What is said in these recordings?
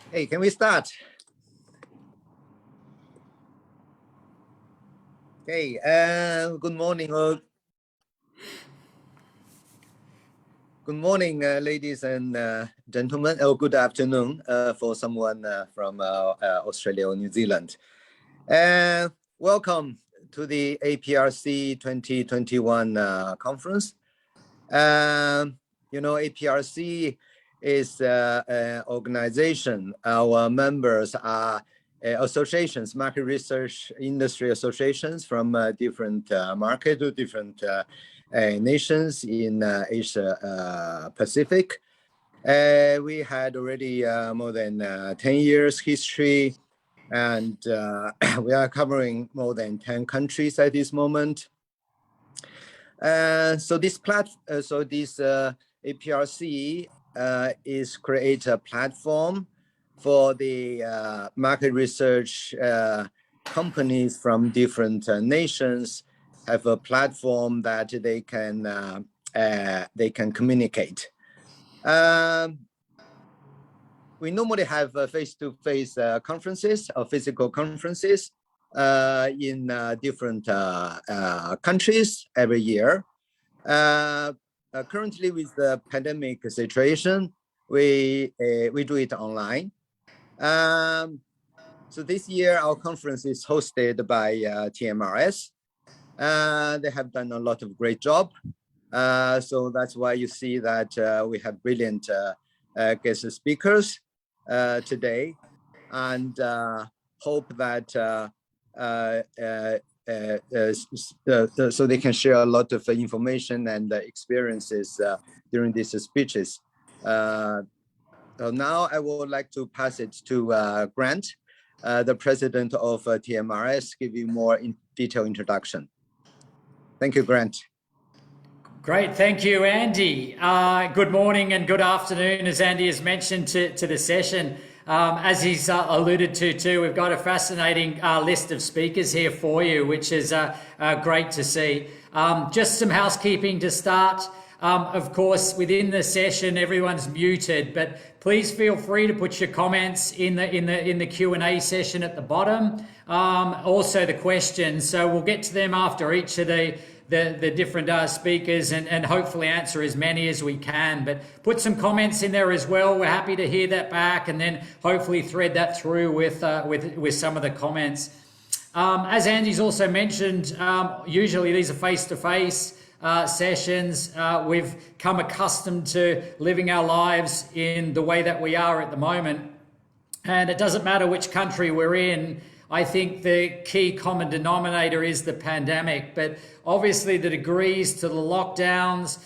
Hey, can we start? Okay, good morning. Good morning, ladies and gentlemen. Oh, good afternoon for someone from Australia or New Zealand. Welcome to the APRC 2021 conference. APRC is an organization. Our members are associations, market research industry associations from different market to different nations in Asia Pacific. We had already more than 10 years history, and we are covering more than 10 countries at this moment. So this APRC is create a platform for the market research companies from different nations have a platform that they can communicate. We normally have face-to-face conferences or physical conferences in different countries every year. Currently, with the pandemic situation, we do it online. So this year, our conference is hosted by TMRS. They have done a lot of great job. So that's why you see that we have brilliant guest speakers today, and hope that so they can share a lot of information and experiences during these speeches. So now I would like to pass it to Grant, the president of TMRS, give you more detailed introduction. Thank you, Grant. Great, thank you, Andy. Good morning and good afternoon, as Andy has mentioned, to the session. As he's alluded to too, we've got a fascinating list of speakers here for you, which is great to see. Just some housekeeping to start. Of course, within the session, everyone's muted, but please feel free to put your comments in the Q&A session at the bottom. Also the questions, so we'll get to them after each of the different speakers and hopefully answer as many as we can, but put some comments in there as well. We're happy to hear that back and then hopefully thread that through with some of the comments. As Andy's also mentioned, usually these are face-to-face sessions. We've come accustomed to living our lives in the way that we are at the moment, and it doesn't matter which country we're in. I think the key common denominator is the pandemic, but obviously the degrees to the lockdowns,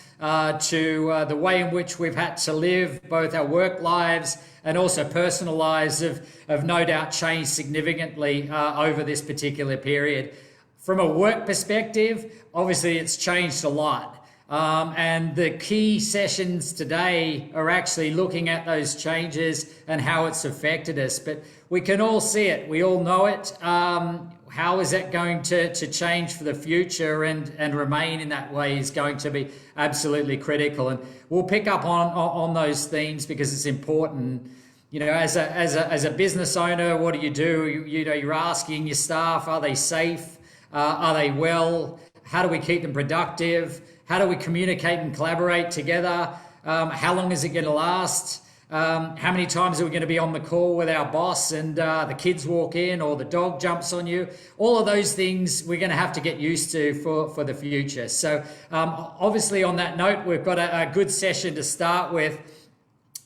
to the way in which we've had to live, both our work lives and also personal lives have no doubt changed significantly over this particular period. From a work perspective, obviously it's changed a lot. And the key sessions today are actually looking at those changes and how it's affected us. But we can all see it. We all know it. How is that going to change for the future and remain in that way is going to be absolutely critical. And we'll pick up on those themes because it's important. You know, as a business owner, what do? You're asking your staff, are they safe? Are they well? How do we keep them productive? How do we communicate and collaborate together? How long is it going to last? How many times are we going to be on the call with our boss and the kids walk in or the dog jumps on you? All of those things we're going to have to get used to for the future. So obviously on that note, we've got a good session to start with.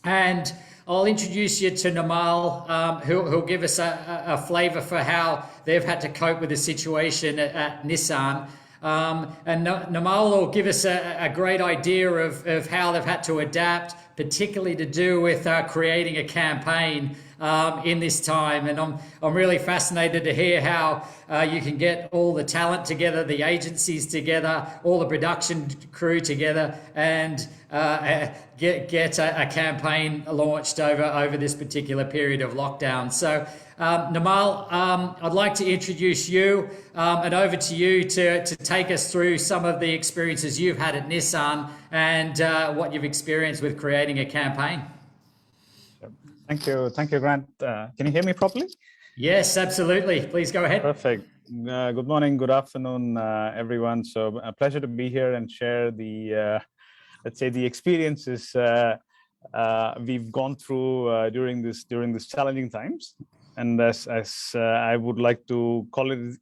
And I'll introduce you to Namal, who'll give us a flavour for how they've had to cope with the situation at Nissan. And Namal will give us a great idea of how they've had to adapt, particularly to do with creating a campaign in this time. And I'm really fascinated to hear how you can get all the talent together, the agencies together, all the production crew together, and get a campaign launched over this particular period of lockdown. So Namal, I'd like to introduce you and over to you to take us through some of the experiences you've had at Nissan and what you've experienced with creating a campaign. Thank you, Grant. Can you hear me properly? Yes, absolutely. Please go ahead. Perfect. Good morning, good afternoon, everyone. So a pleasure to be here and share the, let's say, the experiences we've gone through during this challenging times. And as I would like to call it,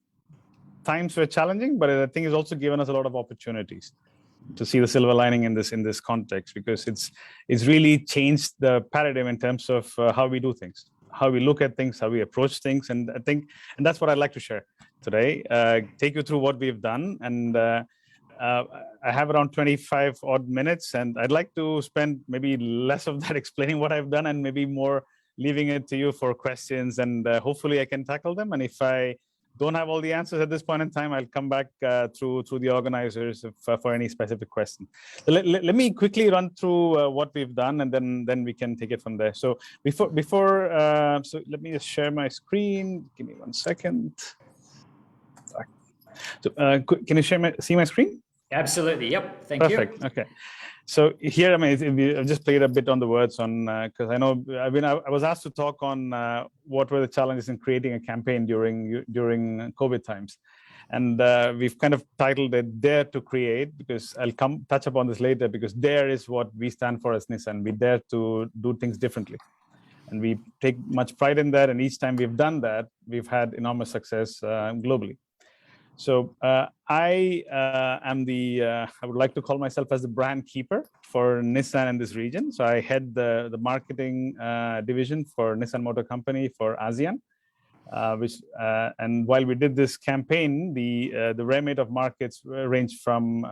times were challenging, but I think it's also given us a lot of opportunities to see the silver lining in this context, because it's really changed the paradigm in terms of how we do things, how we look at things, how we approach things. And I think, and that's what I'd like to share today, take you through what we've done. And I have around 25 odd minutes, and I'd like to spend maybe less of that explaining what I've done and maybe more leaving it to you for questions, and hopefully I can tackle them. And if I don't have all the answers at this point in time, I'll come back through the organizers for any specific question. Let me quickly run through what we've done, and then we can take it from there. So so let me just share my screen. Give me 1 second. So can you see my screen? Absolutely. Yep. Thank you. Perfect. Okay. So here, I mean, I've just played a bit on the words on, because I know, I was asked to talk on what were the challenges in creating a campaign during COVID times. And we've kind of titled it Dare to Create, because I'll touch upon this later, because dare is what we stand for as Nissan. We dare to do things differently. And we take much pride in that. And each time we've done that, we've had enormous success globally. So I am I would like to call myself as the brand keeper for Nissan in this region. So I head the marketing division for Nissan Motor Company for ASEAN, and while we did this campaign, the remit of markets ranged from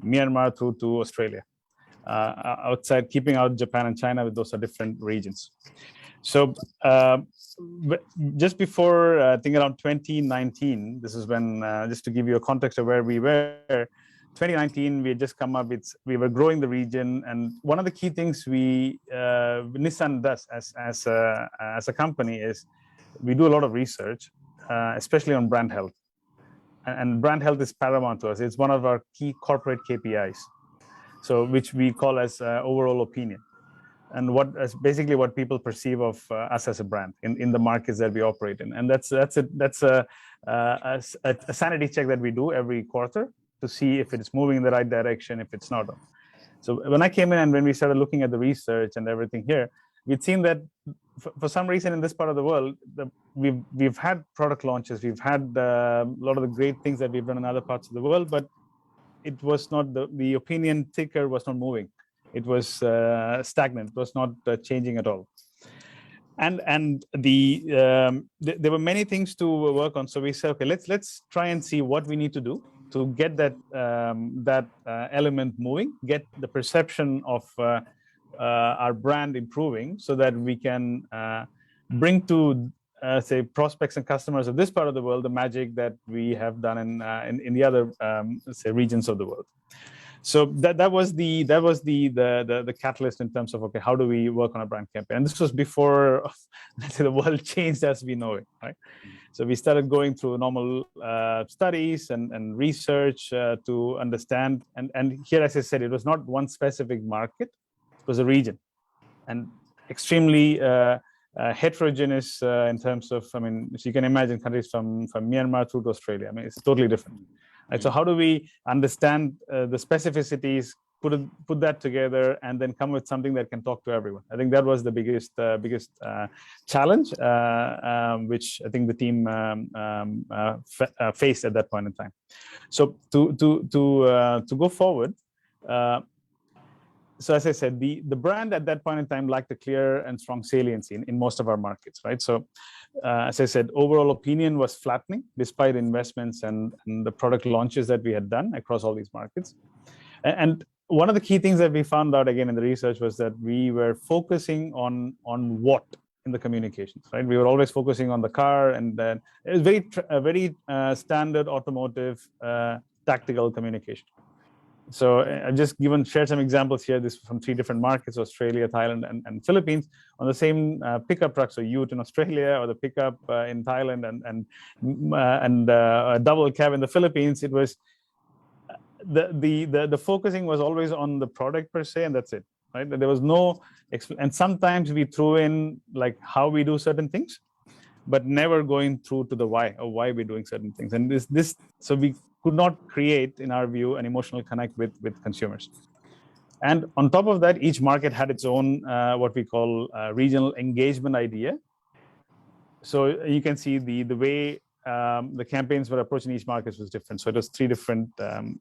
Myanmar to Australia, outside, keeping out Japan and China, with those are different regions. So just before, I think around 2019, this is when, just to give you a context of where we were, 2019, we had just come up, we were growing the region. And one of the key things Nissan does as a company is we do a lot of research, especially on brand health. And brand health is paramount to us. It's one of our key corporate KPIs, so which we call as overall opinion. And basically what people perceive of us as a brand in the markets that we operate in. And that's a sanity check that we do every quarter to see if it's moving in the right direction, if it's not. So when I came in and when we started looking at the research and everything here, we'd seen that for some reason in this part of the world, we've had product launches, we've had a lot of the great things that we've done in other parts of the world, but it was not, the opinion ticker was not moving. It was stagnant. It was not changing at all. And there were many things to work on. So we said, okay, let's try and see what we need to do to get that element moving, get the perception of our brand improving, so that we can bring to say prospects and customers of this part of the world the magic that we have done in the other say regions of the world. So that was the catalyst in terms of, okay, how do we work on a brand campaign? And this was before, let's say, the world changed as we know it, right? So we started going through normal studies and research to understand. And here, as I said, it was not one specific market; it was a region, and extremely heterogeneous in terms of, I mean, so you can imagine countries from Myanmar through to Australia. I mean, it's totally different. Right, so how do we understand the specificities, put that together, and then come with something that can talk to everyone? I think that was the biggest challenge, which I think the team faced at that point in time. So to go forward, so as I said, the brand at that point in time lacked a clear and strong saliency in most of our markets, right? So as I said, overall opinion was flattening despite investments and the product launches that we had done across all these markets. And one of the key things that we found out again in the research was that we were focusing on what in the communications, right? We were always focusing on the car, and then it was very standard automotive tactical communication. So I've just shared some examples here. This is from 3 different markets: Australia, Thailand, and Philippines. On the same pickup truck, so Ute in Australia, or the pickup in Thailand, and double cab in the Philippines. It was the focusing was always on the product per se, and that's it. right? There was no, and sometimes we threw in like how we do certain things, but never going through to the why or why we're doing certain things. And so we could not create, in our view, an emotional connect with consumers. And on top of that, each market had its own what we call regional engagement idea. So you can see the way the campaigns were approached in each market was different. So it was 3 different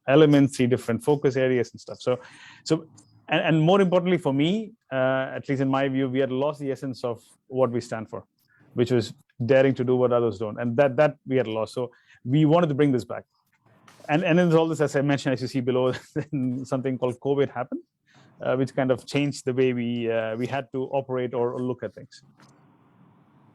elements, 3 different focus areas and stuff. And more importantly for me, at least in my view, we had lost the essence of what we stand for, which was daring to do what others don't. And that we had lost. So we wanted to bring this back. And then all this, as I mentioned, as you see below, something called COVID happened, which kind of changed the way we had to operate or look at things.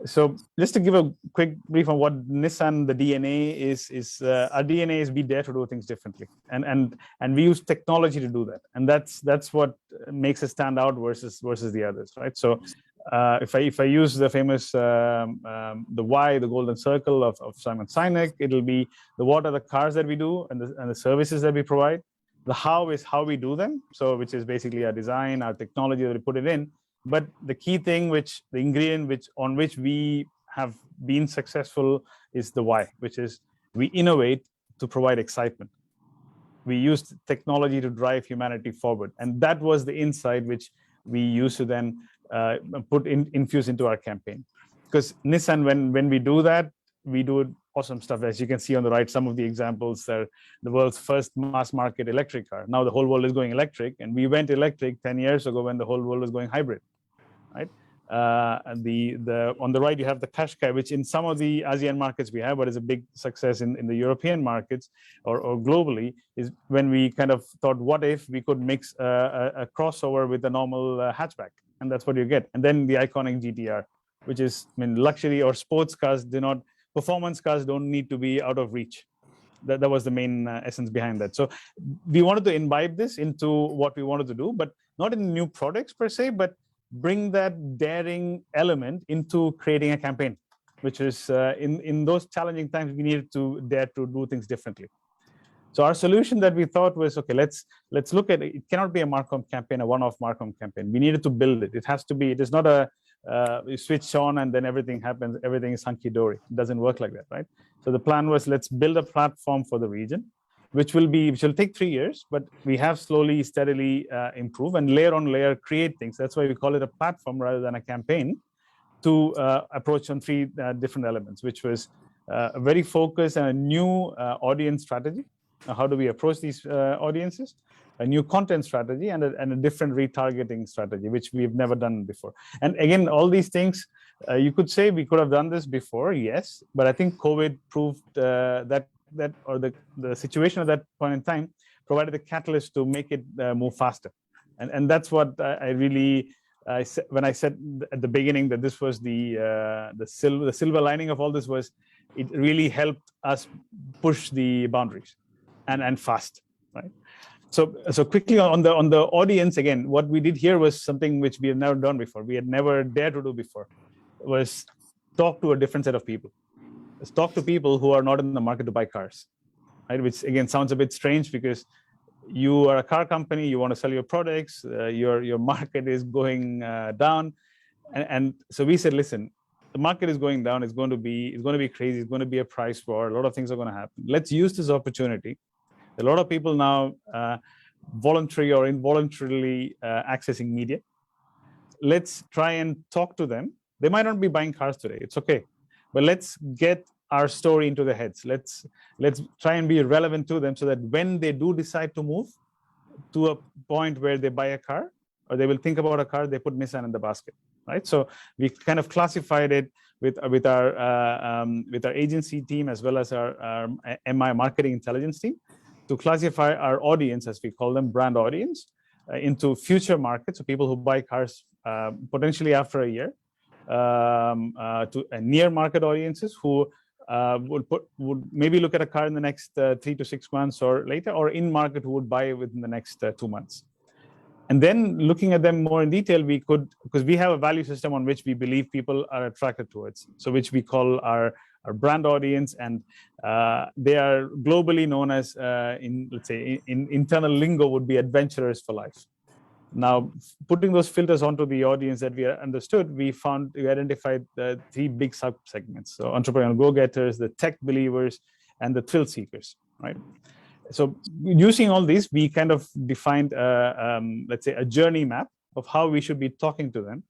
So just to give a quick brief on what Nissan, the DNA is our DNA is we dare to do things differently, and we use technology to do that, and that's what makes us stand out versus the others, right? So if I use the famous the why, the golden circle of Simon Sinek, it'll be the what are the cars that we do and the services that we provide. The how is how we do them, so which is basically our design, our technology that we put it in. But the key thing, the ingredient on which we have been successful is the why, which is we innovate to provide excitement. We used technology to drive humanity forward. And that was the insight which we used to then infuse into our campaign. Because Nissan, when we do that, we do awesome stuff. As you can see on the right, some of the examples are the world's first mass market electric car. Now the whole world is going electric, and we went electric 10 years ago when the whole world was going hybrid. Right? And on the right, you have the Qashqai, which in some of the ASEAN markets we have, but is a big success in the European markets or globally, is when we kind of thought, what if we could mix a crossover with a normal hatchback? And that's what you get. And then the iconic GTR, which is, I mean, luxury or sports cars performance cars don't need to be out of reach. That was the main essence behind that. So we wanted to imbibe this into what we wanted to do, but not in new products per se, but bring that daring element into creating a campaign, which is in those challenging times, we needed to dare to do things differently. So our solution that we thought was, okay, let's look at it. It cannot be a Marcom campaign, a one-off Marcom campaign. We needed to build it. It has to be, it is not a you switch on and then everything happens, everything is hunky-dory. It doesn't work like that, right? So the plan was, let's build a platform for the region, which will take 3 years, but we have slowly, steadily improve and layer on layer create things. That's why we call it a platform rather than a campaign, to approach on 3 different elements, which was a very focused and a new audience strategy. How do we approach these audiences? A new content strategy and a different retargeting strategy, which we've never done before. And again, all these things, you could say we could have done this before, yes, but I think COVID proved that or the situation at that point in time provided the catalyst to make it move faster. And that's what I really, when I said at the beginning that this was the silver lining of all this, was it really helped us push the boundaries and fast, right? So quickly on the audience, again, what we did here was something which we had never done before. We had never dared to do before, was talk to a different set of people. Let's talk to people who are not in the market to buy cars, right? Which again sounds a bit strange because you are a car company, you want to sell your products, your market is going down, and so we said, listen, the market is going down. It's going to be crazy. It's going to be a price war. A lot of things are going to happen. Let's use this opportunity. A lot of people now voluntary or involuntarily accessing media. Let's try and talk to them. They might not be buying cars today. It's okay. But let's get our story into their heads. Let's try and be relevant to them so that when they do decide to move to a point where they buy a car or they will think about a car, they put Nissan in the basket, right? So we kind of classified it with our agency team as well as our MI marketing intelligence team to classify our audience, as we call them, brand audience, into future markets, so people who buy cars potentially after a year, to near market audiences who would maybe look at a car in the next 3 to 6 months or later, or in market who would buy within the next 2 months. And then looking at them more in detail, we could, because we have a value system on which we believe people are attracted towards, so which we call our brand audience, and they are globally known as, in internal lingo, would be adventurers for life. Now, putting those filters onto the audience that we understood, we identified the 3 big sub-segments. So entrepreneurial go-getters, the tech believers, and the thrill seekers, right? So using all these, we kind of defined, let's say, a journey map of how we should be talking to them.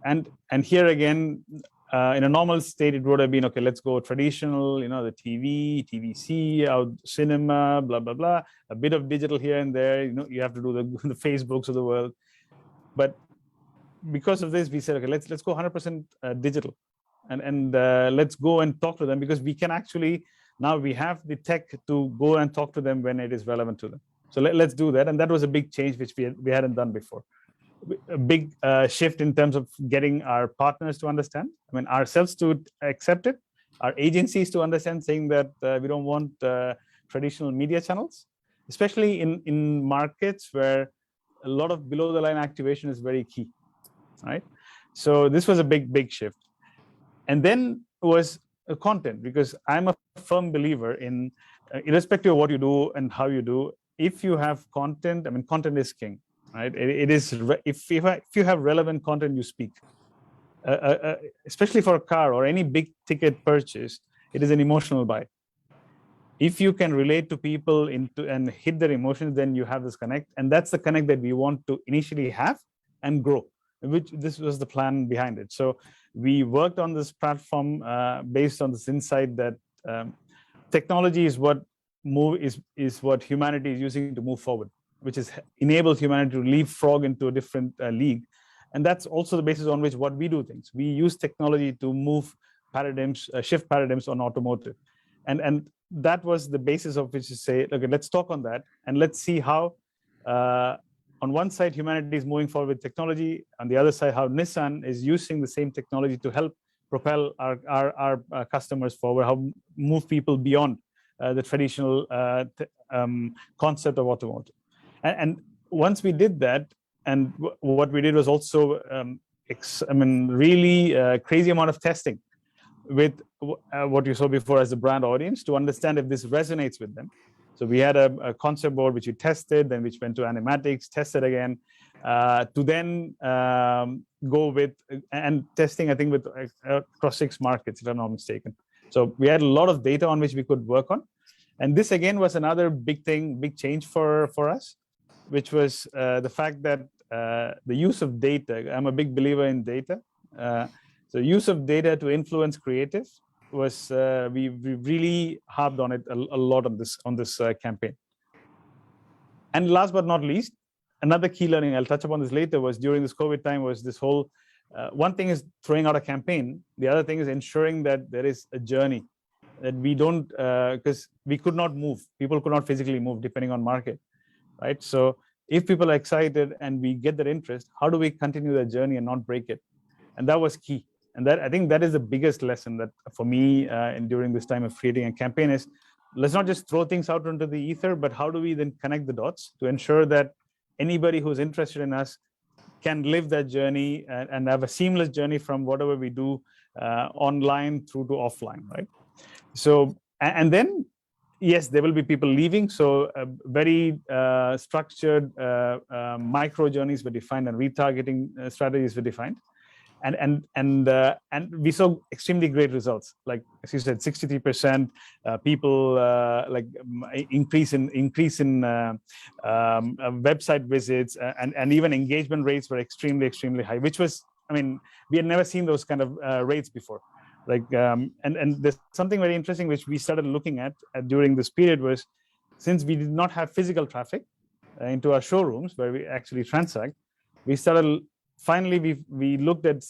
And here again, in a normal state, it would have been, okay, let's go traditional, the TV, TVC, out cinema, blah, blah, blah, a bit of digital here and there, you have to do the Facebooks of the world. But because of this, we said, okay, let's go 100% digital and let's go and talk to them, because we can actually, now we have the tech to go and talk to them when it is relevant to them. So let's do that. And that was a big change, which we hadn't done before. A big shift in terms of getting our partners to understand, ourselves to accept it, our agencies to understand, saying that we don't want traditional media channels, especially in markets where a lot of below the line activation is very key, right? So this was a big shift. And then was content, because I'm a firm believer in, irrespective of what you do and how you do, if you have content, content is king. Right? It is, if you have relevant content, you speak. Especially for a car or any big ticket purchase, it is an emotional buy. If you can relate to people and hit their emotions, then you have this connect, and that's the connect that we want to initially have and grow. Which this was the plan behind it. So we worked on this platform based on this insight that technology is what humanity is using to move forward, which is enables humanity to leapfrog into a different league. And that's also the basis on which what we do things. We use technology to move paradigms, shift paradigms on automotive. And that was the basis of which to say, okay, let's talk on that. And let's see how, on one side, humanity is moving forward with technology. On the other side, how Nissan is using the same technology to help propel our customers forward, how move people beyond the traditional concept of automotive. And once we did that, and what we did was also, really crazy amount of testing with what you saw before as the brand audience to understand if this resonates with them. So we had a concept board which we tested, then which went to animatics, tested again, to then go with, and testing, I think, with across 6 markets, if I'm not mistaken. So we had a lot of data on which we could work on. And this again was another big change for us, which was the fact that the use of data. I'm a big believer in data. So use of data to influence creative was, we really harped on it a lot on this campaign. And last but not least, another key learning, I'll touch upon this later, was during this COVID time was this whole, one thing is throwing out a campaign. The other thing is ensuring that there is a journey, that we don't, because we could not move. People could not physically move depending on market, right? So if people are excited and we get their interest, how do we continue that journey and not break it? And that was key. And that, I think that is the biggest lesson that for me and during this time of creating a campaign is, let's not just throw things out into the ether, but how do we then connect the dots to ensure that anybody who's interested in us can live that journey and have a seamless journey from whatever we do online through to offline, right? So, and then, yes, there will be people leaving. So very structured micro journeys were defined and retargeting strategies were defined. And we saw extremely great results. Like as you said, 63% people like increase in website visits, and even engagement rates were extremely high, which was, I mean, we had never seen those kind of rates before. Like and there's something very interesting which we started looking at during this period was, since we did not have physical traffic into our showrooms where we actually transact, we started. Finally, we looked at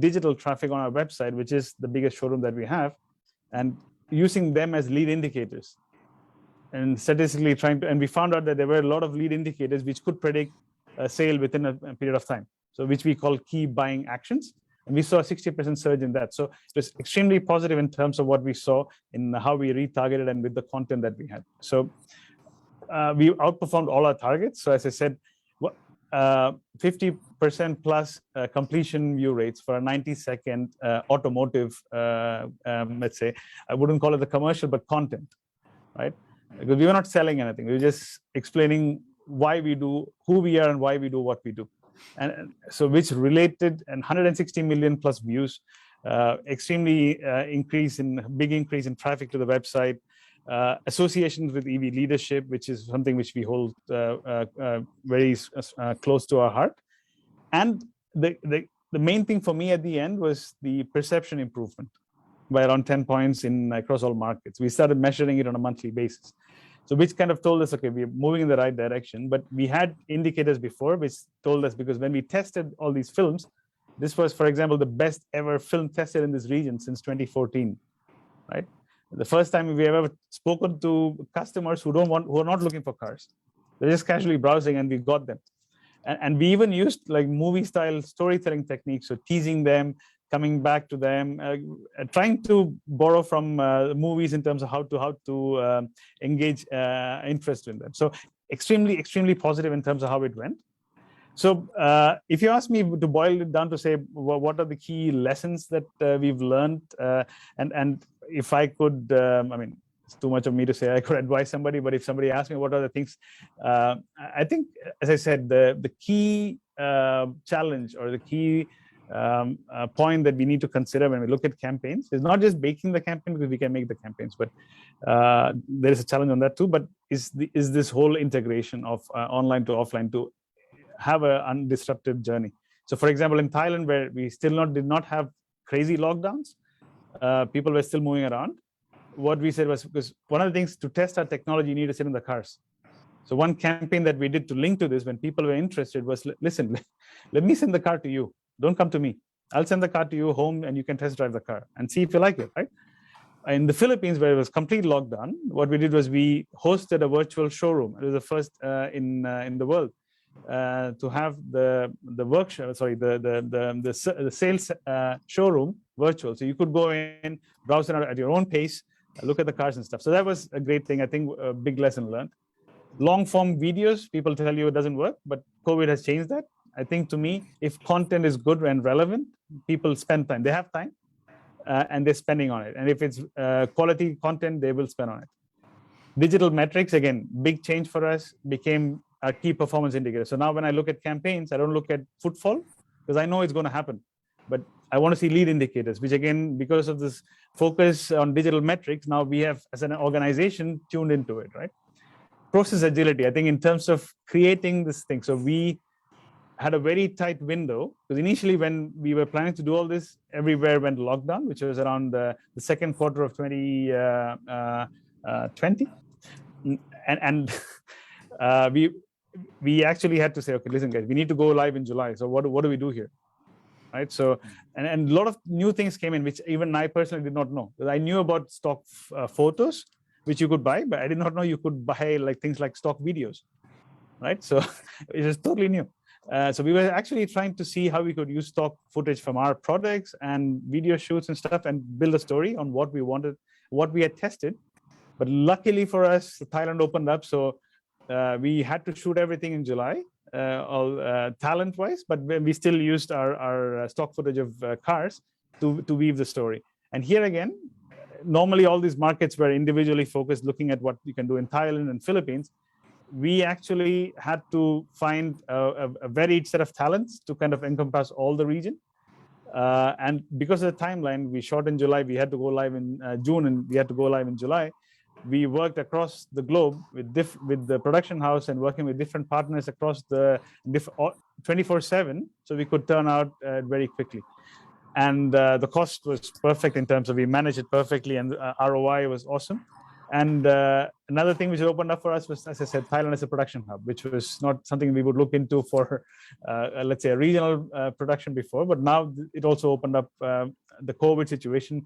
digital traffic on our website, which is the biggest showroom that we have, and using them as lead indicators, and statistically trying to, and we found out that there were a lot of lead indicators which could predict a sale within a period of time. So which we call key buying actions. And we saw a 60% surge in that. So it was extremely positive in terms of what we saw in how we retargeted and with the content that we had. So we outperformed all our targets. So as I said, 50% plus completion view rates for a 90-second automotive, let's say, I wouldn't call it the commercial, but content, right? Because we were not selling anything. We were just explaining why we do, who we are and why we do what we do. And so which related, and 160 million plus views, extremely big increase in traffic to the website, associations with EV leadership, which is something which we hold very close to our heart. And the main thing for me at the end was the perception improvement by around 10 points across all markets. We started measuring it on a monthly basis. So which kind of told us, okay, we're moving in the right direction, but we had indicators before which told us, because when we tested all these films, this was, for example, the best ever film tested in this region since 2014, right? The first time we have ever spoken to customers who are not looking for cars. They're just casually browsing, and we got them. And we even used like movie style storytelling techniques, so teasing them, coming back to them, trying to borrow from movies in terms of how to engage interest in them. So extremely positive in terms of how it went. So if you ask me to boil it down to say, what are the key lessons that we've learned, and if I could, I mean, it's too much of me to say I could advise somebody, but if somebody asks me what are the things, I think, as I said, the key challenge or the key point that we need to consider when we look at campaigns is not just baking the campaign, because we can make the campaigns, but there is a challenge on that too. But is this whole integration of online to offline to have an undisrupted journey? So, for example, in Thailand, where we still did not have crazy lockdowns, people were still moving around. What we said was, because one of the things to test our technology, you need to sit in the cars. So one campaign that we did to link to this, when people were interested, was, listen, let me send the car to you. Don't come to me. I'll send the car to you home, and you can test drive the car and see if you like it, right? In the Philippines, where it was complete lockdown, what we did was we hosted a virtual showroom. It was the first in the world to have the workshop, sorry, the sales showroom virtual. So you could go in, browse it at your own pace, look at the cars and stuff. So that was a great thing. I think a big lesson learned. Long form videos, people tell you it doesn't work, but COVID has changed that. I think, to me, if content is good and relevant, people spend time. They have time, and they're spending on it. And if it's quality content, they will spend on it. Digital metrics, again, big change for us, became a key performance indicator. So now when I look at campaigns, I don't look at footfall, because I know it's going to happen. But I want to see lead indicators, which, again, because of this focus on digital metrics, now we have, as an organization, tuned into it, right? Process agility, I think, in terms of creating this thing. So we had a very tight window, because initially when we were planning to do all this, everywhere went lockdown, which was around the second quarter of 2020. And we actually had to say, okay, listen, guys, we need to go live in July. So what do we do here? Right. So, and a lot of new things came in, which even I personally did not know. I knew about stock photos, which you could buy, but I did not know you could buy like things like stock videos. Right. So it was totally new. So we were actually trying to see how we could use stock footage from our products and video shoots and stuff, and build a story on what we wanted, what we had tested. But luckily for us, Thailand opened up. So we had to shoot everything in July, all talent-wise, but we still used our stock footage of cars to weave the story. And here again, normally all these markets were individually focused, looking at what you can do in Thailand and Philippines. We actually had to find a varied set of talents to kind of encompass all the region. And because of the timeline, we shot in July, we had to go live in June, and we had to go live in July. We worked across the globe with the production house and working with different partners across the 24/7, so we could turn out very quickly. And the cost was perfect in terms of, we managed it perfectly, and ROI was awesome. And another thing which opened up for us was, as I said, Thailand as a production hub, which was not something we would look into for, let's say, a regional production before. But now it also opened up the COVID situation,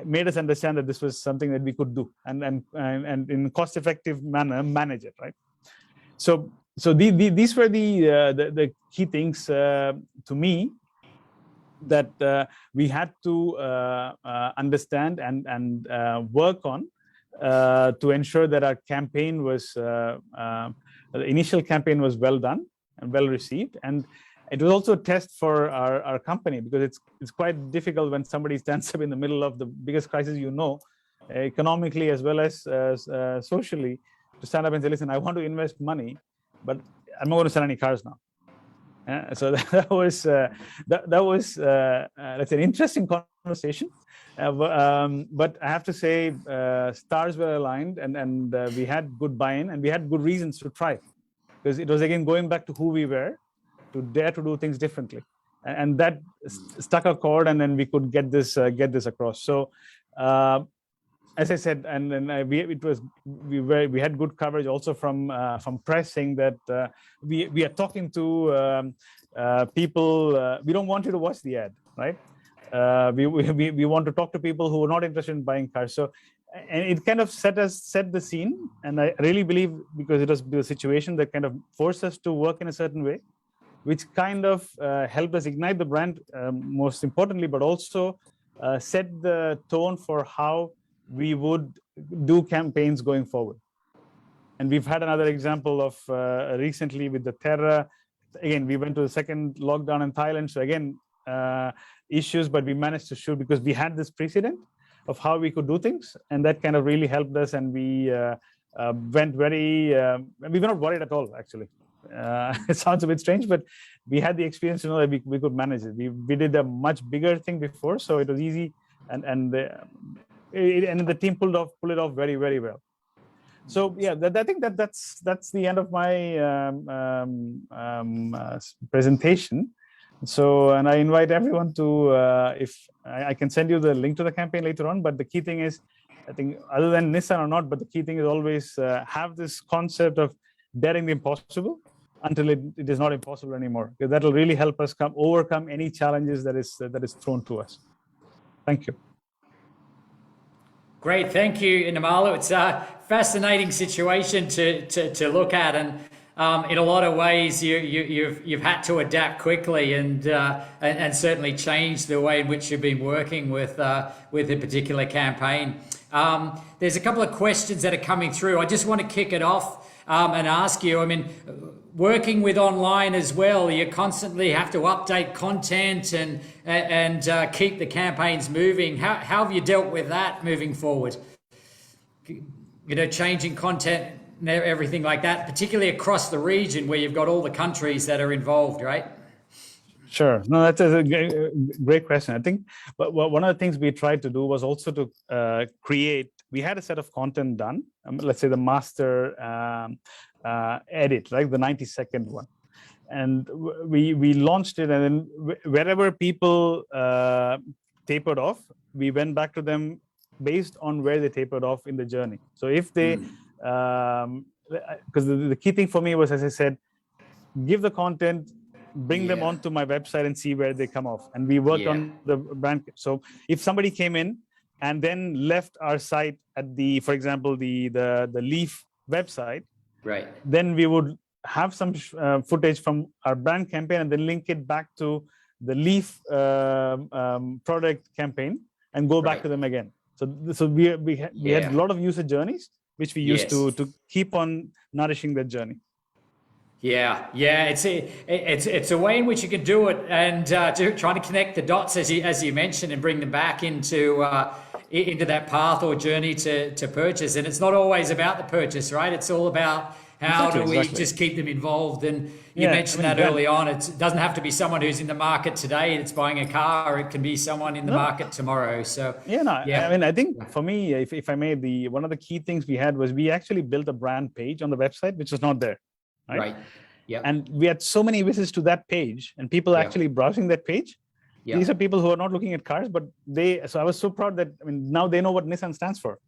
made us understand that this was something that we could do, and in a cost-effective manner manage it, right? So these were the key things to me that we had to understand and work on to ensure that our campaign was the initial campaign was well done and well received. And it was also a test for our company, because it's quite difficult when somebody stands up in the middle of the biggest crisis, economically as well as socially, to stand up and say, listen, I want to invest money, but I'm not going to sell any cars now. So that was that's an interesting conversation. But I have to say, stars were aligned, and we had good buy-in, and we had good reasons to try, because it was again going back to who we were, to dare to do things differently, and that stuck a chord, and then we could get this across. So. As I said, and then we had good coverage also from press saying that we are talking to people. We don't want you to watch the ad, right? We want to talk to people who are not interested in buying cars. So, and it kind of set the scene, and I really believe, because it was the situation that kind of forced us to work in a certain way, which kind of helped us ignite the brand, most importantly, but also set the tone for how we would do campaigns going forward. And we've had another example of recently with the Terra. Again, we went to the second lockdown in Thailand. So again, issues, but we managed to shoot because we had this precedent of how we could do things. And that kind of really helped us. And we went we were not worried at all, actually. It sounds a bit strange, but we had the experience to know that we could manage it. We did a much bigger thing before, so it was easy. And the team pulled it off very, very well. So yeah, I think that's the end of my presentation. So, and I invite everyone to, if I can send you the link to the campaign later on. But the key thing is, I think, other than Nissan or not, but the key thing is always have this concept of daring the impossible until it is not impossible anymore. Because that will really help us overcome any challenges that is thrown to us. Thank you. Great, thank you, Nirmala. It's a fascinating situation to look at, and in a lot of ways, you've had to adapt quickly and certainly change the way in which you've been working with a particular campaign. There's a couple of questions that are coming through. I just want to kick it off and ask you. I mean, working with online as well, you constantly have to update content and keep the campaigns moving. How have you dealt with that moving forward? You know, changing content and everything like that, particularly across the region where you've got all the countries that are involved, right? Sure. No, that's a great question. I think one of the things we tried to do was also to create. We had a set of content done. Let's say the master edit, right? The 90-second one. And we launched it, and then wherever people tapered off, we went back to them based on where they tapered off in the journey. So if they, because the key thing for me was, as I said, give the content, bring them onto my website and see where they come off. And we worked on the brand. So if somebody came in and then left our site at for example, the Leaf website, right? Then we would have some footage from our brand campaign and then link it back to the Leaf product campaign and go back to them again. So we had a lot of user journeys which we used to keep on nourishing that journey. Yeah, it's a way in which you can do it, and trying to connect the dots as you mentioned, and bring them back into that path or journey to purchase. And it's not always about the purchase, right? It's all about how do we just keep them involved. And you mentioned that early on. It doesn't have to be someone who's in the market today that's buying a car. It can be someone in the market tomorrow. So I mean, I think for me, if I may, one of the key things we had was we actually built a brand page on the website, which was not there. Right. Yeah. And we had so many visits to that page, and people actually browsing that page. Yeah. These are people who are not looking at cars, but so I was so proud that, I mean, now they know what Nissan stands for.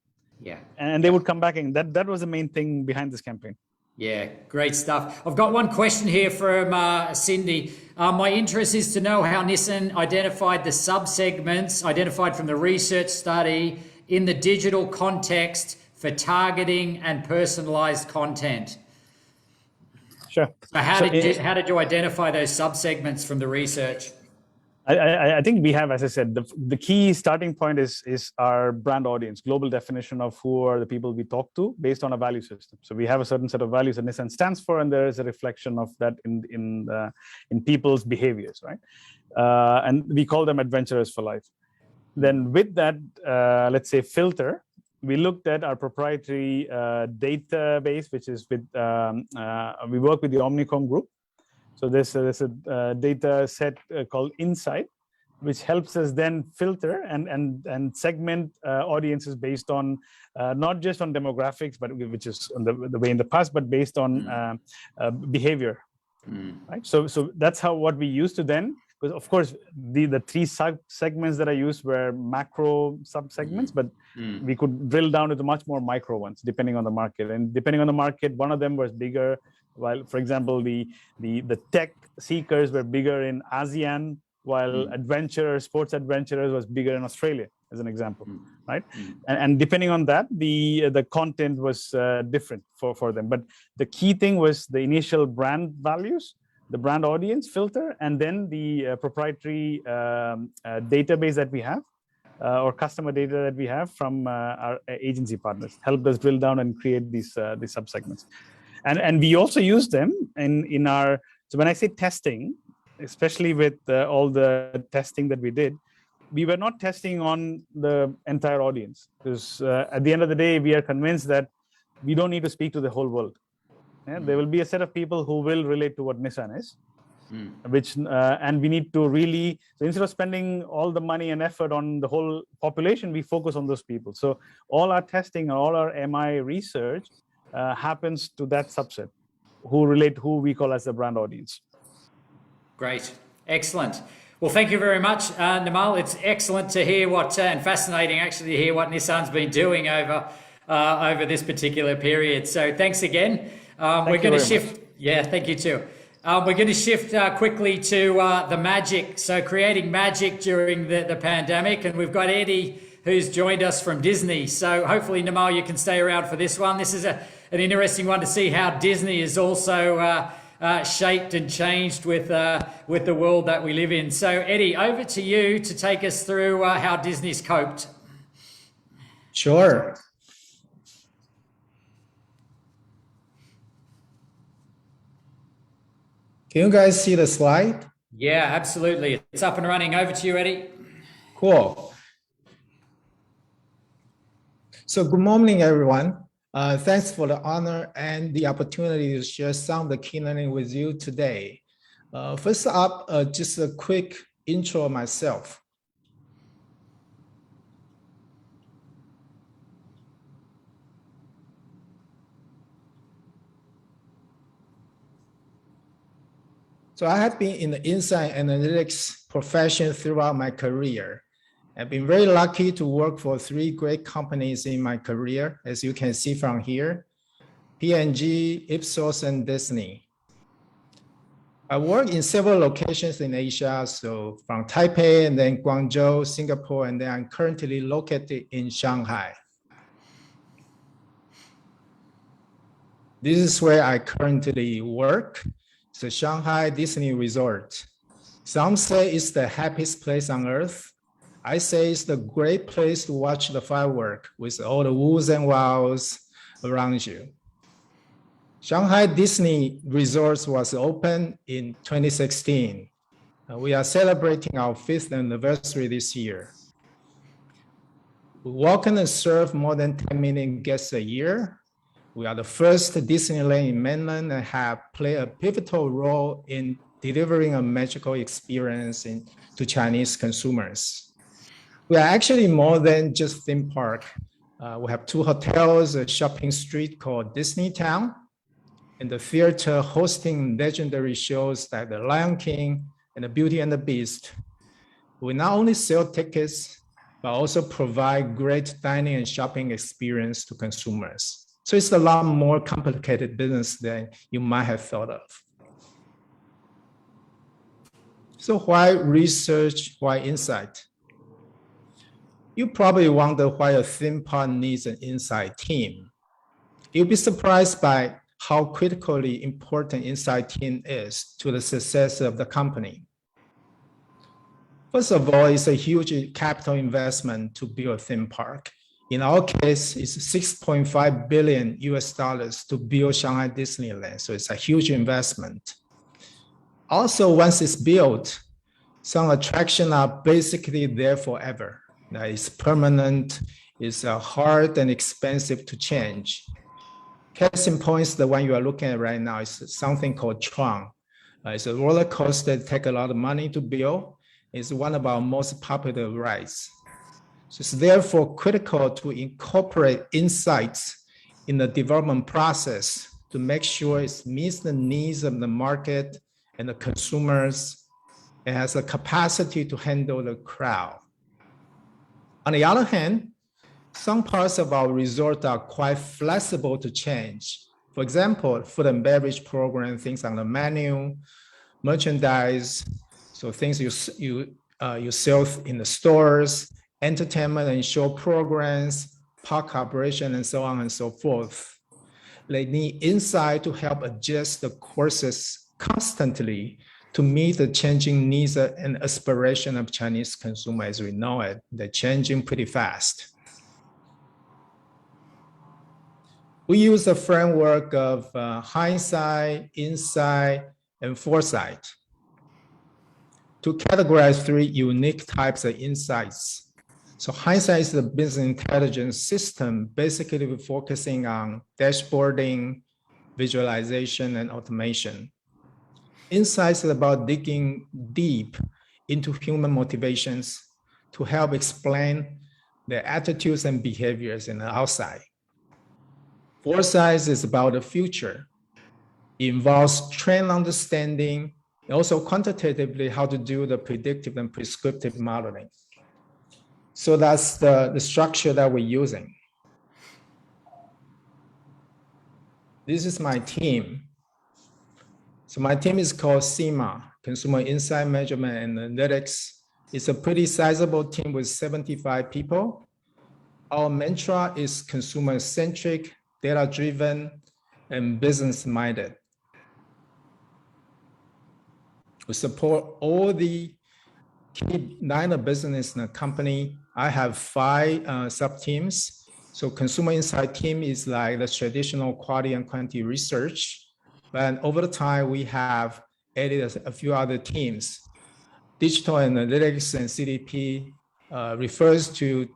Yeah. And they would come back, and that was the main thing behind this campaign. Yeah, great stuff. I've got one question here from Cindy. My interest is to know how Nissan identified the subsegments identified from the research study in the digital context for targeting and personalized content. Sure. So how did you identify those subsegments from the research? I think we have, as I said, the key starting point is our brand audience, global definition of who are the people we talk to based on a value system. So we have a certain set of values that Nissan stands for, and there is a reflection of that in people's behaviors, right? And we call them adventurers for life. Then with that, let's say, filter, we looked at our proprietary database, which is with, we work with the Omnicom group. So there's a data set called Insight, which helps us then filter and segment audiences based on not just on demographics, but which is on the way in the past, but based on behavior. Right. So that's what we used to then. Because of course the three segments that I used were macro sub-segments, but we could drill down into much more micro ones depending on the market. And depending on the market, one of them was bigger. While, for example, the tech seekers were bigger in ASEAN, while sports adventurers was bigger in Australia, as an example, right? And depending on that, the content was different for them. But the key thing was the initial brand values, the brand audience filter, and then the proprietary database that we have, or customer data that we have from our agency partners, helped us drill down and create these subsegments. And we also use them in our, so when I say testing, especially with all the testing that we did, we were not testing on the entire audience, because at the end of the day, we are convinced that we don't need to speak to the whole world. Yeah? There will be a set of people who will relate to what Nissan is, which and we need to really, so instead of spending all the money and effort on the whole population, we focus on those people. So all our testing, all our MI research happens to that subset who we call as the brand audience. Great, excellent. Well, thank you very much, Nimal. It's excellent to hear and fascinating actually to hear what Nissan's been doing over this particular period. So thanks again. We're going to shift. Yeah, thank you too. We're going to shift quickly to the magic. So creating magic during the pandemic, and we've got Eddie who's joined us from Disney. So hopefully, Nimal, you can stay around for this one. This is an interesting one to see how Disney is also shaped and changed with the world that we live in. So Eddie, over to you to take us through how Disney's coped. Sure. Can you guys see the slide? Yeah, absolutely. It's up and running. Over to you, Eddie. Cool. So good morning, everyone. Thanks for the honor and the opportunity to share some of the key learning with you today. First up, just a quick intro of myself. So I have been in the insight analytics profession throughout my career. I've been very lucky to work for 3 great companies in my career, as you can see from here: P&G, Ipsos, and Disney. I work in several locations in Asia, so from Taipei and then Guangzhou, Singapore, and then I'm currently located in Shanghai. This is where I currently work. The Shanghai Disney Resort. Some say it's the happiest place on earth. I say it's the great place to watch the fireworks with all the woos and wows around you. Shanghai Disney Resort was opened in 2016. We are celebrating our 5th anniversary this year. We welcome and serve more than 10 million guests a year. We are the first Disneyland in mainland and have played a pivotal role in delivering a magical experience to Chinese consumers. We are actually more than just theme park. We have 2 hotels, a shopping street called Disney Town, and the theater hosting legendary shows like The Lion King and The Beauty and the Beast. We not only sell tickets, but also provide great dining and shopping experience to consumers. So it's a lot more complicated business than you might have thought of. So why research, why insight? You probably wonder why a theme park needs an insight team. You'll be surprised by how critically important insight team is to the success of the company. First of all, it's a huge capital investment to build a theme park. In our case, it's $6.5 billion to build Shanghai Disneyland. So it's a huge investment. Also, once it's built, some attractions are basically there forever. That is permanent is hard and expensive to change. Case in point, the one you are looking at right now is something called Tron. It's a roller coaster that takes a lot of money to build. It's one of our most popular rides. So it's therefore critical to incorporate insights in the development process to make sure it meets the needs of the market and the consumers and has the capacity to handle the crowd. On the other hand, some parts of our resort are quite flexible to change. For example, food and beverage program, things on the menu, merchandise, so things you sell in the stores, entertainment and show programs, park operation, and so on and so forth. They need insight to help adjust the courses constantly to meet the changing needs and aspiration of Chinese consumer as we know it. They're changing pretty fast. We use a framework of hindsight, insight, and foresight to categorize 3 unique types of insights. So hindsight is the business intelligence system, basically focusing on dashboarding, visualization, and automation. Insights is about digging deep into human motivations to help explain their attitudes and behaviors in the outside. Foresight is about the future. It involves trend understanding and also quantitatively how to do the predictive and prescriptive modeling. So that's the structure that we're using. This is my team. So my team is called CIMA, Consumer Insight Measurement and Analytics. It's a pretty sizable team with 75 people. Our mantra is consumer-centric, data-driven, and business-minded. We support all the key line of business in the company. I have 5 sub-teams. So consumer insight team is like the traditional quality and quantity research. But over the time, we have added a few other teams. Digital analytics and CDP refers to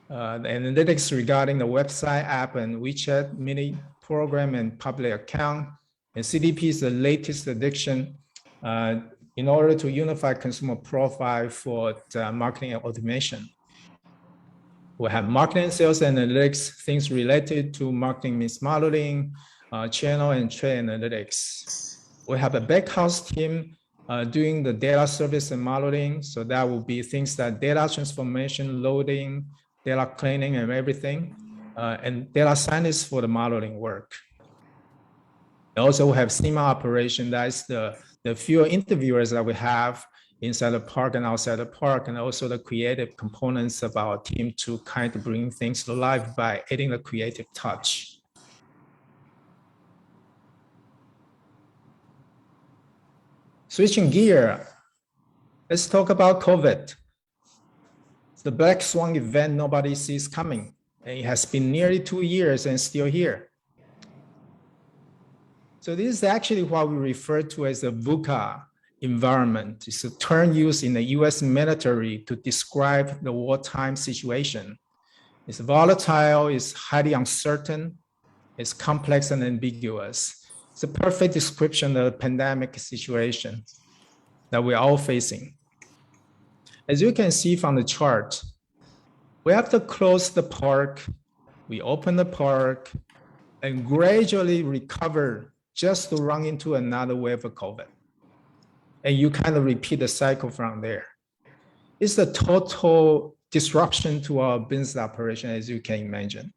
the analytics regarding the website, app, and WeChat mini program and public account. And CDP is the latest addition in order to unify consumer profile for marketing and automation. We have marketing, sales, analytics, things related to marketing mix modeling, channel and trade analytics. We have a backhouse team doing the data service and modeling. So that will be things that data transformation, loading, data cleaning, and everything, and data scientists for the modeling work. Also, we have SEMA operation. That's the few interviewers that we have inside the park and outside the park, and also the creative components of our team to kind of bring things to life by adding the creative touch. Switching gear, let's talk about COVID. It's the black swan event nobody sees coming. And it has been nearly 2 years and still here. So this is actually what we refer to as a VUCA environment. It's a term used in the US military to describe the wartime situation. It's volatile, it's highly uncertain, it's complex and ambiguous. It's a perfect description of the pandemic situation that we're all facing. As you can see from the chart, we have to close the park, we open the park, and gradually recover just to run into another wave of COVID. And you kind of repeat the cycle from there. It's a total disruption to our business operation, as you can imagine.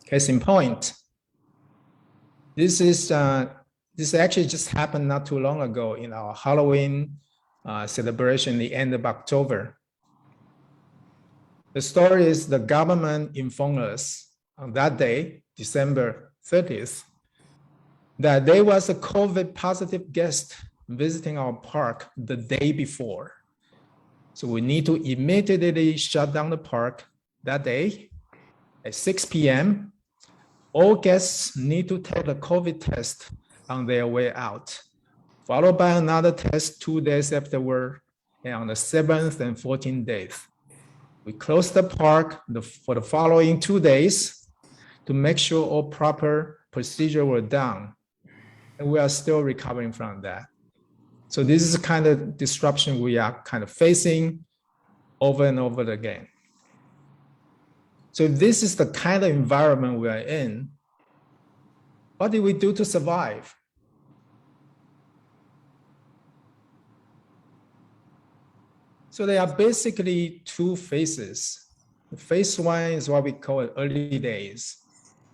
Case in point, this actually just happened not too long ago in our Halloween celebration, the end of October. The story is the government informed us on that day, December 30th, that there was a COVID positive guest visiting our park the day before. So we need to immediately shut down the park that day at 6 p.m. All guests need to take a COVID test on their way out, followed by another test 2 days afterward, and on the 7th and 14th days. We closed the park for the following 2 days to make sure all proper procedures were done. And we are still recovering from that. So this is the kind of disruption we are kind of facing over and over again. So this is the kind of environment we are in. What did we do to survive? So there are basically 2 phases. The phase 1 is what we call early days.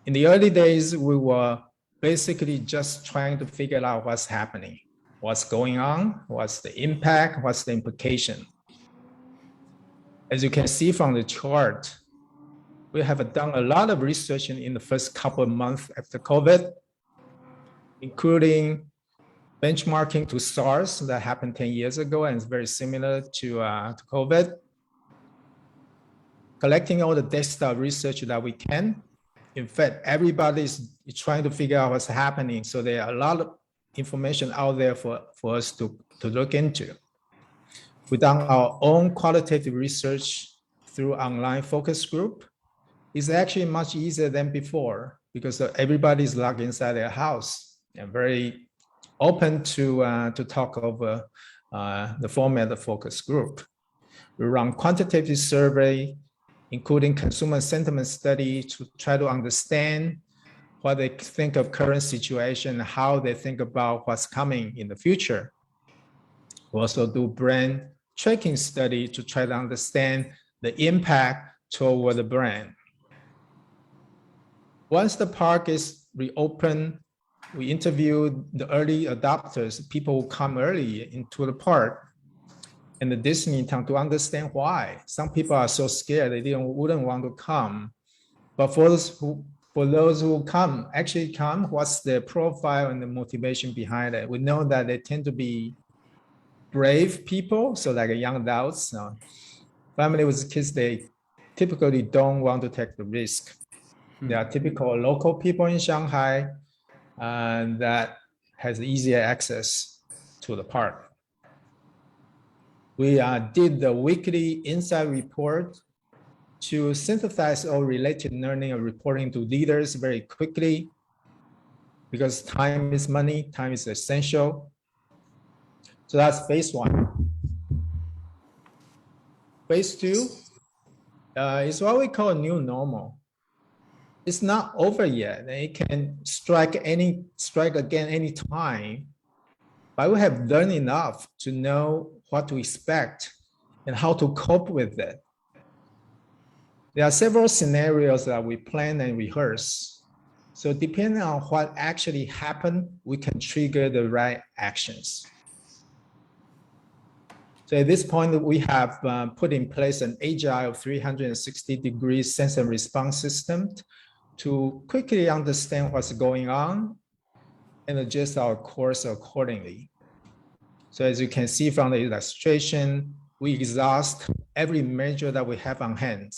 In the early days, we were basically just trying to figure out what's happening, what's going on, what's the impact, what's the implication. As you can see from the chart, we have done a lot of research in the first couple of months after COVID, including benchmarking to SARS that happened 10 years ago and is very similar to COVID. Collecting all the desktop research that we can. In fact, everybody is trying to figure out what's happening. So there are a lot of information out there for us to look into. We've done our own qualitative research through online focus group. It's actually much easier than before because everybody's locked inside their house and very open to talk over the format of focus group. We run quantitative survey, including consumer sentiment study to try to understand what they think of current situation, how they think about what's coming in the future. We also do brand tracking study to try to understand the impact toward the brand. Once the park is reopened, we interviewed the early adopters, people who come early into the park and the Disney town to understand why. Some people are so scared they wouldn't want to come. But for those who actually come, what's their profile and the motivation behind it? We know that they tend to be brave people, so like young adults, family with kids, they typically don't want to take the risk. They are typical local people in Shanghai that has easier access to the park. We did the weekly insight report to synthesize all related learning and reporting to leaders very quickly because time is money, time is essential. So that's phase 1. Phase 2 is what we call a new normal. It's not over yet. It can strike again anytime, but we have learned enough to know what to expect and how to cope with it. There are several scenarios that we plan and rehearse. So depending on what actually happened, we can trigger the right actions. So at this point, we have put in place an agile 360-degree sense and response system to quickly understand what's going on and adjust our course accordingly. So as you can see from the illustration, we exhaust every measure that we have on hand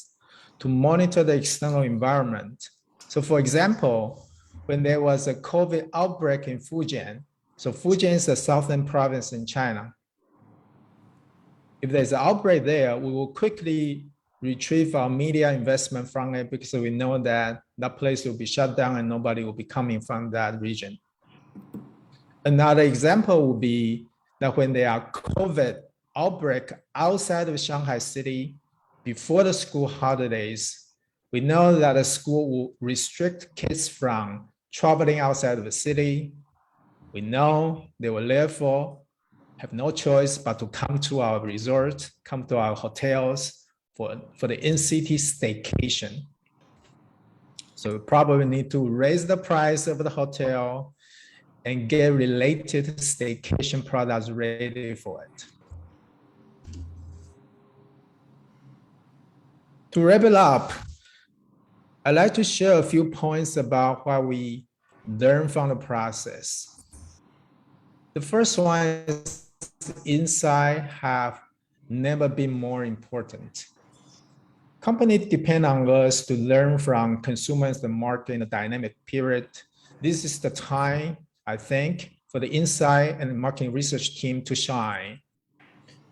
to monitor the external environment. So for example, when there was a COVID outbreak in Fujian, so Fujian is the southern province in China. If there's an outbreak there, we will quickly retrieve our media investment from it because we know that that place will be shut down and nobody will be coming from that region. Another example would be that when there are COVID outbreak outside of Shanghai city before the school holidays, we know that the school will restrict kids from traveling outside of the city. We know they will therefore have no choice but to come to our resort, come to our hotels for the in-city staycation. So we probably need to raise the price of the hotel and get related staycation products ready for it. To wrap it up, I'd like to share a few points about what we learned from the process. The first one is insight have never been more important. Companies depend on us to learn from consumers, the market in a dynamic period. This is the time, I think, for the insight and marketing research team to shine.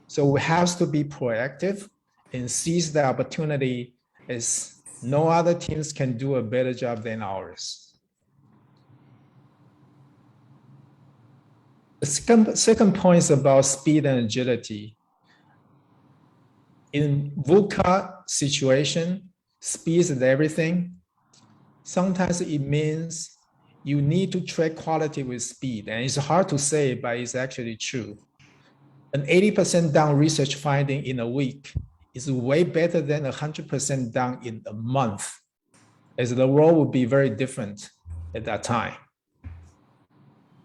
So we have to be proactive and seize the opportunity as no other teams can do a better job than ours. The second point is about speed and agility. In VUCA situation, speed is everything. Sometimes it means you need to track quality with speed, and it's hard to say, but it's actually true. An 80% done research finding in a week is way better than 100% done in a month, as the world would be very different at that time.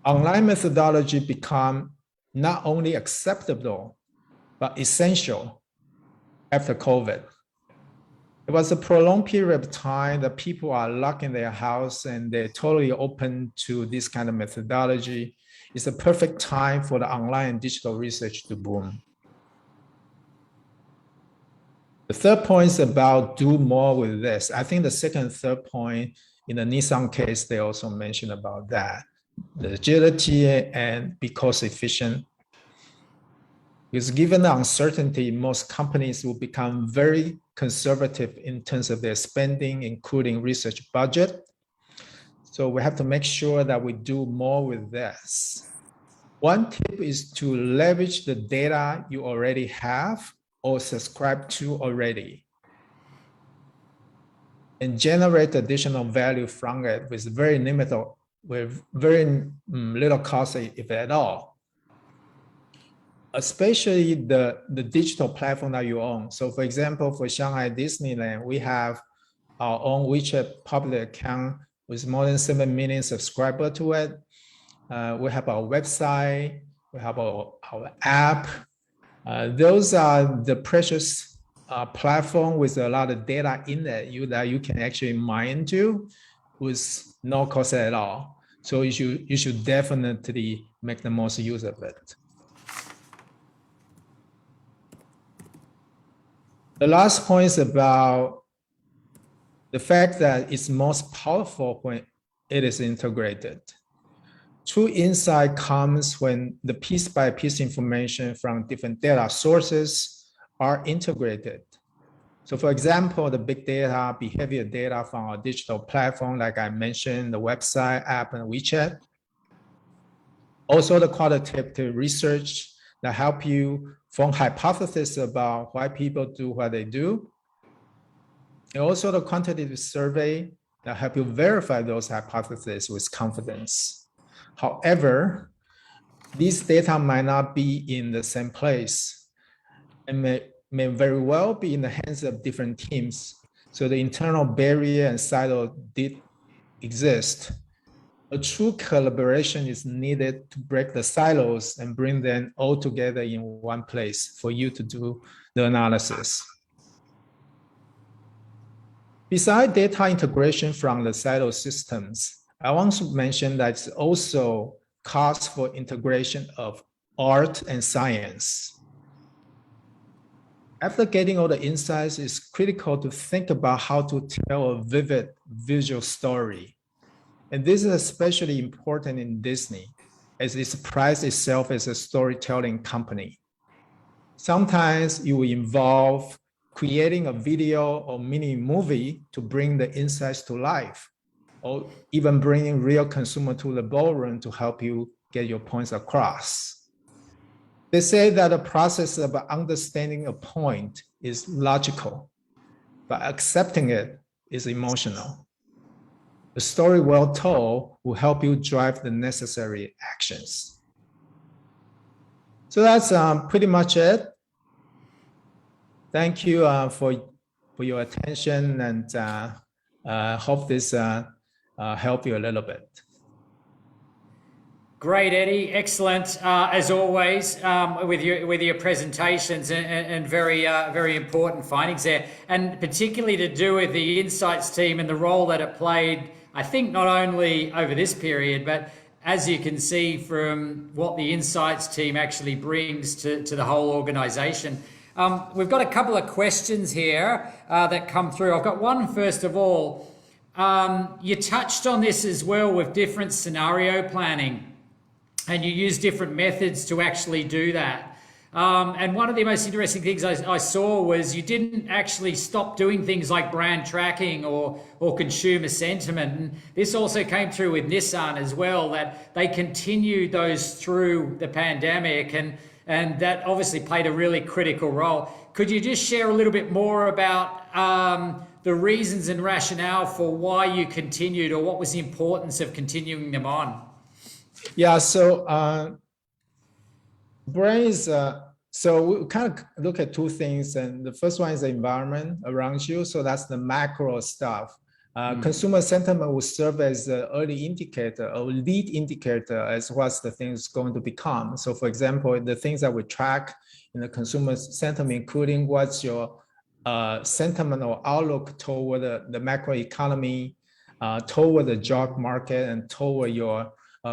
Online methodology become not only acceptable, but essential after COVID. It was a prolonged period of time that people are locked in their house and they're totally open to this kind of methodology. It's a perfect time for the online and digital research to boom. The third point is about do more with this. I think the second and third point in the Nissan case, they also mentioned about that. The agility and be cost efficient. Because given the uncertainty, most companies will become very conservative in terms of their spending, including research budget. So we have to make sure that we do more with this. One tip is to leverage the data you already have or subscribe to already, and generate additional value from it with very little cost, if at all. Especially the digital platform that you own. So for example, for Shanghai Disneyland, we have our own WeChat public account with more than 7 million subscribers to it. We have our website, we have our app. Those are the precious platform with a lot of data in it that you can actually mine into with no cost at all. So you should definitely make the most use of it. The last point is about the fact that it's most powerful when it is integrated. True insight comes when the piece-by-piece information from different data sources are integrated. So for example, the big data, behavior data from our digital platform, like I mentioned, the website, app, and WeChat. Also the qualitative research that help you form hypotheses about why people do what they do. And also the quantitative survey that help you verify those hypotheses with confidence. However, these data might not be in the same place and may very well be in the hands of different teams. So the internal barrier and silo did exist. A true collaboration is needed to break the silos and bring them all together in one place for you to do the analysis. Besides data integration from the silo systems, I want to mention that it's also calls for integration of art and science. After getting all the insights, it's critical to think about how to tell a vivid visual story. And this is especially important in Disney, as it prides itself as a storytelling company. Sometimes you will involve creating a video or mini movie to bring the insights to life, or even bringing real consumer to the ballroom to help you get your points across. They say that the process of understanding a point is logical, but accepting it is emotional. The story well told will help you drive the necessary actions. So that's pretty much it. Thank you for your attention, and hope this helped you a little bit. Great, Eddie. Excellent, as always, with your presentations and very important findings there, and particularly to do with the insights team and the role that it played. I think not only over this period, but as you can see from what the insights team actually brings to the whole organization. We've got a couple of questions here that come through. I've got one first of all. You touched on this as well with different scenario planning, and you use different methods to actually do that. And one of the most interesting things I saw was you didn't actually stop doing things like brand tracking or consumer sentiment. And this also came through with Nissan as well, that they continued those through the pandemic, and that obviously played a really critical role. Could you just share a little bit more about the reasons and rationale for why you continued, or what was the importance of continuing them on? Yeah, so brands, so we kind of look at two things, and the first one is the environment around you. So that's the macro stuff. Consumer sentiment will serve as an early indicator or lead indicator as what's the things going to become. So for example, the things that we track in the consumer sentiment, including what's your sentiment or outlook toward the macro economy, toward the job market, and toward your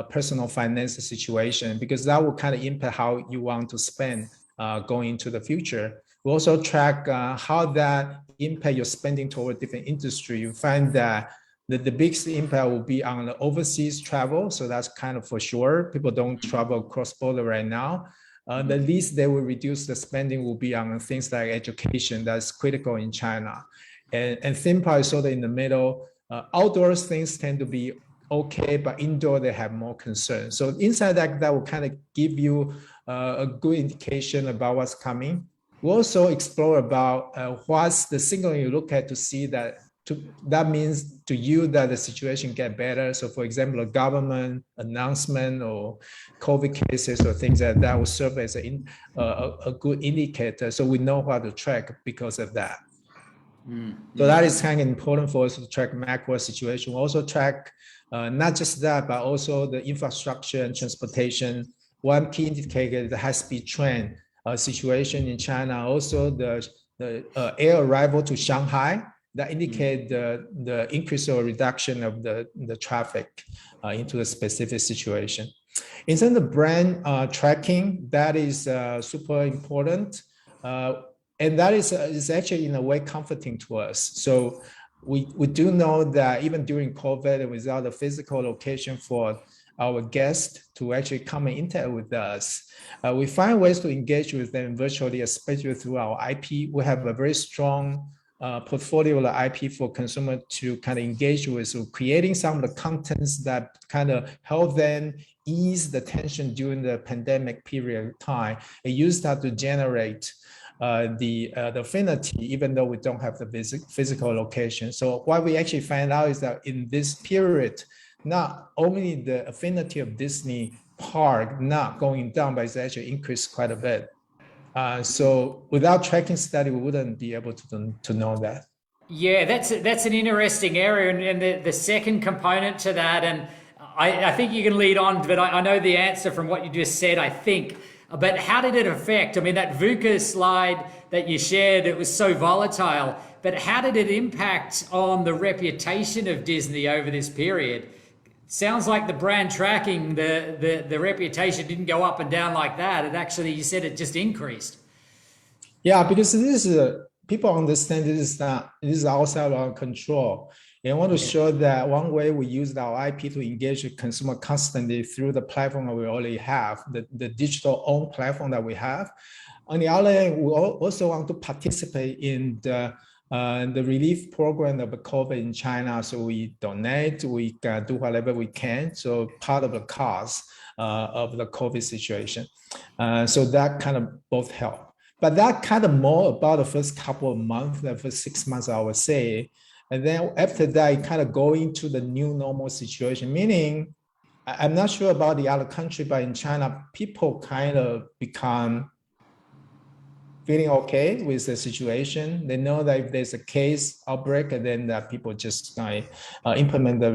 personal finance situation, because that will kind of impact how you want to spend going into the future. We also track how that impact your spending toward different industry. You find that the biggest impact will be on the overseas travel. So that's kind of for sure. People don't travel cross border right now. The least they will reduce the spending will be on things like education. That's critical in China. And theme park is sort of in the middle. Outdoors things tend to be okay, but indoor they have more concern. So inside that will kind of give you a good indication about what's coming. We also explore about what's the signal you look at to see that that means to you that the situation get better. So for example, a government announcement or COVID cases or things like that will serve as a good indicator. So we know how to track because of that. So that is kind of important for us to track macro situation. We also track not just that, but also the infrastructure and transportation. One key indicator, the high-speed train situation in China. Also the air arrival to Shanghai, that indicate the increase or reduction of the traffic into a specific situation. In terms of brand tracking, that is super important. And that is actually in a way comforting to us. So we do know that even during COVID and without a physical location for our guests to actually come and interact with us, we find ways to engage with them virtually, especially through our IP. We have a very strong portfolio of IP for consumer to kind of engage with. So creating some of the contents that kind of help them ease the tension during the pandemic period of time, and use that to generate the affinity, even though we don't have the physical location. So what we actually find out is that in this period, not only the affinity of Disney park not going down, but it's actually increased quite a bit. So without tracking study, we wouldn't be able to know that. Yeah, that's an interesting area, and the second component to that, and I think you can lead on, but I know the answer from what you just said, I think. But how did it affect? I mean, that VUCA slide that you shared, it was so volatile, but how did it impact on the reputation of Disney over this period? Sounds like the brand tracking, the reputation didn't go up and down like that. It actually, you said it just increased. Yeah, because this is people understand this is outside our control. And I want to show that one way we use our IP to engage the consumer constantly through the platform that we already have, the digital own platform that we have. On the other hand, we also want to participate in the relief program of COVID in China. So we donate, we do whatever we can. So part of the cost of the COVID situation. So that kind of both help. But that kind of more about the first couple of months, the first 6 months, I would say. And then after that, it kind of go into the new normal situation, meaning I'm not sure about the other country, but in China, people kind of become feeling okay with the situation. They know that if there's a case outbreak, and then that people just implement the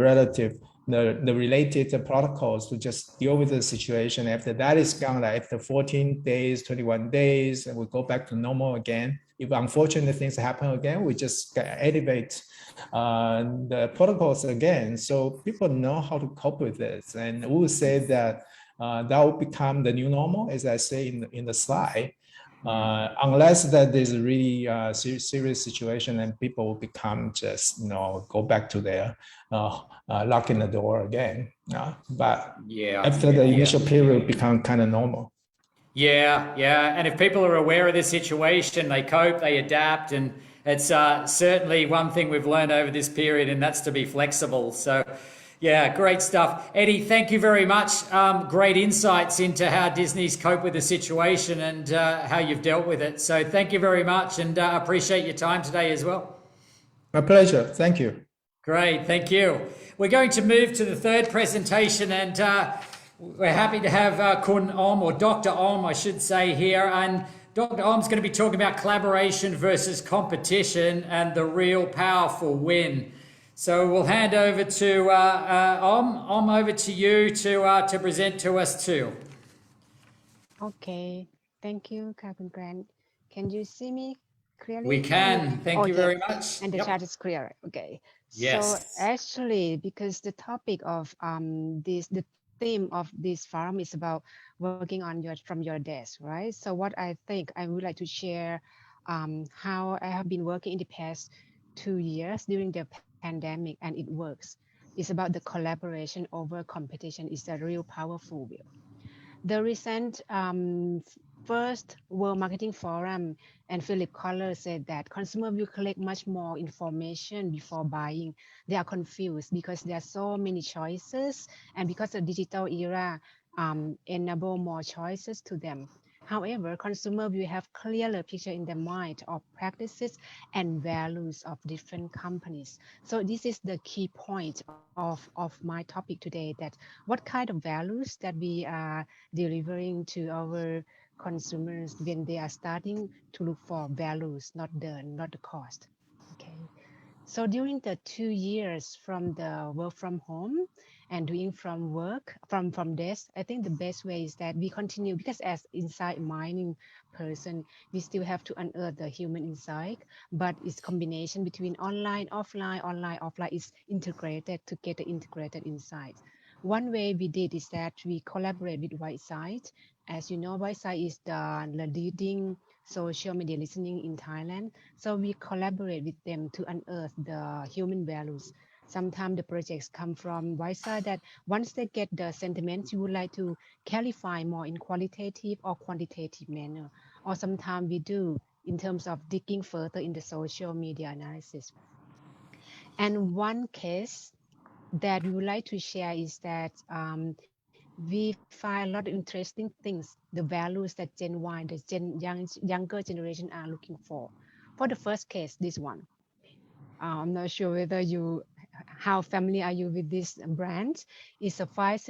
related protocols to just deal with the situation. After that is gone, like after 14 days, 21 days, and we go back to normal again. If unfortunate things happen again, we just elevate the protocols again. So people know how to cope with this. And we will say that that will become the new normal, as I say in the slide. Unless that there's a really serious situation and people will become just, go back to their locking the door again. But after the initial period, become kind of normal. Yeah, yeah. And if people are aware of the situation, they cope, they adapt. And it's certainly one thing we've learned over this period, and that's to be flexible. So, yeah, great stuff. Eddie, thank you very much. Great insights into how Disney's cope with the situation and how you've dealt with it. So, thank you very much, and appreciate your time today as well. My pleasure. Thank you. Great, thank you. We're going to move to the third presentation, and we're happy to have Kun Om, or Dr. Om, I should say, here. And Dr. Om's going to be talking about collaboration versus competition and the real powerful win. So we'll hand over to Om. Om, over to you to present to us too. Okay, thank you, Captain Grant. Can you see me clearly? We can. Thank you very much. And the Yep. chat is clear. Okay. Yes. So actually, because the topic of the theme of this forum is about working on from your desk, right? So what I think I would like to share how I have been working in the past 2 years during the pandemic, and it works. It's about the collaboration over competition. Is a real powerful will. The recent first World Marketing Forum and Philip Kotler said that consumers will collect much more information before buying. They are confused because there are so many choices, and because the digital era enable more choices to them. However, consumers will have clearer picture in their mind of practices and values of different companies. So this is the key point of my topic today, that what kind of values that we are delivering to our consumers when they are starting to look for values, not the cost. Okay. So during the 2 years from the work from home and doing from desk, I think the best way is that we continue, because as inside mining person, we still have to unearth the human inside, but it's combination between online, offline is integrated to get the integrated insights. One way we did is that we collaborate with Whiteside. As you know, Whiteside is the leading social media listening in Thailand. So we collaborate with them to unearth the human values. Sometimes the projects come from Whiteside that once they get the sentiments, you would like to clarify more in qualitative or quantitative manner. Or sometimes we do in terms of digging further in the social media analysis. And one case that we would like to share is that we find a lot of interesting things, the values that Gen Y, the younger generation are looking for. For the first case, this one. I'm not sure whether how familiar are you with this brand. It's a 5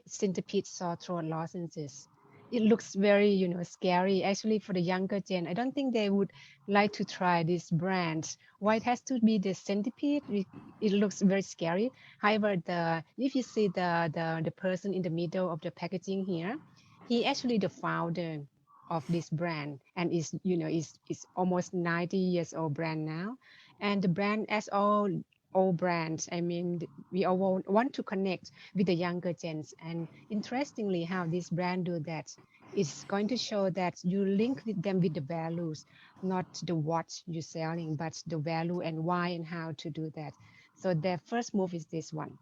centipede sore throat lozenges. It looks very, scary. Actually, for the younger gen, I don't think they would like to try this brand. Why it has to be the centipede? It looks very scary. However, if you see the person in the middle of the packaging here, he actually the founder of this brand, and is almost 90 years old brand now. And the brand, as all brands, I mean, we all want to connect with the younger gens. And interestingly, how this brand do that is going to show that you link with them with the values, not the what you're selling, but the value and why and how to do that. So their first move is this one.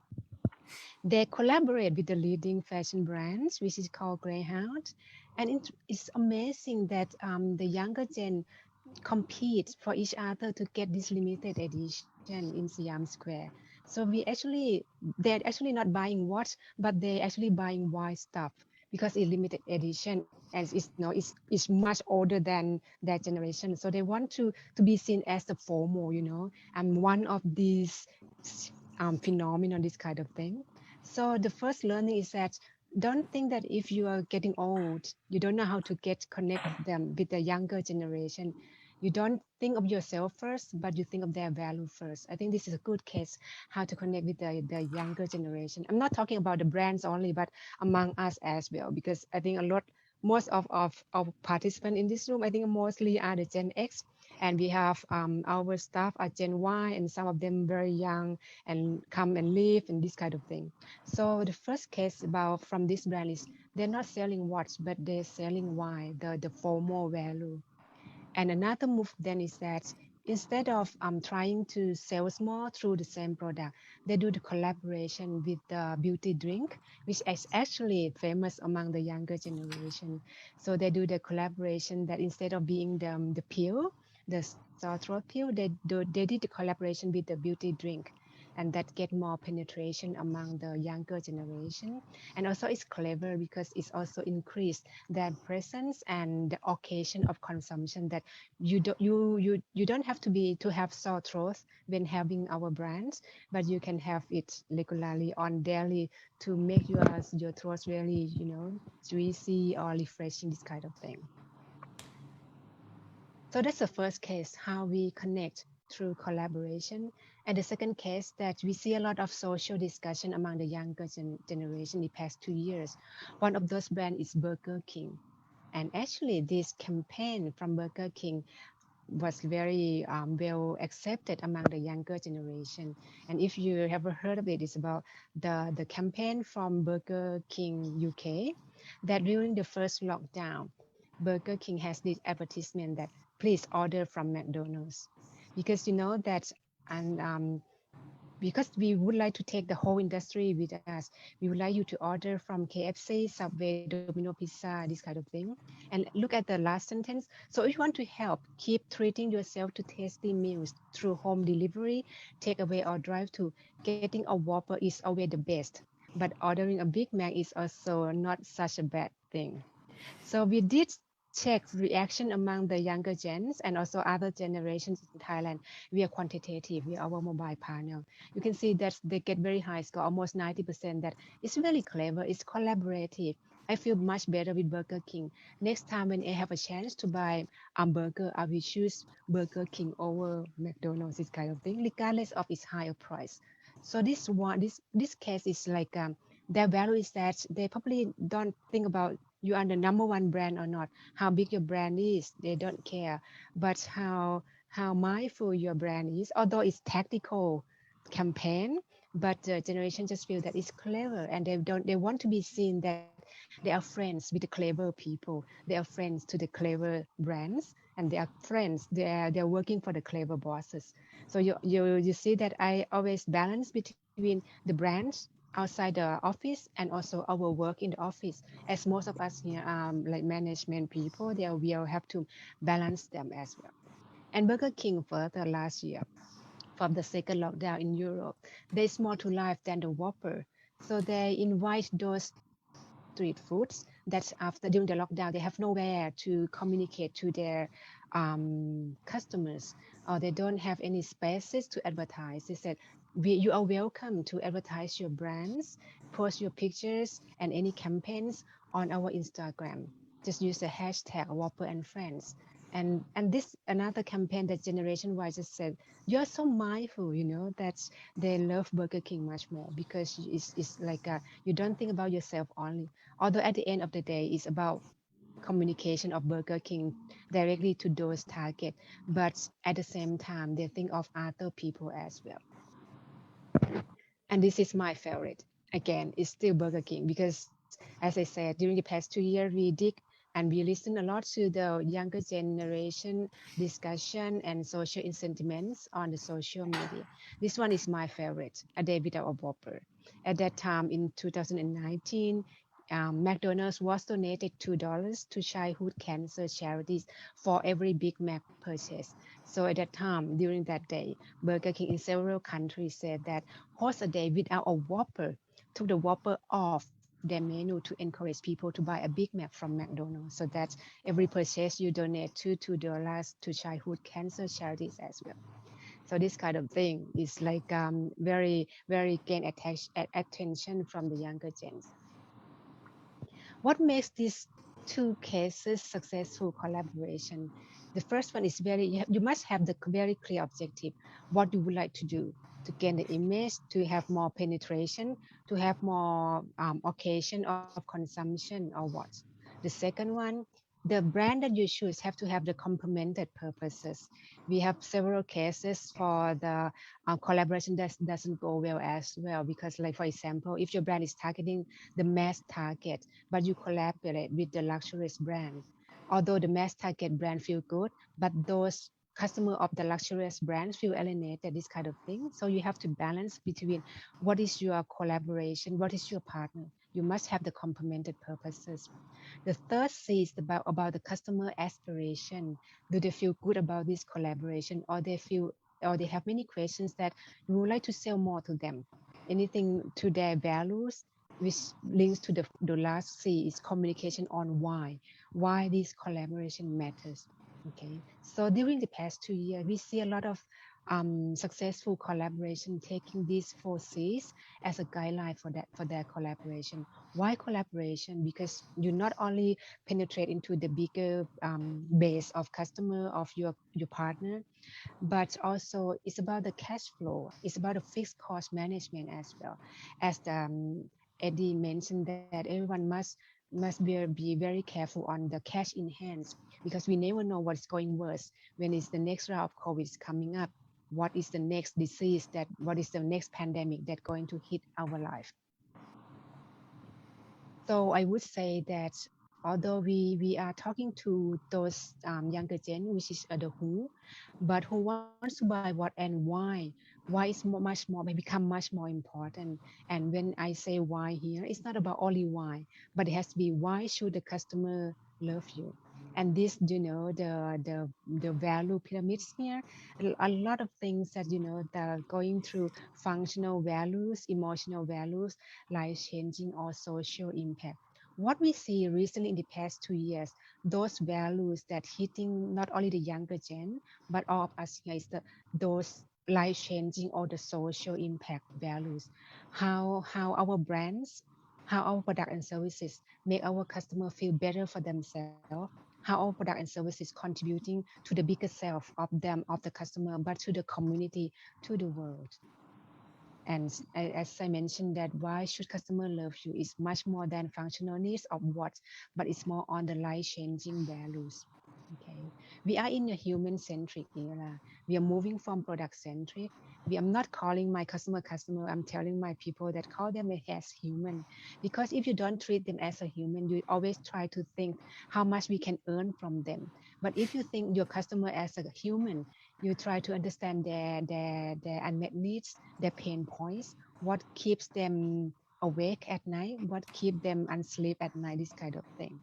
They collaborate with the leading fashion brands, which is called Greyhound. And it's amazing that the younger gen compete for each other to get this limited edition in Siam Square. So they're actually not buying watch, but they're actually buying white stuff because it's limited edition, as it's much older than that generation. So they want to be seen as the FOMO, and one of these phenomenon, this kind of thing. So the first learning is that don't think that if you are getting old, you don't know how to connect them with the younger generation. You don't think of yourself first, but you think of their value first. I think this is a good case how to connect with the younger generation. I'm not talking about the brands only, but among us as well, because I think most of participants in this room, I think mostly are the Gen X, and we have our staff are Gen Y, and some of them very young and come and live and this kind of thing. So the first case from this brand is they're not selling watch, but they're selling why, the FOMO value. And another move then is that instead of trying to sell more through the same product, they do the collaboration with the beauty drink, which is actually famous among the younger generation. So they do the collaboration that instead of being the pill, the sore throat pill, they did the collaboration with the beauty drink, and that get more penetration among the younger generation. And also it's clever because it's also increased their presence and the occasion of consumption, that you don't have to have sore throat when having our brands, but you can have it regularly on daily to make your throat really, juicy or refreshing, this kind of thing. So that's the first case, how we connect through collaboration. And the second case, that we see a lot of social discussion among the younger generation the past 2 years. One of those brands is Burger King. And actually this campaign from Burger King was very well accepted among the younger generation. And if you ever heard of it, it's about the campaign from Burger King UK, that during the first lockdown, Burger King has this advertisement that please order from McDonald's, because you know that, and because we would like to take the whole industry with us. We would like you to order from KFC, Subway, Domino Pizza, this kind of thing. And look at the last sentence. So if you want to help, keep treating yourself to tasty meals through home delivery, takeaway or drive-thru. Getting a Whopper is always the best, but ordering a Big Mac is also not such a bad thing. So we did check reaction among the younger gens and also other generations in Thailand. We are quantitative with our mobile panel. You can see that they get very high score, almost 90%, that it's really clever, it's collaborative. I feel much better with Burger King. Next time when I have a chance to buy a burger, I will choose Burger King over McDonald's, this kind of thing, regardless of its higher price. So this case is like their value is that they probably don't think about you are the number one brand or not, how big your brand is, they don't care, but how mindful your brand is, although it's tactical campaign, but the generation just feel that it's clever, and they want to be seen that they are friends with the clever people, they are friends to the clever brands, and they are friends, they're working for the clever bosses. So you see that I always balance between the brands outside the office and also our work in the office, as most of us here like management people, they will have to balance them as well. And Burger King further last year, from the second lockdown in Europe, they're more to life than the Whopper. So they invite those street foods that after during the lockdown, they have nowhere to communicate to their customers, or they don't have any spaces to advertise. They said, you are welcome to advertise your brands, post your pictures and any campaigns on our Instagram. Just use the hashtag Whopper and Friends. And this another campaign that Generation Y just said, you're so mindful, that they love Burger King much more, because it's like you don't think about yourself only. Although at the end of the day, it's about communication of Burger King directly to those target, but at the same time, they think of other people as well. And this is my favorite. Again, it's still Burger King, because as I said, during the past 2 years, we dig and we listen a lot to the younger generation discussion and social sentiments on the social media. This one is my favorite, A Day Without a Whopper. At that time in 2019, McDonald's was donated $2 to childhood cancer charities for every Big Mac purchase. So at that time, during that day, Burger King in several countries said that host a day without a Whopper, took the Whopper off their menu to encourage people to buy a Big Mac from McDonald's, so that every purchase you donate $2 to childhood cancer charities as well. So this kind of thing is like very, very gain attention from the younger gens. What makes these two cases successful collaboration? The first one is you must have the very clear objective, what you would like to do to gain the image, to have more penetration, to have more occasion of consumption or what. The second one, the brand that you choose have to have the complemented purposes. We have several cases for the collaboration that doesn't go well as well, because like, for example, if your brand is targeting the mass target, but you collaborate with the luxurious brand, although the mass target brand feel good, but those customer of the luxurious brands feel alienated, this kind of thing. So you have to balance between what is your collaboration, what is your partner. You must have the complemented purposes. The third C is about the customer aspiration. Do they feel good about this collaboration, or they have many questions that you would like to sell more to them? Anything to their values, which links to the last C is communication on why this collaboration matters. Okay, so during the past 2 years, we see a lot of successful collaboration taking these 4 C's as a guideline for their collaboration. Why collaboration? Because you not only penetrate into the bigger base of customer of your partner, but also it's about the cash flow. It's about the fixed cost management as well. As Eddie mentioned that everyone must be very careful on the cash in hands, because we never know what's going worse when it's the next round of COVID is coming up. What is the next disease what is the next pandemic that going to hit our life? So I would say that although we are talking to those younger gen, which is the who, but who wants to buy what and why is much more may become much more important. And when I say why here, it's not about only why, but it has to be why should the customer love you. And this, the value pyramids here, a lot of things that that are going through functional values, emotional values, life changing, or social impact. What we see recently in the past 2 years, those values that hitting not only the younger gen, but all of us here is those life changing or the social impact values. How our brands, how our product and services make our customer feel better for themselves, how our product and services contributing to the bigger self of them, of the customer, but to the community, to the world. And as I mentioned, that why should customer love you is much more than functional needs of what, but it's more on the life-changing values. Okay, we are in a human-centric era. We are moving from product-centric. I'm not calling my customer. I'm telling my people that call them as human, because if you don't treat them as a human, you always try to think how much we can earn from them. But if you think your customer as a human, you try to understand their unmet needs, their pain points, what keeps them awake at night, what keep them unsleep at night, this kind of thing.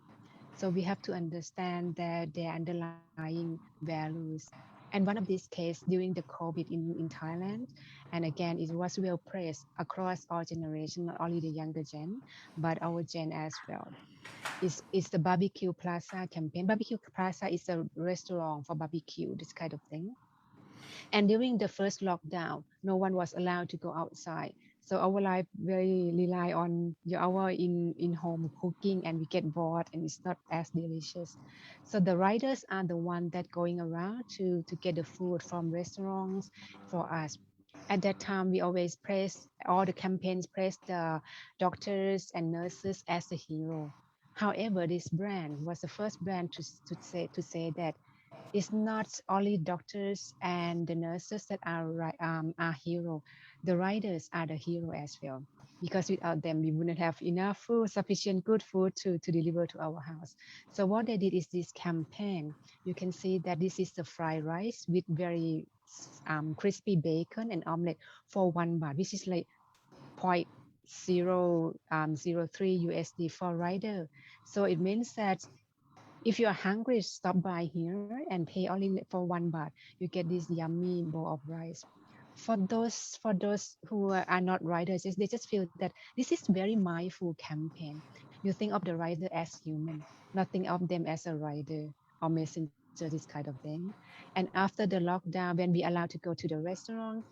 So we have to understand their underlying values. And one of these cases during the COVID in Thailand, and again, it was well praised across all generations, not only the younger gen, but our gen as well. Is the Barbecue Plaza campaign. Barbecue Plaza is a restaurant for barbecue, this kind of thing. And during the first lockdown, no one was allowed to go outside. So our life very rely on our in home cooking, and we get bored and it's not as delicious. So the riders are the one that going around to get the food from restaurants for us. At that time, we always praise all the campaigns, praise the doctors and nurses as a hero. However, this brand was the first brand to say that it's not only doctors and the nurses that are hero. The riders are the hero as well, because without them we wouldn't have enough food, sufficient good food to deliver to our house. So what they did is this campaign. You can see that this is the fried rice with very crispy bacon and omelette for 1 baht, which is like 0.003 USD for rider. So it means that if you are hungry, stop by here and pay only for 1 baht. You get this yummy bowl of rice. For those who are not riders, they just feel that this is very mindful campaign. You think of the rider as human, not think of them as a rider or messenger, this kind of thing. And after the lockdown, when we allowed to go to the restaurant,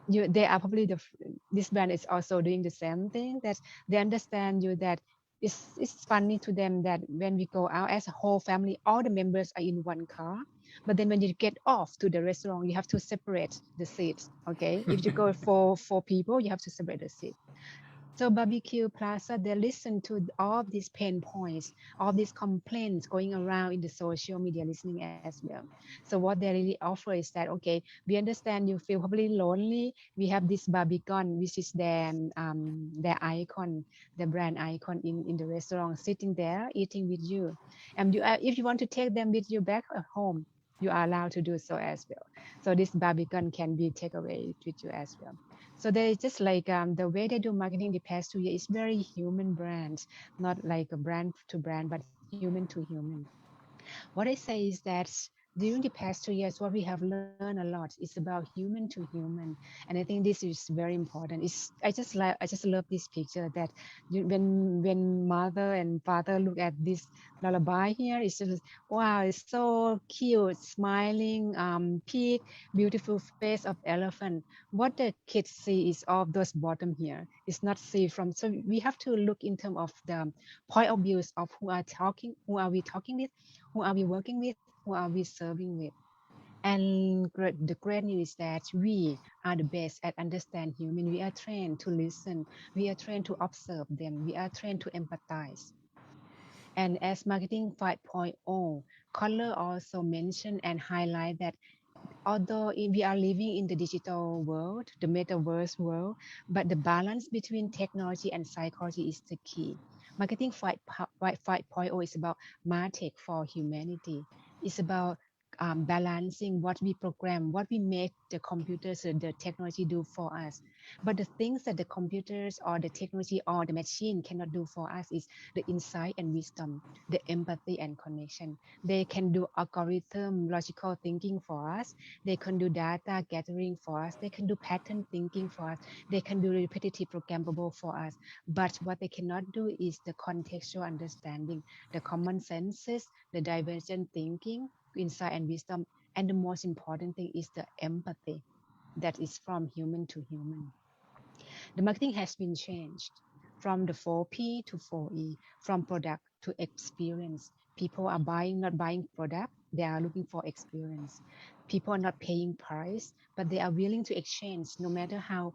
they are probably this brand is also doing the same thing, that they understand you that it's funny to them that when we go out as a whole family, all the members are in one car, but then when you get off to the restaurant, you have to separate the seats. Okay, if you go for 4 people, you have to separate the seat. So Barbecue Plaza, they listen to all of these pain points, all these complaints going around in the social media, listening as well. So what they really offer is that, okay, we understand you feel probably lonely. We have this Barbican, which is their icon, the brand icon in the restaurant, sitting there eating with you. And if you want to take them with you back at home, you are allowed to do so as well. So this Barbican can be takeaway with you as well. So they just like the way they do marketing the past 2 years is very human brand, not like a brand to brand, but human to human. What I say is that during the past 2 years, what we have learned a lot is about human to human, and I think this is very important. It's I just love this picture that when mother and father look at this lullaby here, it's just wow, it's so cute, smiling pig, beautiful face of elephant. What the kids see is of those bottom here. It's not see from. So we have to look in terms of the point of views of who are we talking with, who are we working with, who are we serving with. And the great news is that we are the best at understand human. We are trained to listen. We are trained to observe them. We are trained to empathize. And as Marketing 5.0, Color also mentioned and highlight that although we are living in the digital world, the metaverse world, but the balance between technology and psychology is the key. Marketing 5.0 is about MarTech for humanity. It's about balancing what we program, what we make the computers, the technology do for us. But the things that the computers or the technology or the machine cannot do for us is the insight and wisdom, the empathy and connection. They can do algorithm, logical thinking for us. They can do data gathering for us. They can do pattern thinking for us. They can do repetitive programmable for us. But what they cannot do is the contextual understanding, the common senses, the divergent thinking, insight and wisdom. And the most important thing is the empathy that is from human to human. The marketing has been changed from the 4P to 4E, from product to experience. People are buying, not buying product, they are looking for experience. People are not paying price, but they are willing to exchange no matter how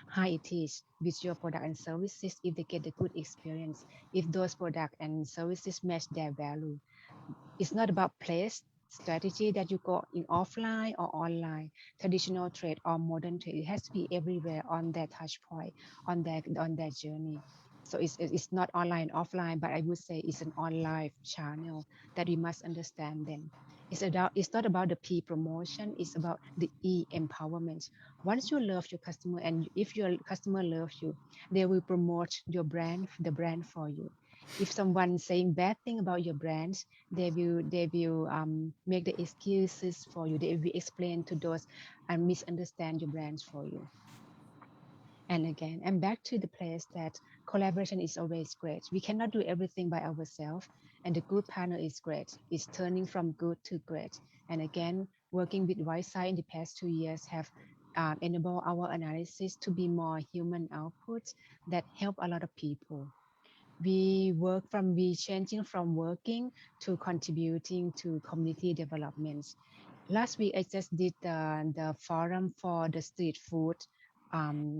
high it is with your product and services if they get a good experience, if those product and services match their value. It's not about place strategy that you go in offline or online, traditional trade or modern trade. It has to be everywhere on that touch point, on that journey. So it's not online, offline, but I would say it's an online channel that we must understand then. It's not about the P promotion, it's about the E empowerment. Once you love your customer and if your customer loves you, they will promote your brand, the brand for you. If someone saying bad thing about your brand, they will make the excuses for you. They will explain to those and misunderstand your brands for you. And again, and back to the place that collaboration is always great. We cannot do everything by ourselves, and the good partner is great. It's turning from good to great. And again, working with Whiteside in the past 2 years have enabled our analysis to be more human output that help a lot of people. We changing from working to contributing to community developments. Last week I just did the forum for the street food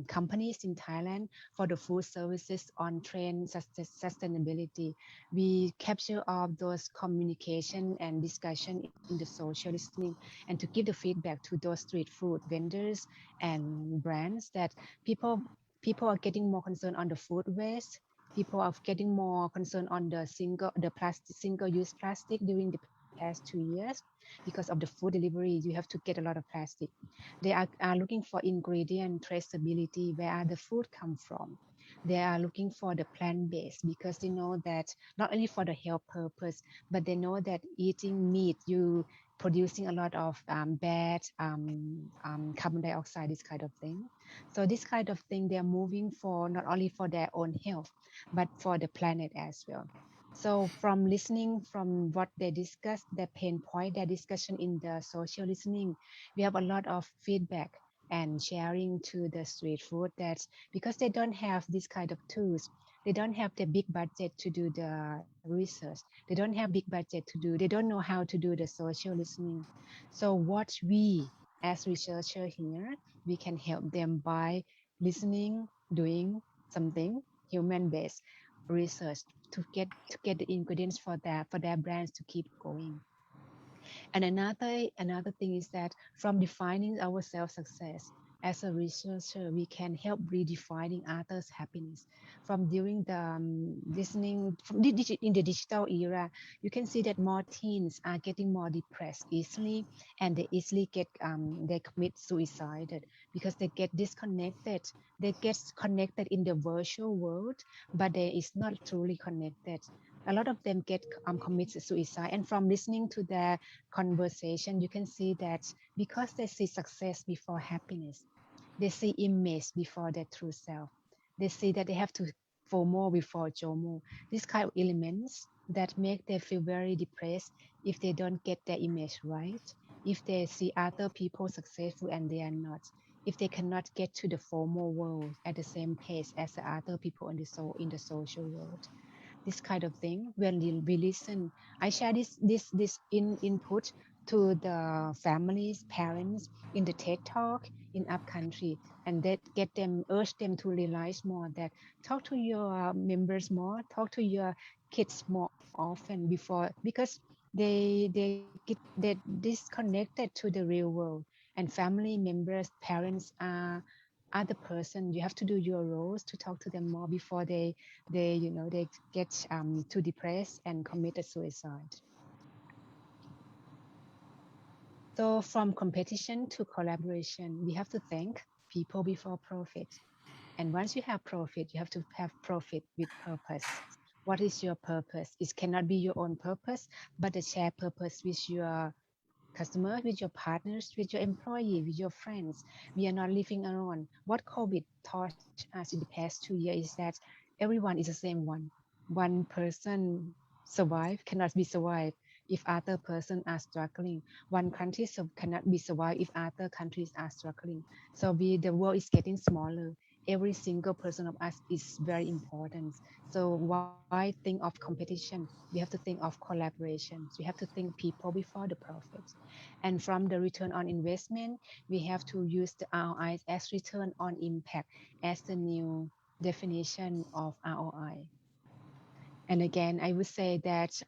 companies in Thailand for the food services on trend sustainability. We capture all those communication and discussion in the social listening and to give the feedback to those street food vendors and brands that people people are getting more concerned on the food waste. People are getting more concerned on the plastic single-use plastic during the past 2 years because of the food delivery. You have to get a lot of plastic. They are looking for ingredient traceability. Where are the food come from? They are looking for the plant-based because they know that not only for the health purpose, but they know that eating meat, you producing a lot of bad carbon dioxide, this kind of thing. So this kind of thing, they are moving for not only for their own health, but for the planet as well. So from listening from what they discuss, their pain point, their discussion in the social listening, we have a lot of feedback and sharing to the street food that's because they don't have this kind of tools. They don't have the big budget to do the research. They don't have big budget to do, they don't know how to do the social listening. So what we as researcher here, we can help them by listening, doing something human-based research to get the ingredients for their brands to keep going. And another thing is that from defining our self success, as a researcher, we can help redefining others' happiness. From during the listening in the digital era, you can see that more teens are getting more depressed easily, and they easily get they commit suicide because they get disconnected. They get connected in the virtual world, but they is not truly connected. A lot of them get commit suicide, and from listening to their conversation, you can see that because they see success before happiness, they see image before their true self. They see that they have to FOMO before JOMO. These kind of elements that make them feel very depressed if they don't get their image right, if they see other people successful and they are not, if they cannot get to the FOMO world at the same pace as the other people in the social world. This kind of thing when we listen, I share this input to the families, parents in the TED talk in upcountry, and that get them, urge them to realize more that talk to your members more, talk to your kids more often before, because they disconnected to the real world, and family members, parents are other person. You have to do your roles to talk to them more before they get too depressed and commit a suicide. So from competition to collaboration, we have to think people before profit. And once you have profit, you have to have profit with purpose. What is your purpose? It cannot be your own purpose, but a shared purpose with your customer, with your partners, with your employee, with your friends. We are not living alone. What COVID taught us in the past 2 years is that everyone is the same one. One person survive cannot be survived if other person are struggling. One country cannot be survived if other countries are struggling. So the world is getting smaller. Every single person of us is very important. So why think of competition? We have to think of collaborations. We have to think people before the profits. And from the return on investment, we have to use the ROI as return on impact as the new definition of ROI. And again, I would say that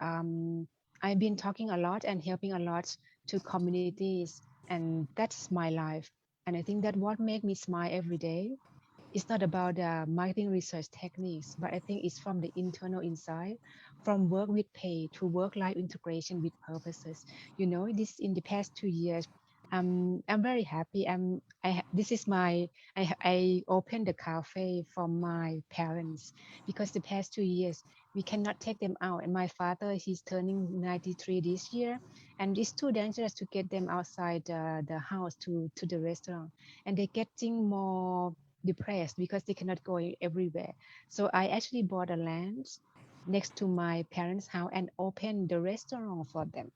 I've been talking a lot and helping a lot to communities, and that's my life. And I think that what makes me smile every day, it's not about the marketing research techniques, but I think it's from the internal inside, from work with pay to work-life integration with purposes. You know, this in the past 2 years, I'm very happy. This is I opened the cafe for my parents because the past 2 years we cannot take them out. And my father, he's turning 93 this year, and it's too dangerous to get them outside the house to the restaurant, and they're getting more depressed because they cannot go everywhere. So I actually bought a land next to my parents' house and opened the restaurant for them.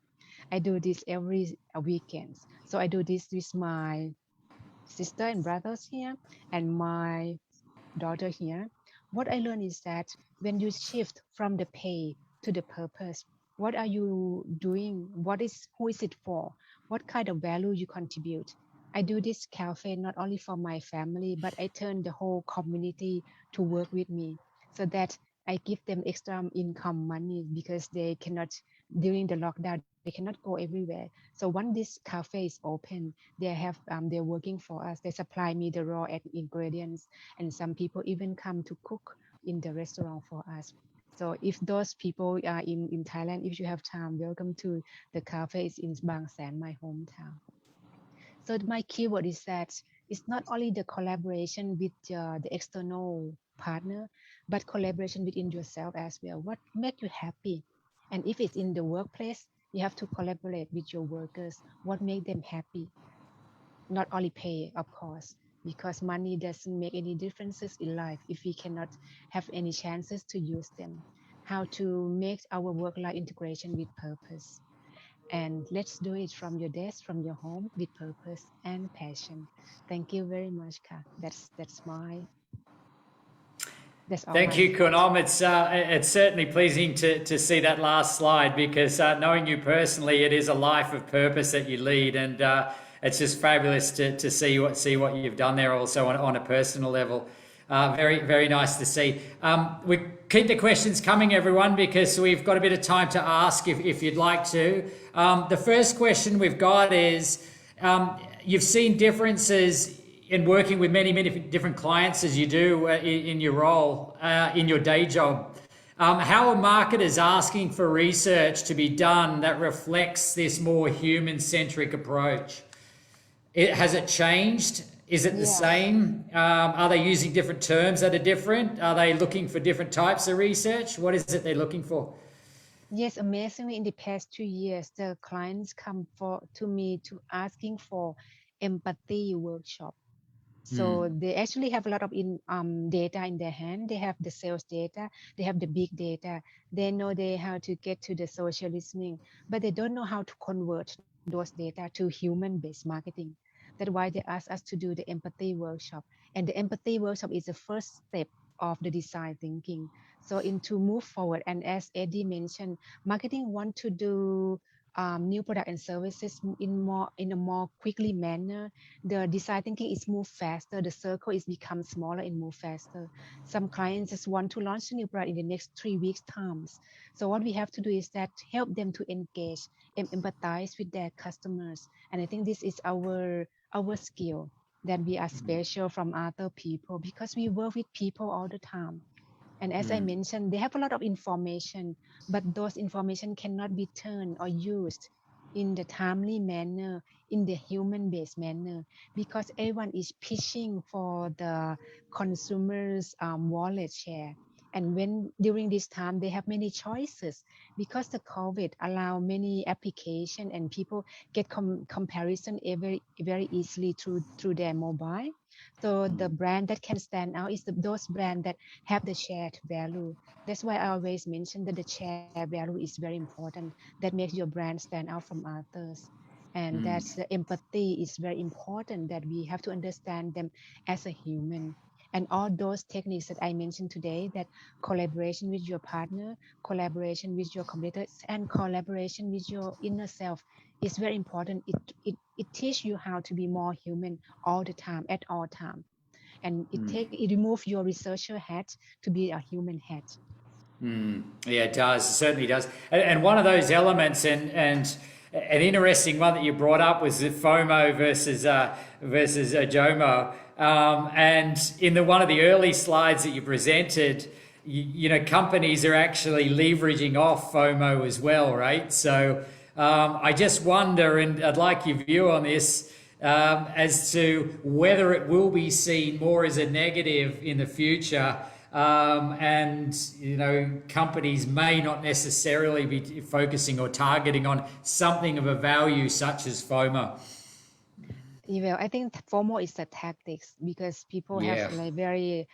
I do this every weekends. So I do this with my sister and brothers here and my daughter here. What I learned is that when you shift from the pay to the purpose, what are you doing? Who is it for? What kind of value you contribute? I do this cafe not only for my family, but I turn the whole community to work with me so that I give them extra income money because they cannot, during the lockdown, they cannot go everywhere. So once this cafe is open, they're working for us. They supply me the raw ingredients, and some people even come to cook in the restaurant for us. So if those people are in Thailand, if you have time, welcome to the cafe. It's in Bang San, my hometown. So my keyword is that it's not only the collaboration with the external partner, but collaboration within yourself as well. What makes you happy? And if it's in the workplace, you have to collaborate with your workers. What makes them happy? Not only pay, of course, because money doesn't make any differences in life if we cannot have any chances to use them. How to make our work-life integration with purpose. And let's do it from your desk, from your home, with purpose and passion. Thank you very much, Ka. That's all. Thank you, Kunom. It's certainly pleasing to see that last slide, because knowing you personally, it is a life of purpose that you lead, and it's just fabulous to see what you've done there also on a personal level. Very, very nice to see. We keep the questions coming, everyone, because we've got a bit of time to ask if you'd like to. The first question we've got is, you've seen differences in working with many different clients as you do in your role, in your day job, how are marketers asking for research to be done that reflects this more human-centric approach? Has it changed? Is it the Yeah. same? Are they using different terms that are different? Are they looking for different types of research? What is it they're looking for? Yes, amazingly, in the past 2 years, the clients come to me to asking for empathy workshop. So they actually have a lot of data in their hand. They have the sales data, they have the big data. They know they how to get to the social listening, but they don't know how to convert those data to human-based marketing. That's why they ask us to do the empathy workshop. And the empathy workshop is the first step of the design thinking. So in to move forward, and as Eddie mentioned, marketing want to do new product and services in a more quickly manner. The design thinking is move faster. The circle is become smaller and move faster. Some clients just want to launch a new product in the next 3 weeks times. So what we have to do is that help them to engage and empathize with their customers. And I think this is our skill, that we are special from other people because we work with people all the time. And as I mentioned, they have a lot of information, but those information cannot be turned or used in the timely manner, in the human-based manner, because everyone is pitching for the consumers' wallet share. And when during this time they have many choices, because the COVID allow many application and people get comparison very easily through their mobile. So the brand that can stand out is those brands that have the shared value. That's why I always mention that the shared value is very important. That makes your brand stand out from others. And that's the empathy is very important, that we have to understand them as a human. And all those techniques that I mentioned today, that collaboration with your partner, collaboration with your competitors, and collaboration with your inner self is very important. It teaches you how to be more human all the time, at all time. And it remove your researcher hat to be a human hat. Yeah, it does. It certainly does. And one of those elements, and an interesting one that you brought up was the FOMO versus JOMO. And in one of the early slides that you presented, you know, companies are actually leveraging off FOMO as well, right? So I just wonder, and I'd like your view on this, as to whether it will be seen more as a negative in the future. And you know, companies may not necessarily be focusing or targeting on something of a value such as FOMO. Well, I think FOMO is the tactics, because people Yeah. have like very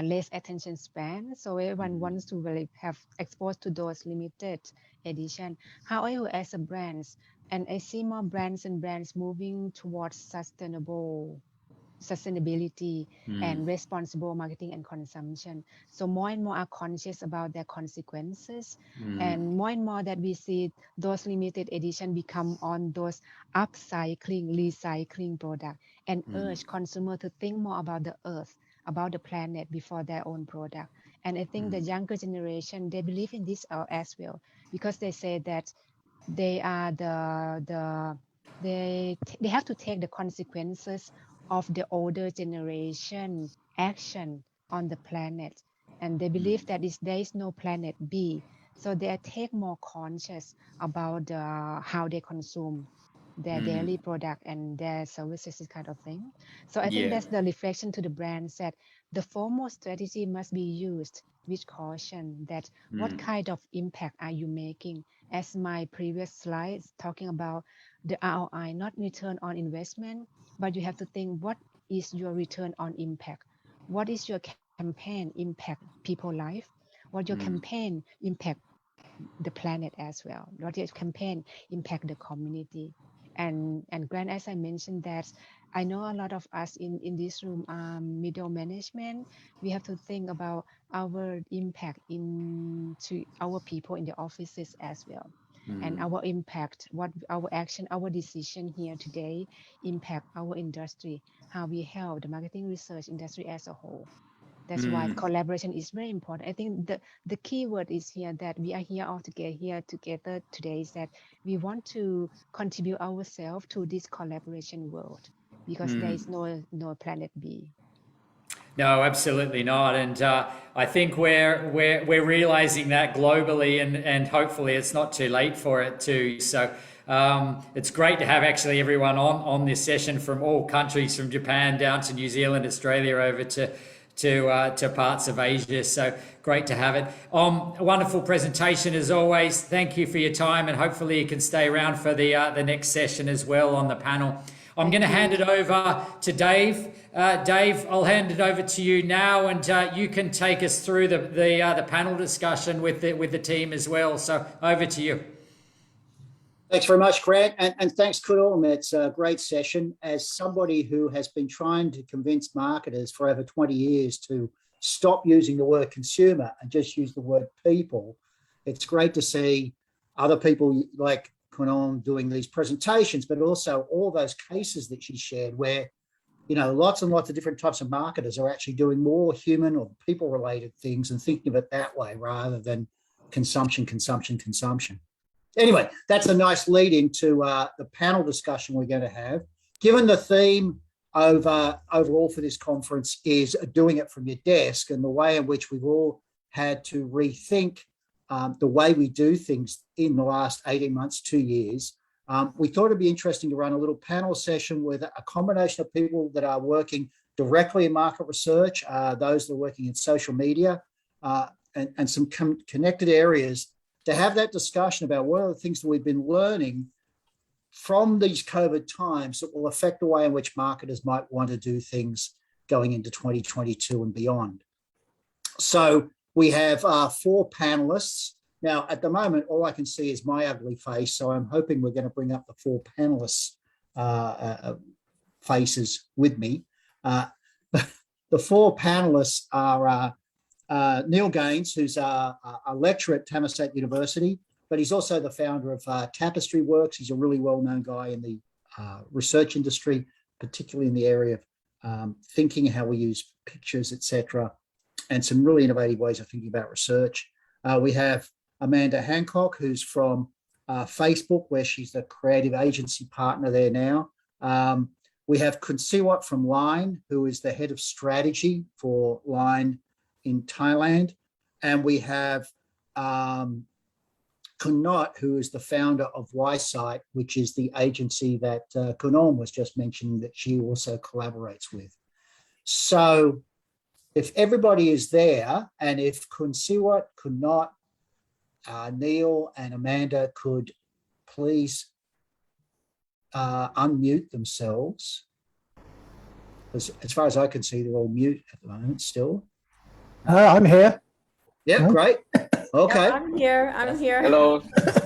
less attention span. So everyone wants to really have exposed to those limited edition. However, as a brands, and I see more brands and brands moving towards sustainability and responsible marketing and consumption. So more and more are conscious about their consequences, and more that we see those limited edition become on those upcycling, recycling product, and urge consumer to think more about the earth, about the planet before their own product. And I think the younger generation, they believe in this as well, because they say that they are they have to take the consequences of the older generation action on the planet, and they believe that there is no planet B, so they take more conscious about how they consume their daily product and their services, this kind of thing. So I think Yeah. that's the reflection to the brands, that the foremost strategy must be used with caution, that what kind of impact are you making, as my previous slides talking about the ROI, not return on investment, but you have to think, what is your return on impact? What is your campaign impact people life? What your campaign impact the planet as well? What your campaign impact the community? And Grant, as I mentioned, that I know a lot of us in this room, middle management, we have to think about our impact into our people in the offices as well, and our impact, what our action, our decision here today impact our industry, how we help the marketing research industry as a whole. That's why collaboration is very important. I think the key word is here, that we are here together today, is that we want to contribute ourselves to this collaboration world. because there is no planet B. No, absolutely not. And I think we're realizing that globally, and hopefully it's not too late for it too. So it's great to have actually everyone on this session from all countries, from Japan down to New Zealand, Australia, over to parts of Asia. So great to have it. A wonderful presentation as always. Thank you for your time, and hopefully you can stay around for the next session as well on the panel. I'm going to hand it over to Dave. Dave, I'll hand it over to you now, and you can take us through the panel discussion with the team as well. So over to you. Thanks very much, Grant, and thanks, Kunal. It's a great session. As somebody who has been trying to convince marketers for over 20 years to stop using the word consumer and just use the word people, it's great to see other people like Kunal doing these presentations, but also all those cases that she shared where, you know, lots and lots of different types of marketers are actually doing more human or people-related things and thinking of it that way rather than consumption. Anyway, that's a nice lead into the panel discussion we're going to have. Given the theme overall for this conference is doing it from your desk, and the way in which we've all had to rethink the way we do things in the last 18 months, 2 years, we thought it'd be interesting to run a little panel session with a combination of people that are working directly in market research, those that are working in social media, and some connected areas, to have that discussion about what are the things that we've been learning from these COVID times that will affect the way in which marketers might want to do things going into 2022 and beyond. So we have 4 panelists. Now, at the moment, all I can see is my ugly face, so I'm hoping we're going to bring up the 4 panelists' faces with me. The 4 panelists are Neil Gaines, who's a lecturer at Thammasat University, but he's also the founder of Tapestry Works. He's a really well-known guy in the research industry, particularly in the area of thinking, how we use pictures, etc., and some really innovative ways of thinking about research. We have Amanda Hancock, who's from Facebook, where she's the creative agency partner there now. We have Kun Siwat from Line, who is the head of strategy for Line in Thailand. And we have Kun Not, who is the founder of YSite, which is the agency that Kunal was just mentioning that she also collaborates with. So if everybody is there, and if Kun Siwat, Kun Not, Neil and Amanda could please unmute themselves. Because as far as I can see, they're all mute at the moment still. I'm here. Yeah, great. Okay. Yeah, I'm here. Hello.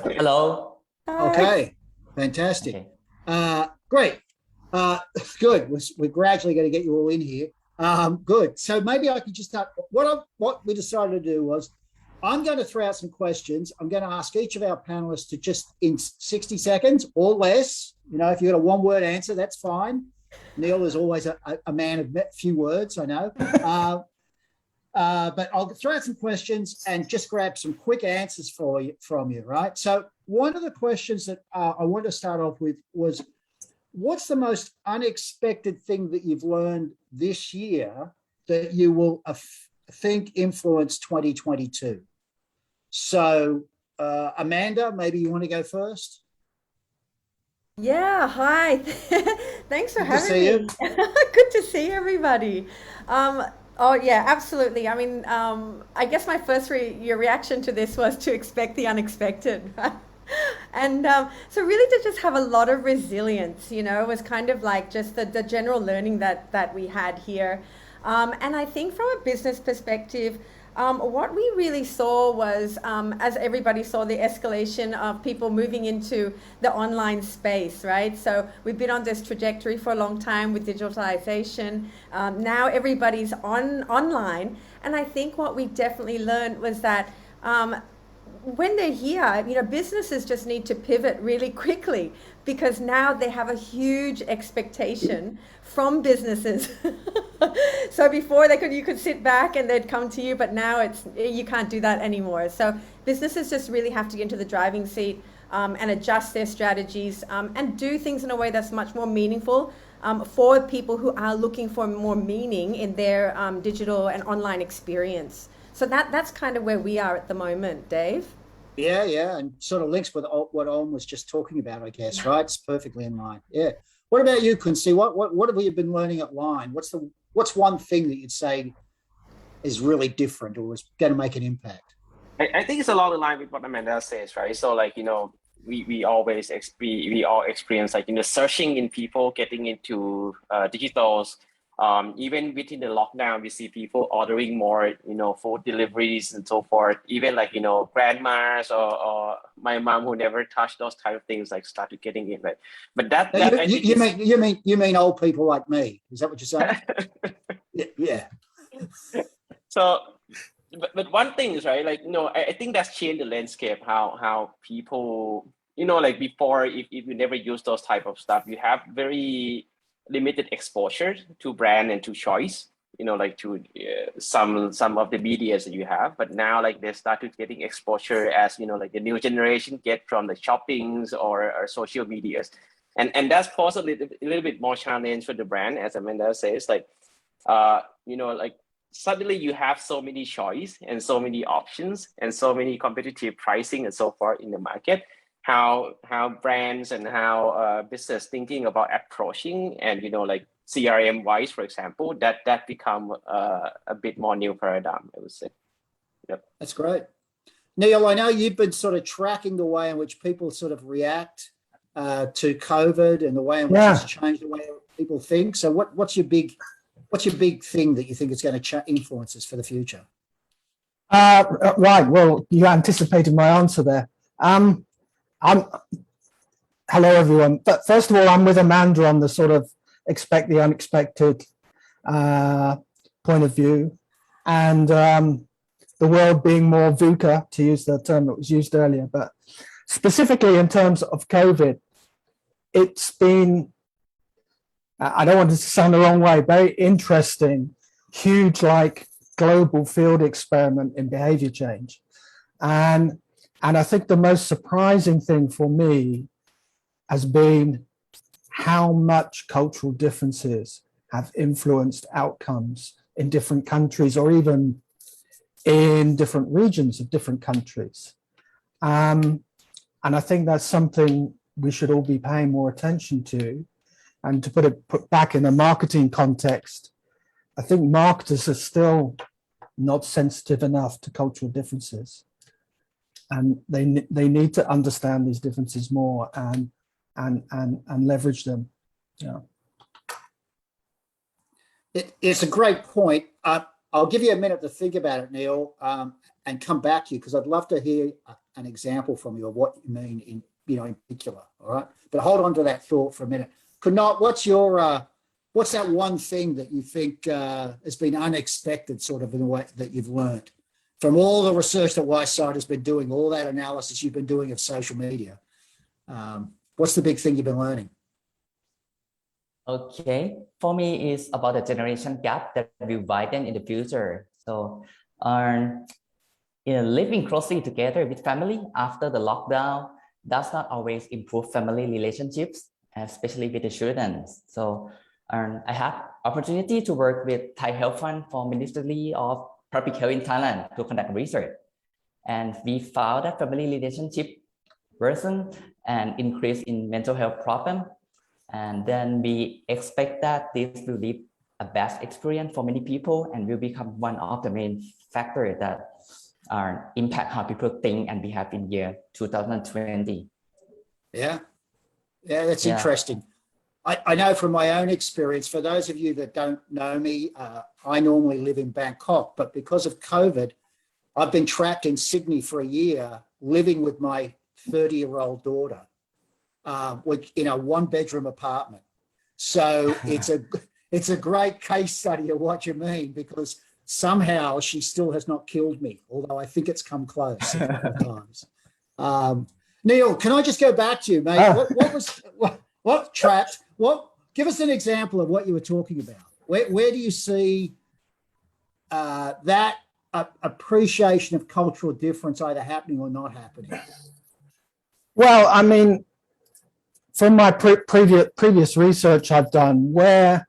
Hello. Okay, fantastic. Okay. Great. Good. We're gradually going to get you all in here. Good. So maybe I could just start. What we decided to do was, I'm going to throw out some questions. I'm going to ask each of our panelists to just, in 60 seconds or less, you know, if you've got a one-word answer, that's fine. Neil is always a man of few words, I know. But I'll throw out some questions and just grab some quick answers from you, right? So one of the questions that I want to start off with was, what's the most unexpected thing that you've learned this year that you will think influence 2022? So Amanda, maybe you want to go first? Yeah, hi. Thanks for having me. Good to see everybody. Oh yeah, absolutely. I mean, I guess my first your reaction to this was to expect the unexpected, right? And so really to just have a lot of resilience, you know, was kind of like just the general learning that we had here. And I think from a business perspective, what we really saw was, as everybody saw, the escalation of people moving into the online space, right? So we've been on this trajectory for a long time with digitalization. Now everybody's online. And I think what we definitely learned was that when they're here, you know, businesses just need to pivot really quickly, because now they have a huge expectation from businesses. So before you could sit back and they'd come to you, but now you can't do that anymore. So businesses just really have to get into the driving seat and adjust their strategies and do things in a way that's much more meaningful for people who are looking for more meaning in their digital and online experience. So that's kind of where we are at the moment, Dave. Yeah, and sort of links with what Om was just talking about, I guess, right? It's perfectly in line. Yeah. What about you, Quincy? What have you been learning at Line? What's one thing that you'd say is really different or is going to make an impact? I think it's along the line with what Amanda says, right? So like, we all experience like, searching in people getting into digitals. Even within the lockdown, we see people ordering more, food deliveries and so forth. Even like, grandmas or my mom who never touched those type of things, like started getting it, right? But you mean old people like me? Is that what you're saying? Yeah. So, but one thing is, right, like, I think that's changed the landscape, how people, like before, if you never use those type of stuff, you have very limited exposure to brand and to choice, like to some of the medias that you have. But now, like, they started getting exposure as, like the new generation get from the shoppings or social medias. And that's possibly a little bit more challenge for the brand, as Amanda says, like, like, suddenly you have so many choice and so many options and so many competitive pricing and so forth in the market. How brands and how business thinking about approaching and like CRM wise, for example, that become a bit more new paradigm, I would say. Yep. That's great. Neil, I know you've been sort of tracking the way in which people sort of react to COVID and the way in which it's changed the way people think. So what's your big thing that you think is going to influence us for the future? Right. Well, you anticipated my answer there. Hello, everyone. But first of all, I'm with Amanda on the sort of expect the unexpected point of view, and the world being more VUCA, to use the term that was used earlier. But specifically in terms of COVID, it's been, I don't want it to sound the wrong way, very interesting, huge, like global field experiment in behavior change. And I think the most surprising thing for me has been how much cultural differences have influenced outcomes in different countries or even in different regions of different countries. And I think that's something we should all be paying more attention to. And to put back in a marketing context, I think marketers are still not sensitive enough to cultural differences. And they need to understand these differences more and leverage them. Yeah. It's a great point. I'll give you a minute to think about it, Neil, and come back to you because I'd love to hear an example from you of what you mean in particular. All right, but hold on to that thought for a minute. Kunal, what's that one thing that you think has been unexpected, sort of in a way that you've learned from all the research that Wyeside has been doing, all that analysis you've been doing of social media? What's the big thing you've been learning? Okay, for me, it's about the generation gap that will widen in the future. So, living closely together with family after the lockdown does not always improve family relationships, especially with the children. So, I had opportunity to work with Thai Health Fund for Ministry of Public Health in Thailand to conduct research, and we found that family relationship worsen and increase in mental health problem. And then we expect that this will be a bad experience for many people and will become one of the main factors that impact how people think and behave in year 2020. Yeah, that's interesting. I know from my own experience, for those of you that don't know me, I normally live in Bangkok, but because of COVID, I've been trapped in Sydney for a year, living with my 30-year-old daughter, in a one-bedroom apartment. So it's a great case study of what you mean, because somehow she still has not killed me, although I think it's come close a couple of times. Neil, can I just go back to you, mate? What trapped? Give us an example of what you were talking about. Where do you see that appreciation of cultural difference either happening or not happening? Well, I mean, from my previous research I've done, where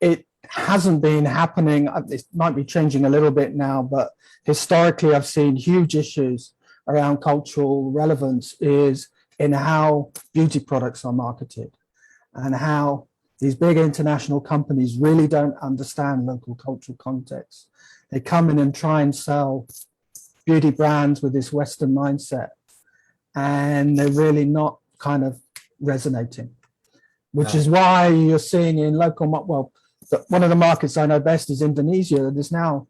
it hasn't been happening, it might be changing a little bit now, but historically I've seen huge issues around cultural relevance is in how beauty products are marketed and how these big international companies really don't understand local cultural context. They come in and try and sell beauty brands with this Western mindset, and they're really not kind of resonating, which is why you're seeing in local, well, one of the markets I know best is Indonesia. There's now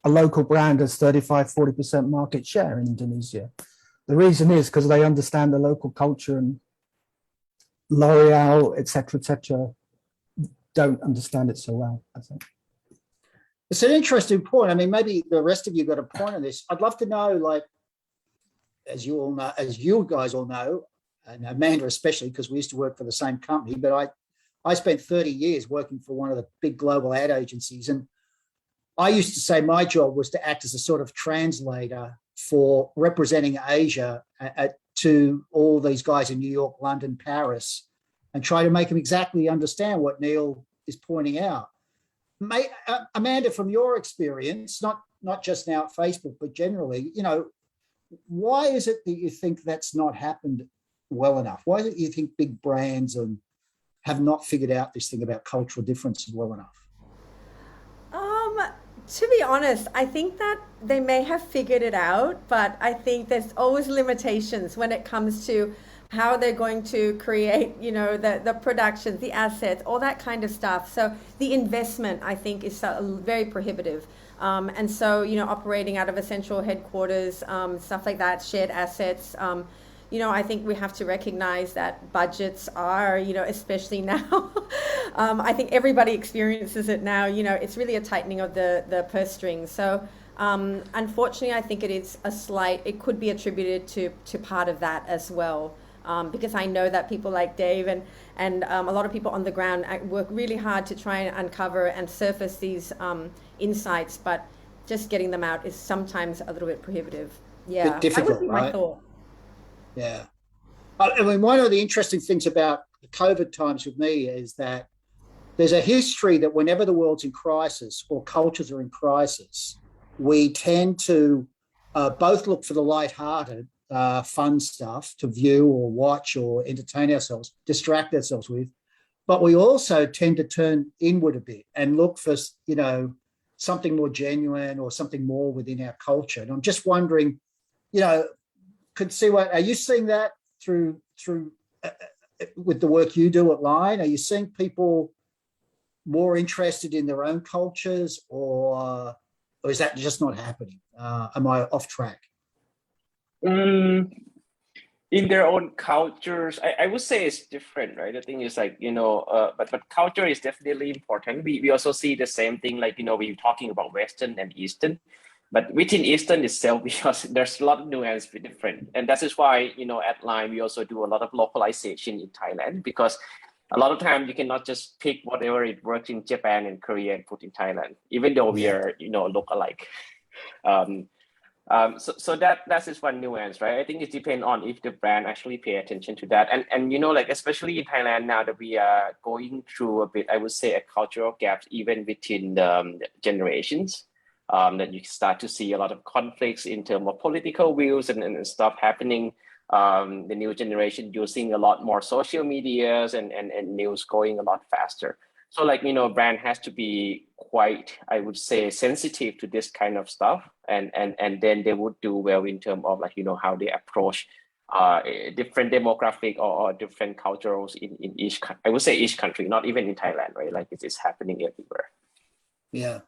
a local brand has 35–40% market share in Indonesia. The reason is because they understand the local culture, and L'Oreal, etc., don't understand it so well, I think. It's an interesting point. I mean, maybe the rest of you got a point on this. I'd love to know, like, as you all know, as you guys all know, and Amanda especially, because we used to work for the same company, but I spent 30 years working for one of the big global ad agencies. And I used to say my job was to act as a sort of translator for representing Asia to all these guys in New York, London, Paris, and try to make them exactly understand what Neil is pointing out. Amanda, from your experience, not just now at Facebook, but generally, you know, why is it that you think that's not happened well enough? Why is it you think big brands have not figured out this thing about cultural differences well enough? To be honest, I think that they may have figured it out, but I think there's always limitations when it comes to how they're going to create, you know, the productions, the assets, all that kind of stuff. So the investment, I think, is very prohibitive. And so, you know, operating out of a central headquarters, stuff like that, shared assets, you know, I think we have to recognize that budgets are, you know, especially now, I think everybody experiences it now, you know, it's really a tightening of the purse strings. So unfortunately, I think it could be attributed to part of that as well. Because I know that people like Dave and a lot of people on the ground work really hard to try and uncover and surface these insights, but just getting them out is sometimes a little bit prohibitive. Yeah, bit difficult, that would be my right? thought. Yeah. I mean, one of the interesting things about the COVID times with me is that there's a history that whenever the world's in crisis or cultures are in crisis, we tend to both look for the lighthearted, fun stuff to view or watch or entertain ourselves, distract ourselves with, but we also tend to turn inward a bit and look for, you know, something more genuine or something more within our culture. And I'm just wondering, you know, are you seeing that through with the work you do at Line? Are you seeing people more interested in their own cultures, or is that just not happening? Am I off track? In their own cultures, I would say it's different, right? The thing is, like, you know, but culture is definitely important. We also see the same thing, like, you know, we're talking about Western and Eastern. But within Eastern itself, because there's a lot of nuance different. And that is why, you know, at Line, we also do a lot of localization in Thailand, because a lot of times you cannot just pick whatever it works in Japan and Korea and put in Thailand, even though we are, you know, look-alike. So that is one nuance, right? I think it depends on if the brand actually pay attention to that. And you know, like, especially in Thailand now that we are going through a bit, I would say, a cultural gap even within the generations. That you start to see a lot of conflicts in terms of political views and stuff happening. The new generation using a lot more social medias and news going a lot faster. So, like, you know, brand has to be quite, I would say, sensitive to this kind of stuff, and then they would do well in terms of, like, you know, how they approach different demographic or different cultures in each, I would say, each country, not even in Thailand, right? Like, it is happening everywhere. Yeah.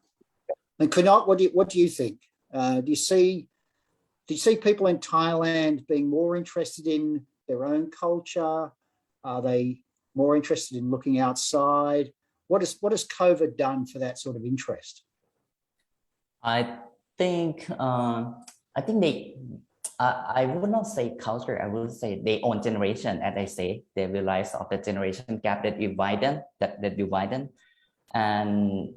And Kunal, what do you think? Do you see people in Thailand being more interested in their own culture? Are they more interested in looking outside? What has COVID done for that sort of interest? I think I would not say culture. I would say their own generation. As I say, they realize of the generation gap that we widen, and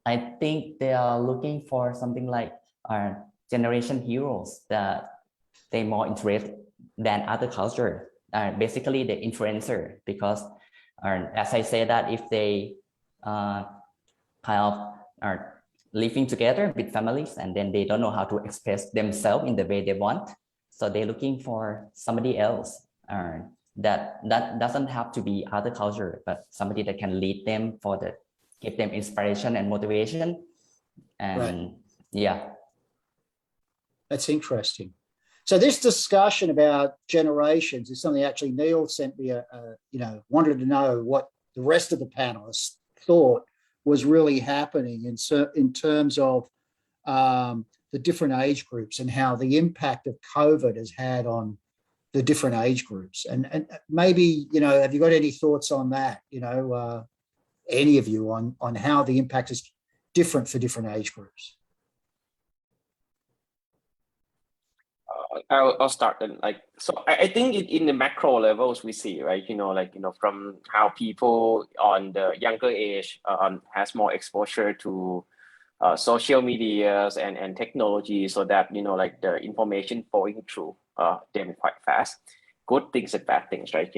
I think they are looking for something like generation heroes that they more interested than other culture. Basically, the influencer, because as I say that if they kind of are living together with families and then they don't know how to express themselves in the way they want, so they're looking for somebody else that doesn't have to be other culture, but somebody that can lead them give them inspiration and motivation. And Right. yeah, That's interesting. So this discussion about generations is something actually Neil sent me wanted to know what the rest of the panelists thought was really happening in terms of the different age groups and how the impact of COVID has had on the different age groups. And maybe, have you got any thoughts on that? Any of you on how the impact is different for different age groups? I'll start then. So I think in the macro levels we see, right? From how people on the younger age has more exposure to social medias and technology, so that the information flowing through them quite fast. Good things and bad things, right?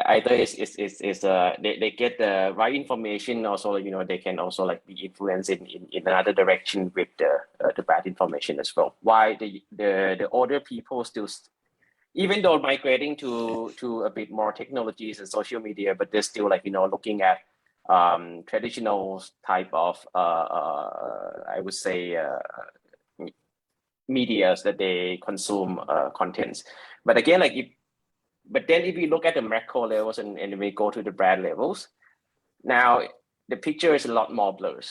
Either they get the right information, also they can also be influenced in another direction with the bad information as well. Why the older people still, even though migrating to a bit more technologies and social media, but they're still looking at traditional type of I would say medias that they consume contents. But again, if we look at the macro levels and we go to the brand levels, now the picture is a lot more blurred,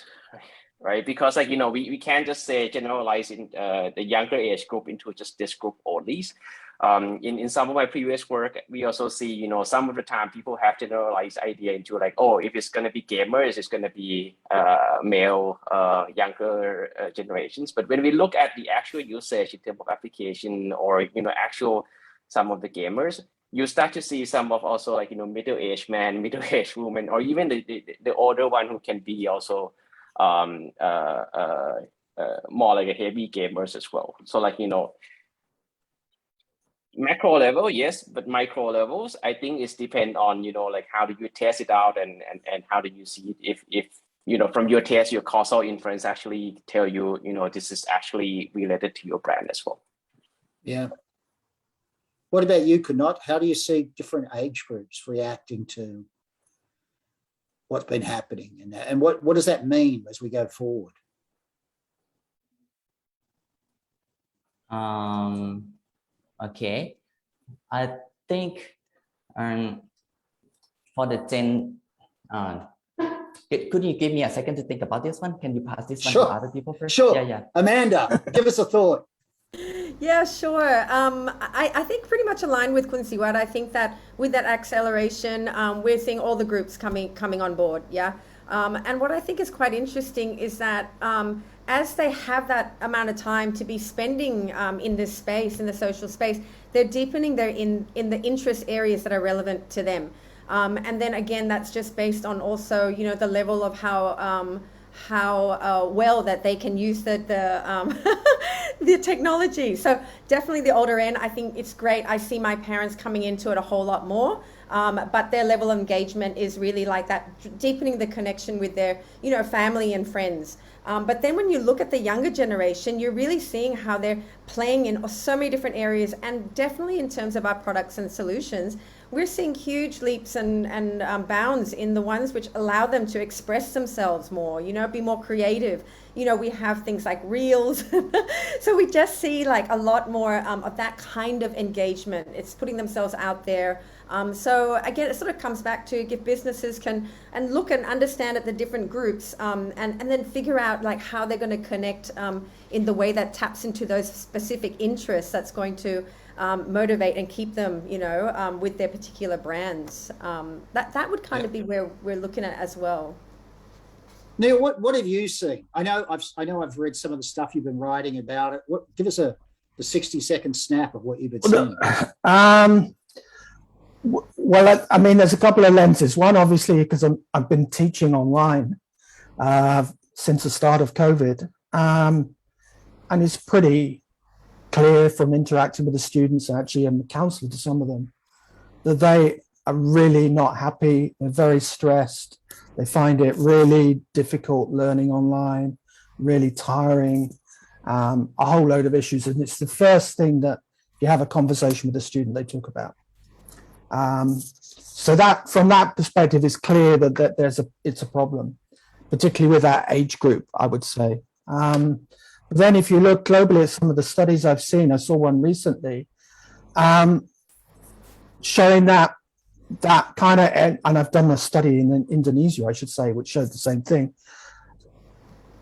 right? Because we can't just say generalizing the younger age group into just this group only. In some of my previous work, we also see, some of the time people have generalized idea into if it's going to be gamers, it's going to be male, younger generations. But when we look at the actual usage in terms of application or, some of the gamers, you start to see some of also middle-aged man, middle-aged woman, or even the older one who can be also more like a heavy gamers as well. So macro level, yes, but micro levels, I think it's depend on, how do you test it out and how do you see it? If from your test, your causal inference actually tell you, this is actually related to your brand as well. Yeah. What about you, Kunot? How do you see different age groups reacting to what's been happening? And what does that mean as we go forward? Okay, I think for the Gen, could you give me a second to think about this one? Can you pass this one to other people first? Sure. Yeah. Amanda, give us a thought. Yeah, sure. I think pretty much aligned with Quincy, right? I think that with that acceleration, we're seeing all the groups coming on board. Yeah. And what I think is quite interesting is that as they have that amount of time to be spending in this space, in the social space, they're deepening their in the interest areas that are relevant to them. And then again, that's just based on also, the level of how well that they can use the the technology. So definitely the older end, I think it's great. I see my parents coming into it a whole lot more, but their level of engagement is really like that, deepening the connection with their, family and friends. But then when you look at the younger generation, you're really seeing how they're playing in so many different areas, and definitely in terms of our products and solutions, we're seeing huge leaps and bounds in the ones which allow them to express themselves more, be more creative. We have things like reels. So we just see like a lot more of that kind of engagement. It's putting themselves out there. So again, it sort of comes back to if businesses can and look and understand at the different groups and then figure out like how they're going to connect in the way that taps into those specific interests, that's going to motivate and keep them, with their particular brands. That would kind of be where we're looking at as well. Neil, what have you seen? I know I've read some of the stuff you've been writing about it. Give us the 60-second snap of what you've been seeing. Well, I mean, there's a couple of lenses. One, obviously, because I've been teaching online since the start of COVID, and it's pretty clear from interacting with the students, actually, and the counselor to some of them, that they are really not happy. They're very stressed. They find it really difficult learning online, really tiring, a whole load of issues. And it's the first thing that you have a conversation with a student they talk about. So that, from that perspective, it's clear that it's a problem, particularly with that age group, I would say. But then if you look globally at some of the studies I've seen, I saw one recently, showing that kind of, and I've done a study in Indonesia, I should say, which showed the same thing.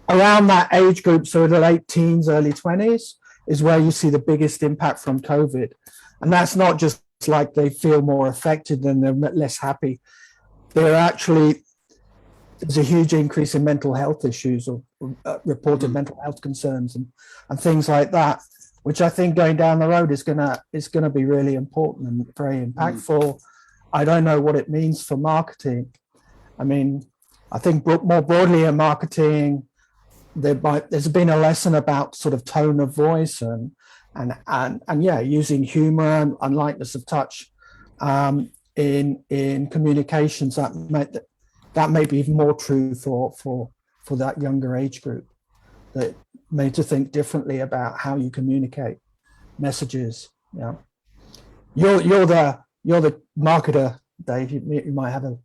Around that age group, so the late teens, early 20s, is where you see the biggest impact from COVID. And that's not just like they feel more affected and they're less happy. They're actually, there's a huge increase in mental health issues or reported mental health concerns and things like that, which I think going down the road is gonna be really important and very impactful. I don't know what it means for marketing. I mean, I think more broadly in marketing, there's been a lesson about sort of tone of voice and yeah, using humor and lightness of touch in communications. That may be even more true for that younger age group, that made to think differently about how you communicate messages. Yeah, you're the marketer, Dave. You might have a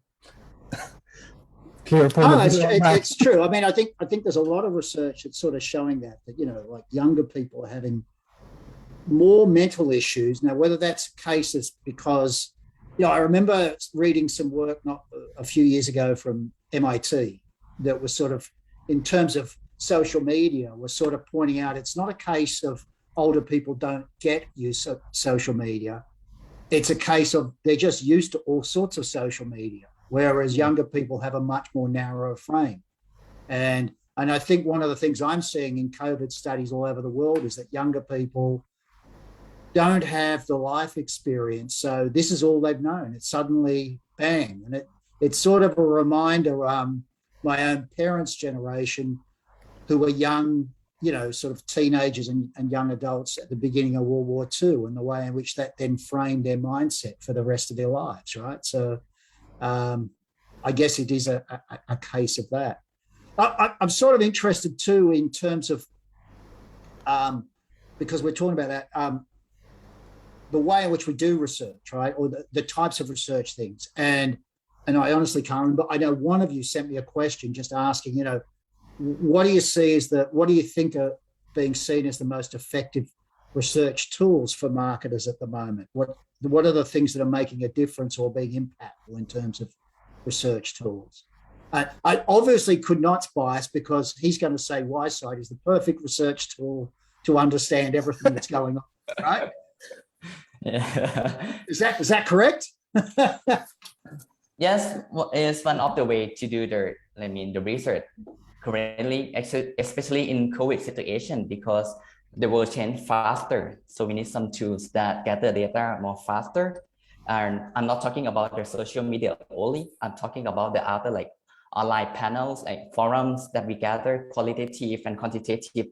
clearer point of view. It's true. I mean, I think there's a lot of research that's sort of showing that like younger people are having more mental issues now. Whether that's the case is because I remember reading some work not a few years ago from MIT that was sort of, in terms of social media, was sort of pointing out it's not a case of older people don't get use of social media. It's a case of they're just used to all sorts of social media, whereas younger people have a much more narrow frame. And I think one of the things I'm seeing in COVID studies all over the world is that younger people don't have the life experience. So this is all they've known. It's suddenly bang. And it's sort of a reminder, my own parents' generation, who were young, sort of teenagers and young adults at the beginning of World War II, and the way in which that then framed their mindset for the rest of their lives, right? So I guess it is a case of that. I'm sort of interested too in terms of, because we're talking about that, the way in which we do research, right? Or the types of research things. And I honestly can't remember. I know one of you sent me a question just asking, what do you think are being seen as the most effective research tools for marketers at the moment? What are the things that are making a difference or being impactful in terms of research tools? I obviously could not bias, because he's going to say YSide is the perfect research tool to understand everything that's going on, right? Yeah. Is that correct? Yes, it's one of the way to do the research currently, especially in COVID situation, because the world change faster. So we need some tools that gather data more faster. And I'm not talking about the social media only. I'm talking about the other like online panels, like forums that we gather qualitative and quantitative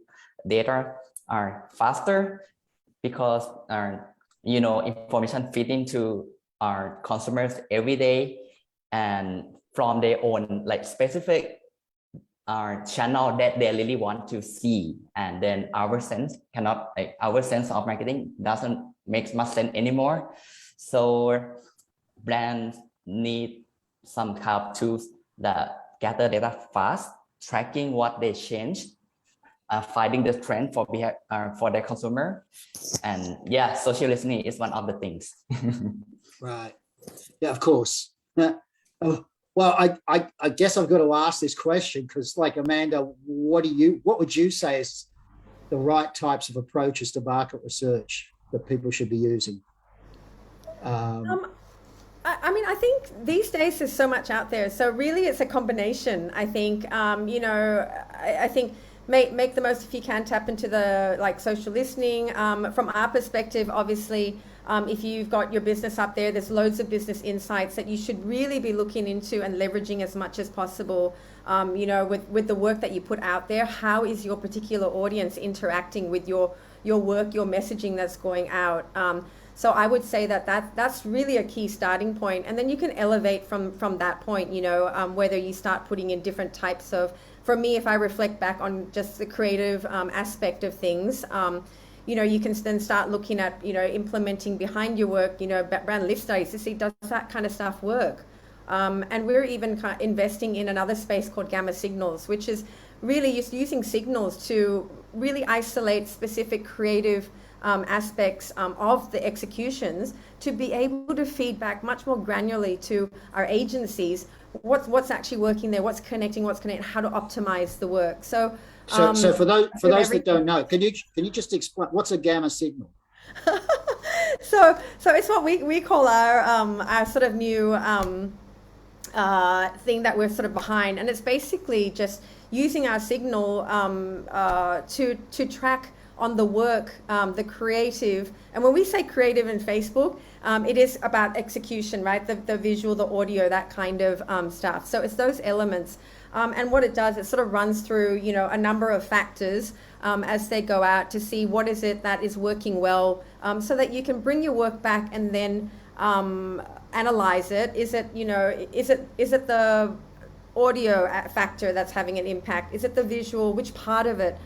data are faster, because information feed into our consumers every day and from their own like specific channel that they really want to see. And then our sense of marketing doesn't make much sense anymore. So brands need some kind of tools that gather data fast, tracking what they change, finding the trend for their consumer. And yeah, social listening is one of the things. Right. Yeah, of course. Well, I guess I've got to ask this question, because like Amanda, what would you say is the right types of approaches to market research that people should be using? I mean, I think these days there's so much out there. So really it's a combination. I think, I think make the most if you can, tap into the like social listening. From our perspective, obviously, if you've got your business up there, there's loads of business insights that you should really be looking into and leveraging as much as possible. With the work that you put out there, how is your particular audience interacting with your your work, your messaging that's going out. So I would say that's really a key starting point, and then you can elevate from that point. Whether you start putting in different types of. For me, if I reflect back on just the creative aspect of things, you can then start looking at implementing behind your work, brand lift studies to see does that kind of stuff work. And we're even investing in another space called gamma signals, which is really just using signals to really isolate specific creative aspects of the executions to be able to feed back much more granularly to our agencies what's actually working there, what's connecting, how to optimize the work. So for those that don't know, can you just explain what's a gamma signal? So it's what we call our sort of new thing that we're sort of behind, and it's basically just using our signal to track on the work, the creative. And when we say creative in Facebook, it is about execution, right? The visual, the audio, that kind of stuff. So it's those elements. And what it does, it sort of runs through, a number of factors as they go out to see what is it that is working well, so that you can bring your work back and then analyze it. Is it the audio factor that's having an impact? Is it the visual? Which part of it?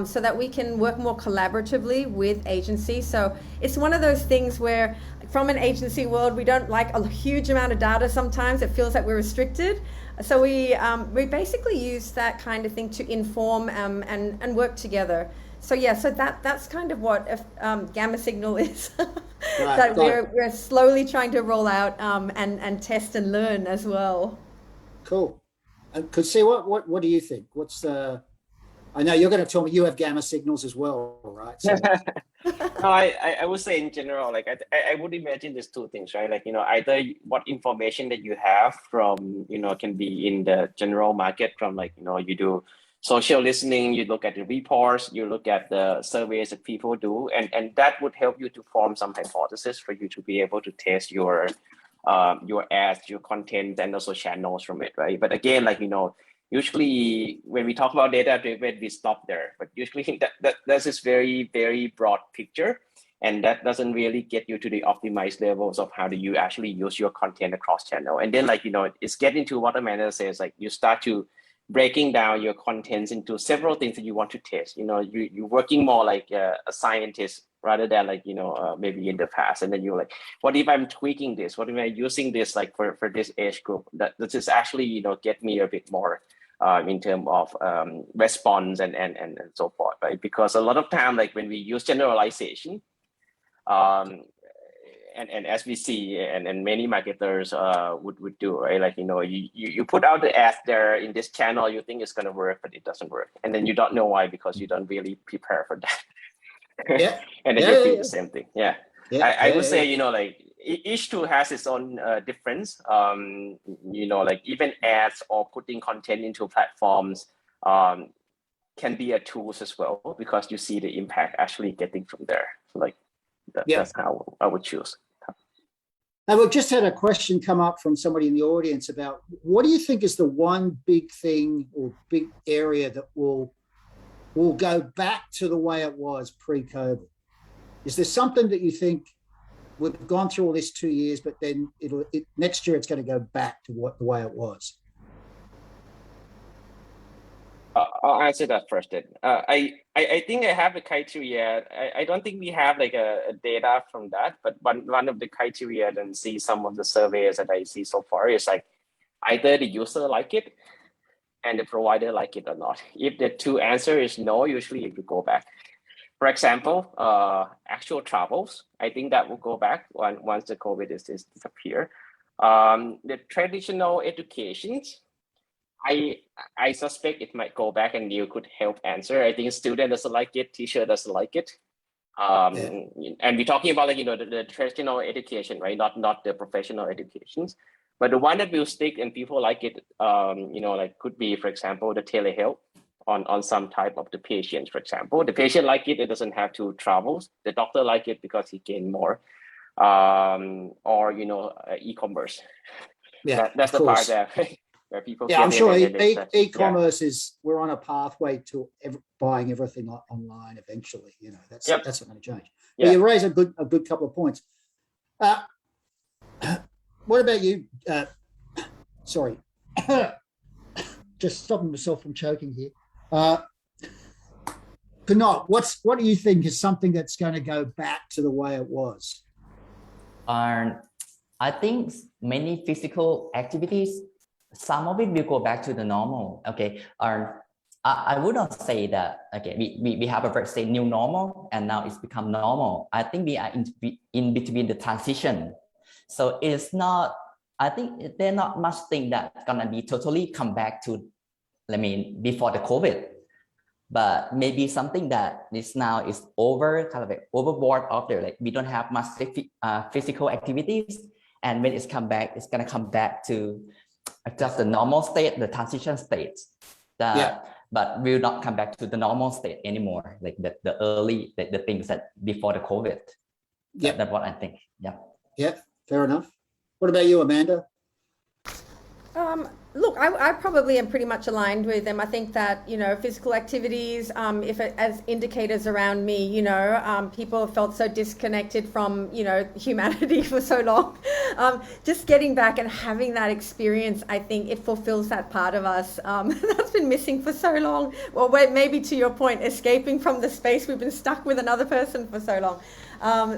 So that we can work more collaboratively with agencies. So it's one of those things where from an agency world, we don't like a huge amount of data sometimes. It feels like we're restricted. So we basically use that kind of thing to inform and work together. So yeah, so that's kind of what gamma signal is. That we're slowly trying to roll out and test and learn as well. Cool. And Kusi, what do you think? What's I know you're going to tell me you have gamma signals as well, right? So. No, I would say in general, like I would imagine there's two things, right? Like, either what information that you have from, can be in the general market from like, you do social listening, you look at the reports, you look at the surveys that people do, and that would help you to form some hypothesis for you to be able to test your ads, your content, and also channels from it, right? But again, like, usually when we talk about data driven, we stop there, but usually that's this very, very broad picture, and that doesn't really get you to the optimized levels of how do you actually use your content across channel. And then like, it's getting to what Amanda says, like you start to breaking down your contents into several things that you want to test. You're working more like a scientist rather than like, maybe in the past. And then you're like, what if I'm tweaking this? What if I'm using this like for this age group? That is actually, get me a bit more in terms of response and so forth, right? Because a lot of time, like when we use generalization, and as we see, and many marketers would do, right? Like, you put out the ad there in this channel, you think it's going to work, but it doesn't work. And then you don't know why, because you don't really prepare for that. Yeah. And then you do the same thing. Yeah. I would say, like each tool has its own difference. Like even ads or putting content into platforms can be a tools as well, because you see the impact actually getting from there. So like that's how I would choose. Now, we've just had a question come up from somebody in the audience about what do you think is the one big thing or big area that will go back to the way it was pre-COVID? Is there something that you think we've gone through all this 2 years, but then next year it's going to go back to the way it was? I'll answer that first then. I think I have a criteria. I don't think we have like a data from that, but one of the criteria and see some of the surveys that I see so far is like either the user like it and the provider like it or not. If the two answer is no, usually it will go back. For example, actual travels, I think that will go back once the COVID is disappear. The traditional educations, I suspect it might go back, and you could help answer. I think student doesn't like it, teacher doesn't like it. And we're talking about like, the traditional education, right? Not the professional educations. But the one that will stick and people like it, like could be, for example, the telehealth on some type of the patient, for example. The patient like it doesn't have to travel. The doctor like it because he gain more. Or, e-commerce. Yeah, that's the part there. where people Yeah, get I'm in sure and then they start- e-commerce is, we're on a pathway to buying everything online eventually. You know, that's Yep. not going to change. Yeah. But you raise a good couple of points. What about you? Sorry, just stopping myself from choking here. Kunal, what do you think is something that's going to go back to the way it was? I think many physical activities, some of it will go back to the normal. Okay. I would not say that, okay, we have a say new normal and now it's become normal. I think we are in between the transition. So it's not, I think there's not much thing that's gonna be totally come back to, I mean, before the COVID, but maybe something that is now is over, kind of like overboard of there. Like we don't have much physical activities. And when it's come back, it's gonna come back to just the normal state, the transition state. But will not come back to the normal state anymore, like the early, the things that before the COVID. Yeah, that's what I think. Yeah. Yeah, fair enough. What about you, Amanda? Look, I probably am pretty much aligned with them. I think that, you know, physical activities, as indicators around me, you know, people have felt so disconnected from, you know, humanity for so long. Just getting back and having that experience, I think it fulfills that part of us that's been missing for so long. Well, maybe to your point, escaping from the space we've been stuck with another person for so long.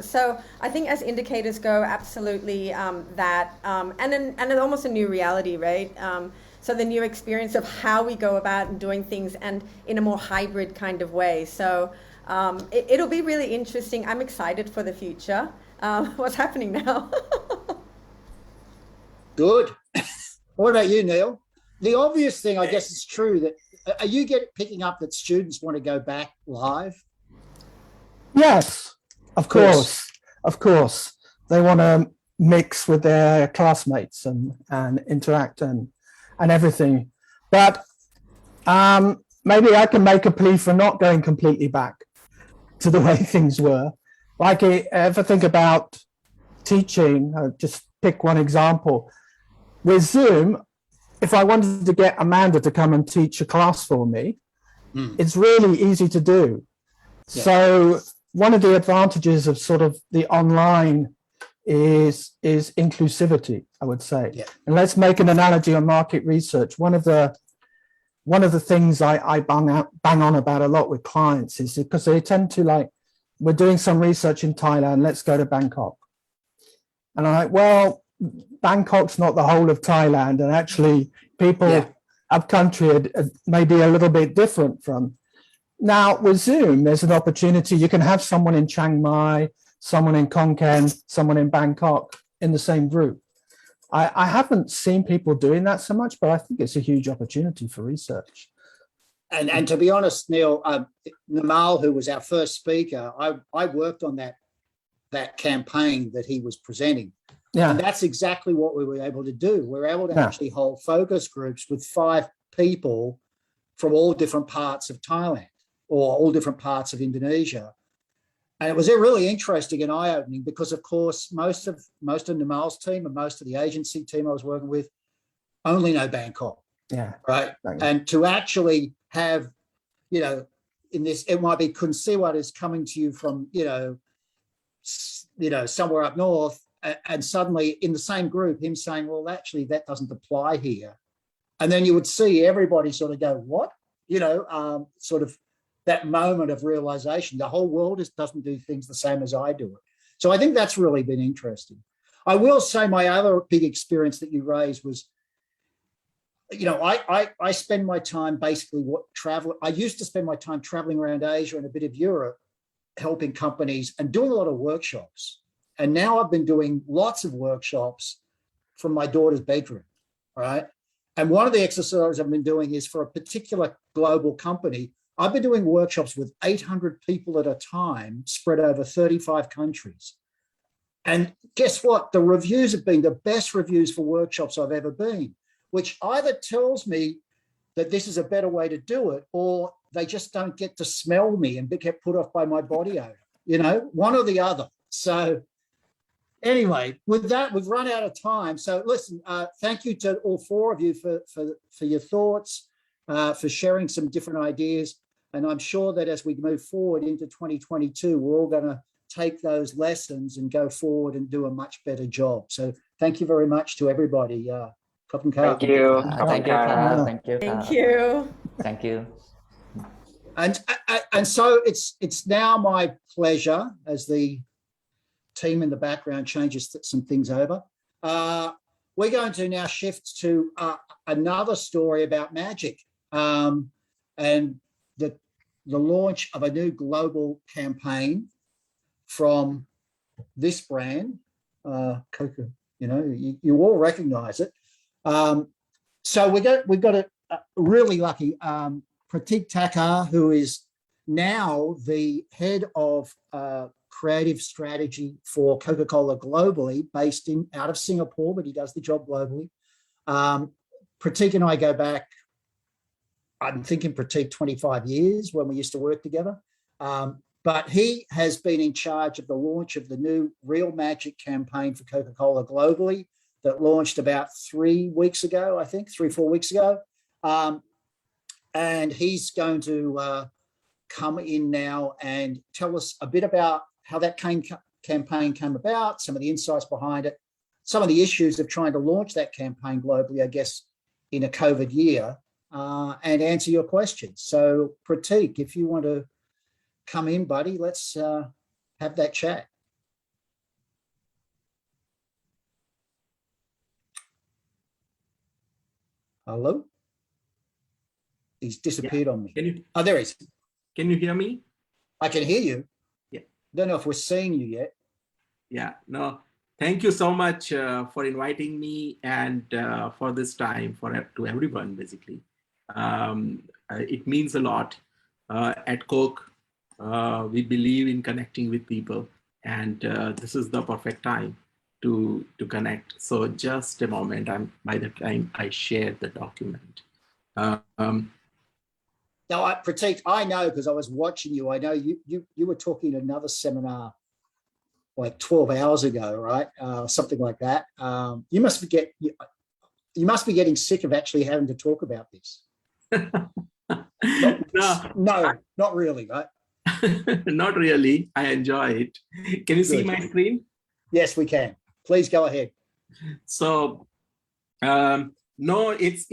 So I think as indicators go, absolutely that, and then almost a new reality, right? So the new experience of how we go about and doing things and in a more hybrid kind of way. So it'll be really interesting. I'm excited for the future. What's happening now? Good. What about you, Neil? The obvious thing, I guess, is true that, are you picking up that students want to go back live? Yes, of course. They want to mix with their classmates and interact and everything. But maybe I can make a plea for not going completely back to the way things were. Like if I think about teaching, just pick one example. With Zoom, if I wanted to get Amanda to come and teach a class for me, it's really easy to do. Yeah. So one of the advantages of sort of the online is inclusivity, I would say. Yeah. And let's make an analogy on market research. One of the things I bang on about a lot with clients is because they tend to like, we're doing some research in Thailand, let's go to Bangkok. And I'm like, well, Bangkok's not the whole of Thailand, and actually people up country may be a little bit different from. Now with Zoom, there's an opportunity. You can have someone in Chiang Mai, someone in Khon Kaen, someone in Bangkok in the same group. I haven't seen people doing that so much, but I think it's a huge opportunity for research. And to be honest, Neil, Namal, who was our first speaker, I worked on that campaign that he was presenting. Yeah. And that's exactly what we were able to do. We're able to actually hold focus groups with 5 people from all different parts of Thailand or all different parts of Indonesia. And it was really interesting and eye-opening because, of course, most of Namal's team and most of the agency team I was working with only know Bangkok. Yeah. Right. And to actually have, you know, in this, it might be Kunsiwat is coming to you from, you know, somewhere up north, and suddenly in the same group, him saying, well, actually, that doesn't apply here. And then you would see everybody sort of go, what? You know, sort of that moment of realization. The whole world doesn't do things the same as I do it. So I think that's really been interesting. I will say my other big experience that you raised was, you know, I spend my time basically I used to spend my time traveling around Asia and a bit of Europe, helping companies and doing a lot of workshops. And now I've been doing lots of workshops from my daughter's bedroom, right? And one of the exercises I've been doing is for a particular global company. I've been doing workshops with 800 people at a time, spread over 35 countries. And guess what? The reviews have been the best reviews for workshops I've ever been, which either tells me that this is a better way to do it, or they just don't get to smell me and get put off by my body odor, you know, one or the other. So, Anyway, with that, we've run out of time. So listen, thank you to all four of you for your thoughts, for sharing some different ideas. And I'm sure that as we move forward into 2022, we're all going to take those lessons and go forward and do a much better job. So thank you very much to everybody. Thank you. Thank you, Carl. Thank you, Thank Carl. you. Thank you. And so it's now my pleasure, as the team in the background changes some things over. We're going to now shift to another story about magic, and the launch of a new global campaign from this brand, Coca. You know, you all recognize it. So we've got a really lucky Pratik Thakkar, who is now the head of creative strategy for Coca-Cola globally, based out of Singapore, but he does the job globally. Pratik and I go back, I'm thinking Pratik 25 years when we used to work together. But he has been in charge of the launch of the new Real Magic campaign for Coca-Cola globally that launched about 3 weeks ago, I think, 3-4 weeks ago. And he's going to come in now and tell us a bit about how that campaign came about, some of the insights behind it, some of the issues of trying to launch that campaign globally, I guess, in a COVID year, and answer your questions. So Pratik, if you want to come in, buddy, let's have that chat. Hello? He's disappeared on me. Can you? Oh, there he is. Can you hear me? I can hear you. Yeah. Don't know if we're seeing you yet. Yeah. No. Thank you so much for inviting me and for this time to everyone. Basically, it means a lot. At Coke, we believe in connecting with people, and this is the perfect time to connect. So just a moment. By the time I share the document. No, Pratik, I know because I was watching you. I know you were talking at another seminar like 12 hours ago, right? Something like that. You must be getting sick of actually having to talk about this. No, not really, right? Not really. I enjoy it. Can you see my screen? Yes, we can. Please go ahead. So, no, it's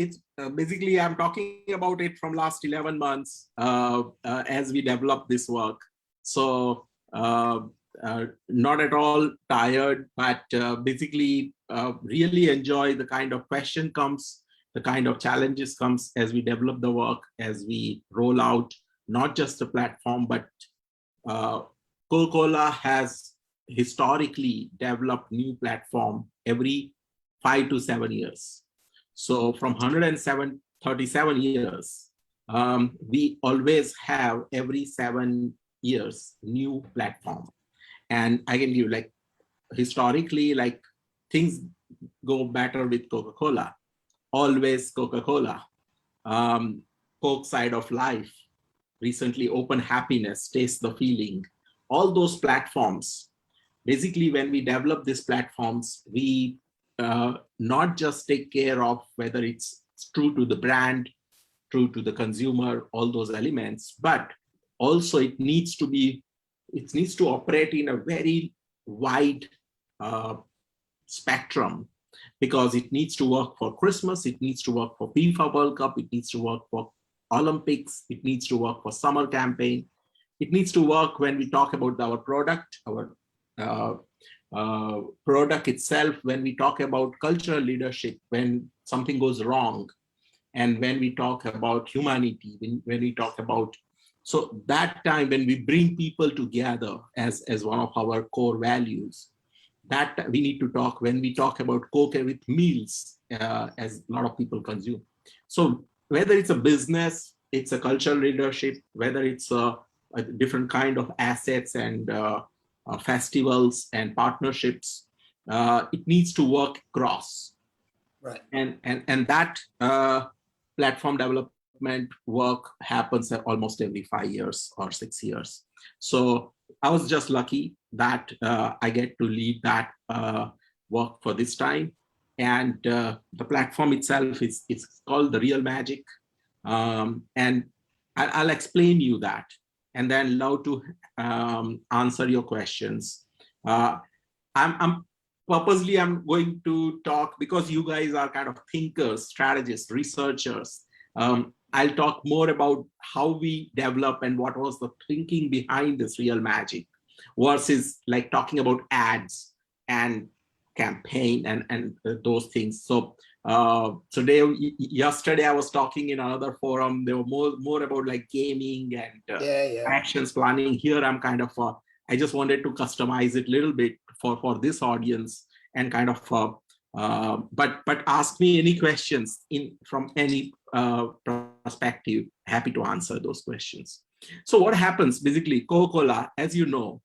basically I'm talking about it from last 11 months as we develop this work. So not at all tired, but basically really enjoy the kind of question comes, the kind of challenges comes as we develop the work, as we roll out not just a platform, but Coca-Cola has historically developed new platform every 5 to 7 years. So from 137 years, we always have every 7 years new platform. And I can give like historically, like things go better with Coca-Cola, always Coca-Cola, Coke side of life, recently Open Happiness, Taste the Feeling, all those platforms. Basically, when we develop these platforms, we not just take care of whether it's true to the brand, true to the consumer, all those elements, but also it needs to operate in a very wide spectrum, because it needs to work for Christmas, it needs to work for FIFA World Cup, it needs to work for Olympics, it needs to work for summer campaign, it needs to work when we talk about our product, our product itself, when we talk about cultural leadership, when something goes wrong, and when we talk about humanity, when we talk about, so that time when we bring people together as one of our core values, that we need to talk when we talk about Coke with meals, as a lot of people consume. So whether it's a business, it's a cultural leadership, whether it's a different kind of assets and festivals and partnerships, it needs to work across. Right. And that platform development work happens almost every 5 years or 6 years. So I was just lucky that I get to lead that work for this time. And the platform itself is called The Real Magic. And I'll explain you that, and then love to answer your questions. I'm going to talk because you guys are kind of thinkers, strategists, researchers. I'll talk more about how we develop and what was the thinking behind this real magic versus like talking about ads and campaign and those things. So yesterday I was talking in another forum. They were more about like gaming and actions planning. Here I'm kind of I just wanted to customize it a little bit for this audience and kind of but ask me any questions from any perspective. Happy to answer those questions. So what happens basically? Coca-Cola, as you know,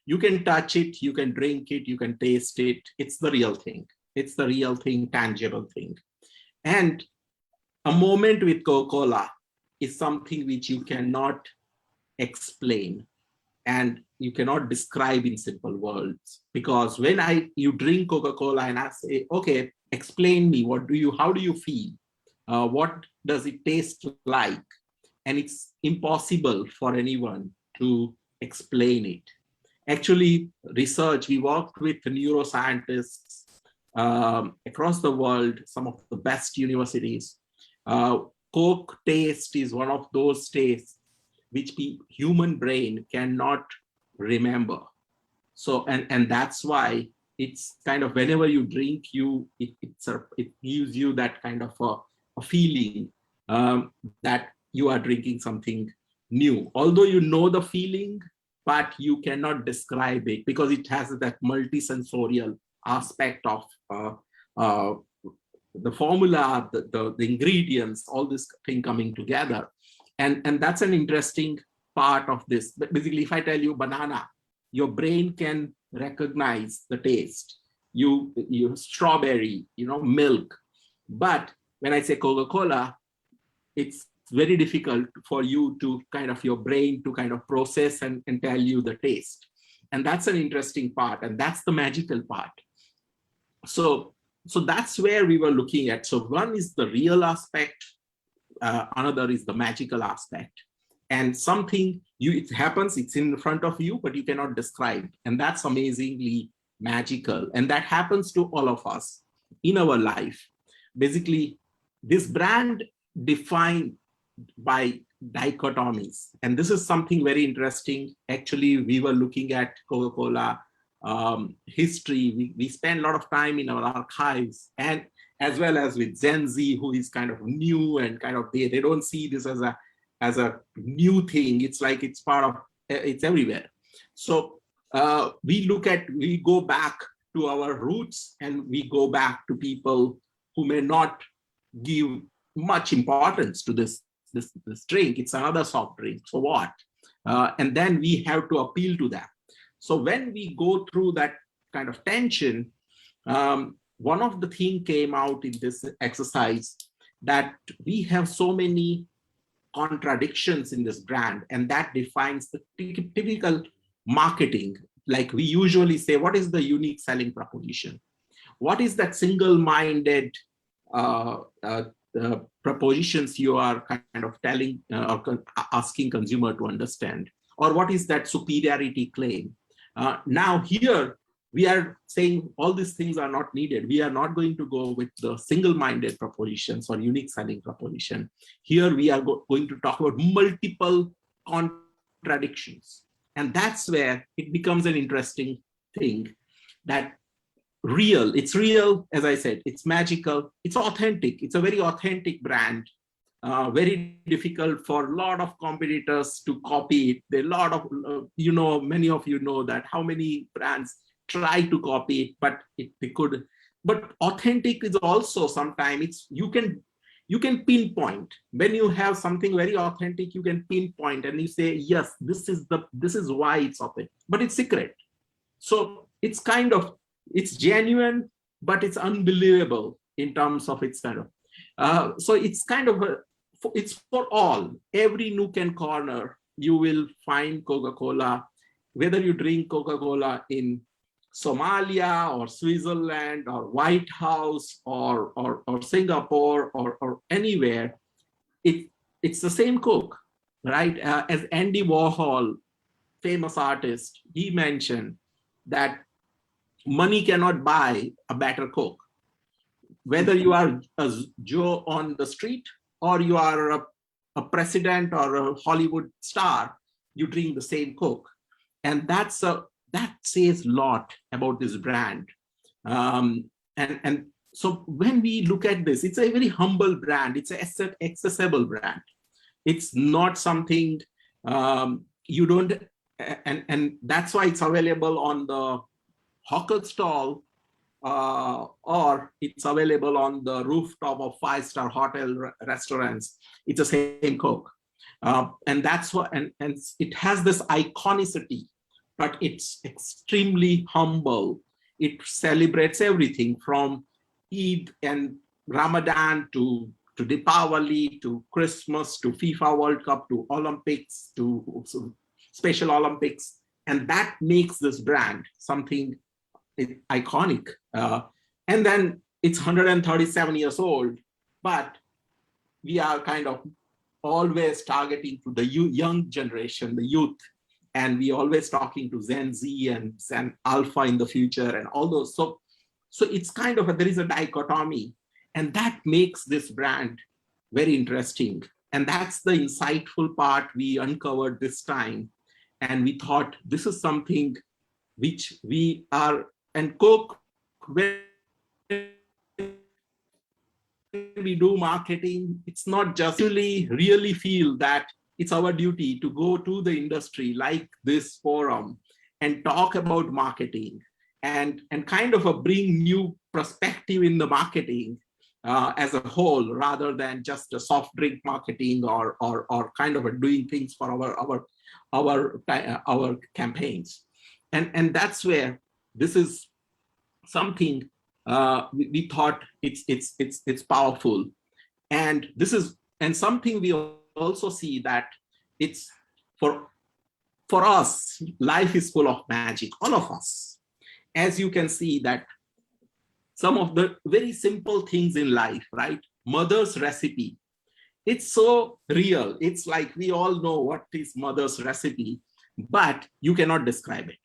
you can touch it, you can drink it, you can taste it. It's the real thing. It's the real thing, tangible thing. And a moment with Coca-Cola is something which you cannot explain and you cannot describe in simple words. Because when you drink Coca-Cola and I say, okay, explain me, how do you feel? What does it taste like? And it's impossible for anyone to explain it. Actually, research, we worked with neuroscientists across the world, some of the best universities. Coke taste is one of those tastes which human brain cannot remember. So, and that's why it's kind of whenever you drink, it gives you that kind of a feeling that you are drinking something new. Although you know the feeling, but you cannot describe it because it has that multisensorial aspect of the formula, the ingredients, all this thing coming together. And that's an interesting part of this. But basically, if I tell you banana, your brain can recognize the taste. You strawberry, milk. But when I say Coca-Cola, it's very difficult for you to your brain to kind of process and tell you the taste. And that's an interesting part. And that's the magical part. So that's where we were looking at. So one is the real aspect. Another is the magical aspect. And something, it happens, it's in front of you, but you cannot describe. And that's amazingly magical. And that happens to all of us in our life. Basically, this brand defined by dichotomies. And this is something very interesting. Actually, we were looking at Coca-Cola history. We spend a lot of time in our archives, and as well as with Gen Z, who is kind of new and kind of, they don't see this as a new thing. It's like it's part of, it's everywhere. So we go back to our roots, and we go back to people who may not give much importance to this drink. It's another soft drink, so what? And then we have to appeal to that. So when we go through that kind of tension, one of the things came out in this exercise that we have so many contradictions in this brand, and that defines the typical marketing. Like we usually say, what is the unique selling proposition? What is that single-minded propositions you are kind of telling or asking consumer to understand? Or what is that superiority claim? Now here, we are saying all these things are not needed. We are not going to go with the single-minded propositions or unique selling proposition. Here we are going to talk about multiple contradictions. And that's where it becomes an interesting thing, that it's real, as I said, it's magical, it's authentic. It's a very authentic brand. Very difficult for a lot of competitors to copy it. There are a lot of, many of you know that how many brands try to copy it, but they could. But authentic is also sometimes you can pinpoint. When you have something very authentic, you can pinpoint and you say, yes, this is why it's authentic, but it's secret. So it's it's genuine, but it's unbelievable in terms of its kind of. So it's kind of it's for all. Every nook and corner, you will find Coca-Cola, whether you drink Coca-Cola in Somalia or Switzerland or White House or Singapore or anywhere, it's the same Coke, right? As Andy Warhol, famous artist, he mentioned that money cannot buy a better Coke. Whether you are a Joe on the street or you are a president or a Hollywood star, you drink the same Coke. And that says a lot about this brand. And so when we look at this, it's a very humble brand. It's an accessible brand. It's not something you don't, and that's why it's available on the hawker stall or it's available on the rooftop of 5-star hotel restaurants. It's the same Coke. And that's what, and it has this iconicity, but it's extremely humble. It celebrates everything from Eid and Ramadan to Deepavali, to Christmas, to FIFA World Cup, to Olympics, to Special Olympics. And that makes this brand something iconic. And then it's 137 years old, but we are kind of always targeting to the young generation, the youth, and we always talking to Gen Z and Alpha in the future and all those. So it's kind of there is a dichotomy, and that makes this brand very interesting. And that's the insightful part we uncovered this time. And we thought this is something which we are, and Coke, when we do marketing, it's not just really feel that it's our duty to go to the industry like this forum and talk about marketing and kind of bring new perspective in the marketing as a whole, rather than just a soft drink marketing or kind of doing things for our campaigns. And that's where this is something we thought it's powerful. And this is, and something we also see that it's for us, life is full of magic, all of us. As you can see that some of the very simple things in life, right? Mother's recipe, it's so real. It's like we all know what is mother's recipe, but you cannot describe it.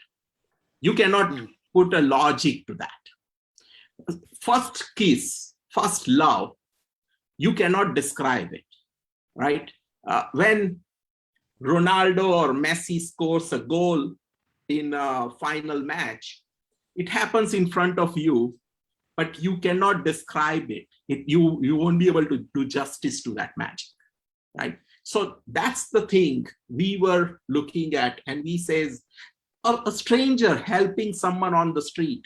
You cannot put a logic to that. First kiss, first love, you cannot describe it, right? When Ronaldo or Messi scores a goal in a final match, it happens in front of you, but you cannot describe it. You won't be able to do justice to that magic, right? So that's the thing we were looking at, and we says, a stranger helping someone on the street,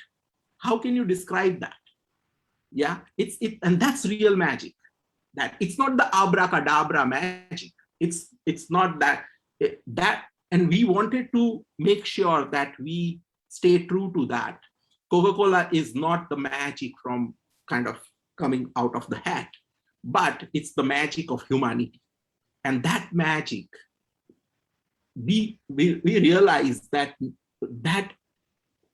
how can you describe that? Yeah, and that's real magic. That it's not the abracadabra magic. It's not that, and we wanted to make sure that we stay true to that. Coca-Cola is not the magic from kind of coming out of the hat, but it's the magic of humanity. And that magic, we realize that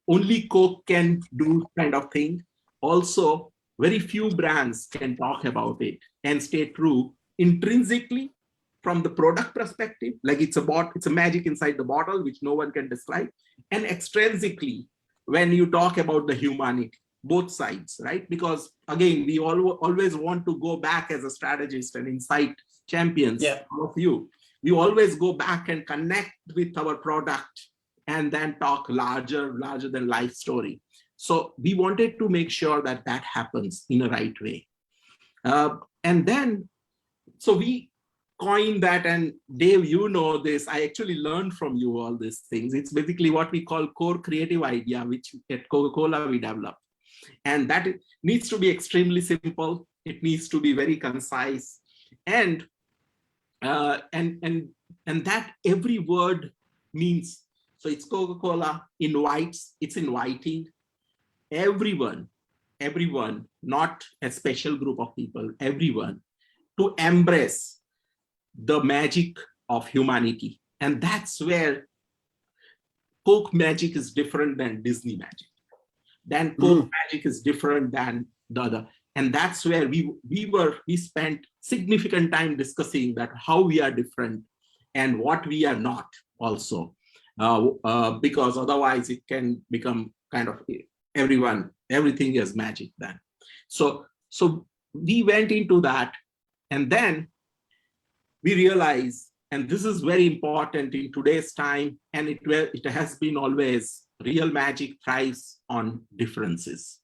only Coke can do kind of thing. Also, very few brands can talk about it and stay true intrinsically from the product perspective, like it's a magic inside the bottle, which no one can describe, and extrinsically, when you talk about the humanity, both sides, right? Because again, we always want to go back as a strategist and insight champions, all of you. We always go back and connect with our product and then talk larger than life story. So we wanted to make sure that that happens in a right way. And then, so we coined that, and Dave, you know this, I actually learned from you all these things. It's basically what we call core creative idea, which at Coca-Cola we developed. And that needs to be extremely simple. It needs to be very concise. And that every word means, so it's Coca-Cola invites, it's inviting everyone, not a special group of people, everyone to embrace the magic of humanity. And that's where Coke magic is different than Disney magic. Then Coke magic is different than the other. And that's where we spent significant time discussing that how we are different and what we are not also, because otherwise it can become kind of everything is magic then. So we went into that, and then we realized, and this is very important in today's time, and it has been always, real magic thrives on differences.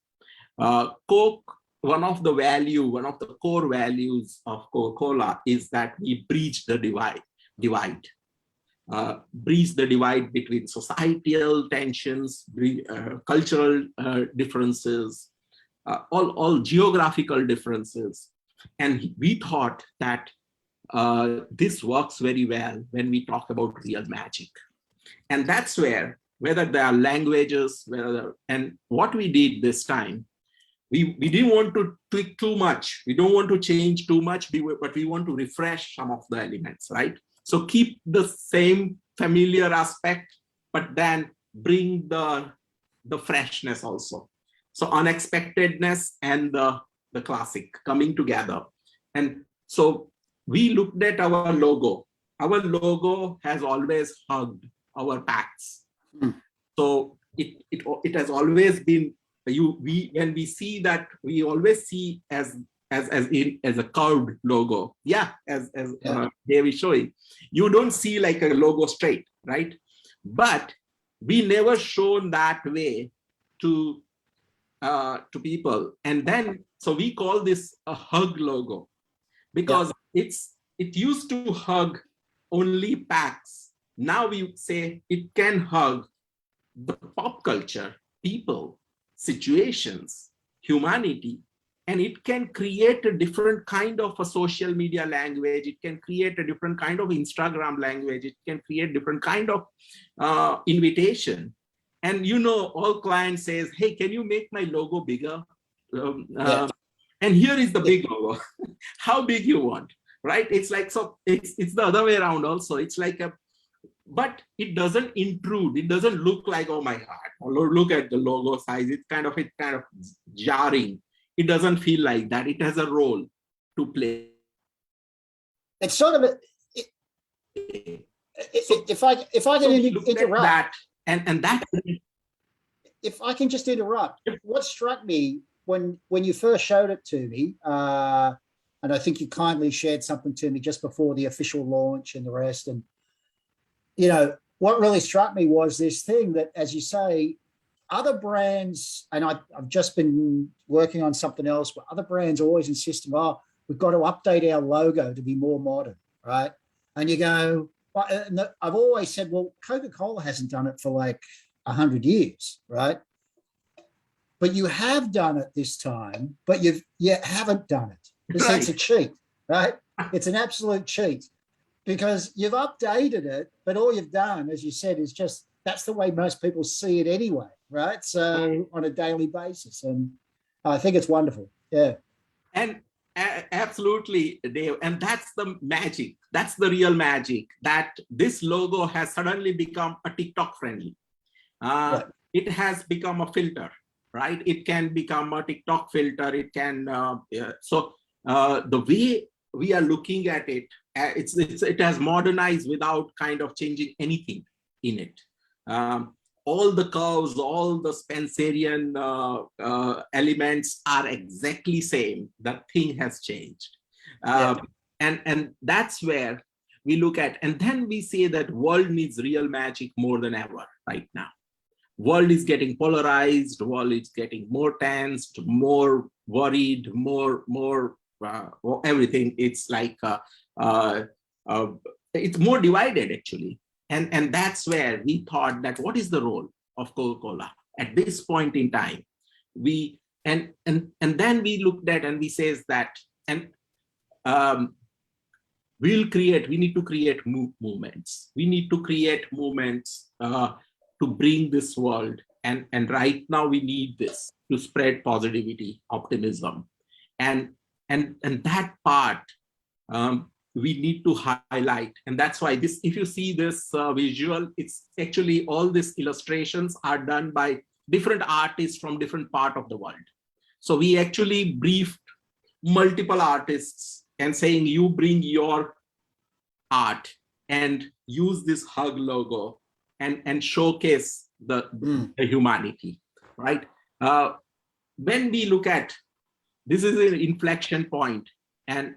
Coke, one of the core values of Coca-Cola is that we bridge the divide. Bridge the divide between societal tensions, cultural differences, all geographical differences. And we thought that this works very well when we talk about real magic. And that's where, whether there are languages, and what we did this time, we didn't want to tweak too much. We don't want to change too much, but we want to refresh some of the elements, right? So keep the same familiar aspect, but then bring the freshness also. So unexpectedness and the classic coming together. And so we looked at our logo. Our logo has always hugged our packs. So it has always been, when we see that, we always see as a curved logo. Yeah, as Dave is showing. You don't see like a logo straight, right? But we never shown that way to people. And then, so we call this a hug logo, because it used to hug only packs. Now we say it can hug the pop culture, people, situations, humanity, and it can create a different kind of a social media language. It can create a different kind of Instagram language. It can create different kind of invitation. And all clients says, hey, can you make my logo bigger? And here is the big logo. How big you want, right? It's like, so it's the other way around also. It's like but it doesn't intrude. It doesn't look like, oh my God, look at the logo size. It's kind of jarring. It doesn't feel like that. It has a role to play. It's sort of if I can interrupt that, and that, if I can just interrupt, what struck me when you first showed it to me, and I think you kindly shared something to me just before the official launch and the rest, and what really struck me was this thing that, as you say, other brands, and I've just been working on something else, but other brands always insist, we've got to update our logo to be more modern, right? And you go, well, I've always said, well, Coca-Cola hasn't done it for like 100 years, right? But you have done it this time, but you haven't done it. It's a cheat, right? It's an absolute cheat, because you've updated it, but all you've done, as you said, is just, that's the way most people see it anyway, right? So on a daily basis. And I think it's wonderful. Yeah. And absolutely, Dave. And that's the magic. That's the real magic, that this logo has suddenly become a TikTok friendly. It has become a filter, right? It can become a TikTok filter. It can, the way we are looking at it, it has modernized without kind of changing anything in it. All the curves, all the Spencerian elements are exactly same. The thing has changed. And that's where we look at, and then we say that world needs real magic more than ever right now. World is getting polarized, world is getting more tensed, more worried, more everything. It's like, it's more divided actually. And that's where we thought that what is the role of Coca-Cola at this point in time? And then we looked at and we says that, and we need to create movements. We need to create movements to bring this world. And right now we need this to spread positivity, optimism. And that part, we need to highlight. And that's why this, if you see this visual, it's actually all these illustrations are done by different artists from different part of the world. So we actually briefed multiple artists and saying, you bring your art and use this hug logo and showcase the humanity, right? When we look at, this is an inflection point, and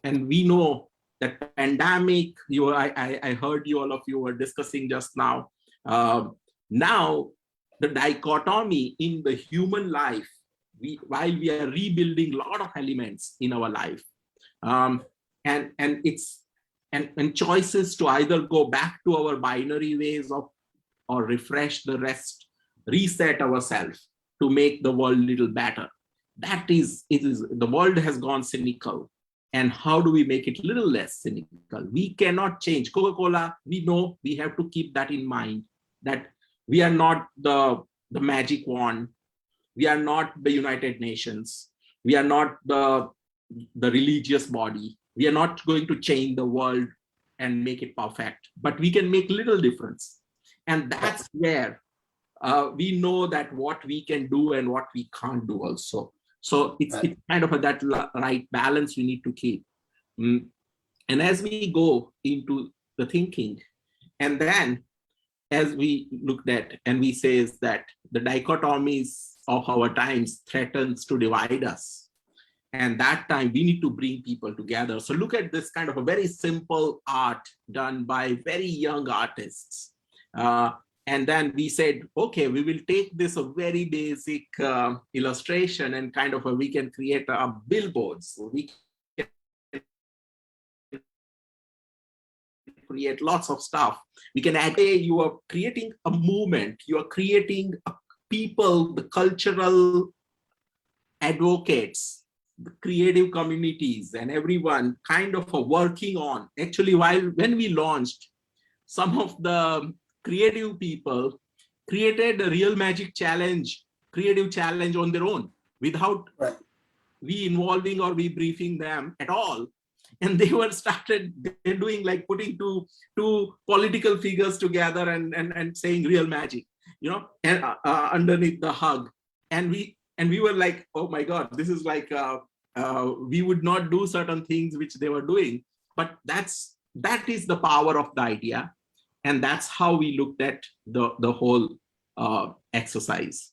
we know that pandemic, I heard you, all of you were discussing just now. Now the dichotomy in the human life, while we are rebuilding a lot of elements in our life, and choices to either go back to our binary ways of, or refresh the rest, reset ourselves to make the world a little better. That is, the world has gone cynical. And how do we make it a little less cynical? We cannot change. Coca-Cola, we know we have to keep that in mind, that we are not the magic wand. We are not the United Nations. We are not the religious body. We are not going to change the world and make it perfect, but we can make little difference. And that's where we know that what we can do and what we can't do also. So it's kind of that right balance we need to keep. And as we go into the thinking, and then as we looked at, and we say is that the dichotomies of our times threatens to divide us. And that time we need to bring people together. So look at this kind of a very simple art done by very young artists. And then we said, okay, we will take this a very basic illustration and kind of we can create a billboards. So we can create lots of stuff. We can add, you are creating a movement, you are creating a people, the cultural advocates, the creative communities, and everyone kind of working on. Actually, when we launched, some of the creative people created a real magic challenge, creative challenge on their own without we involving or we briefing them at all. And they they're doing like putting two political figures together and saying real magic, you know, and underneath the hug. And we were like, oh my God, this is like, we would not do certain things which they were doing, but that is the power of the idea. And that's how we looked at the whole exercise.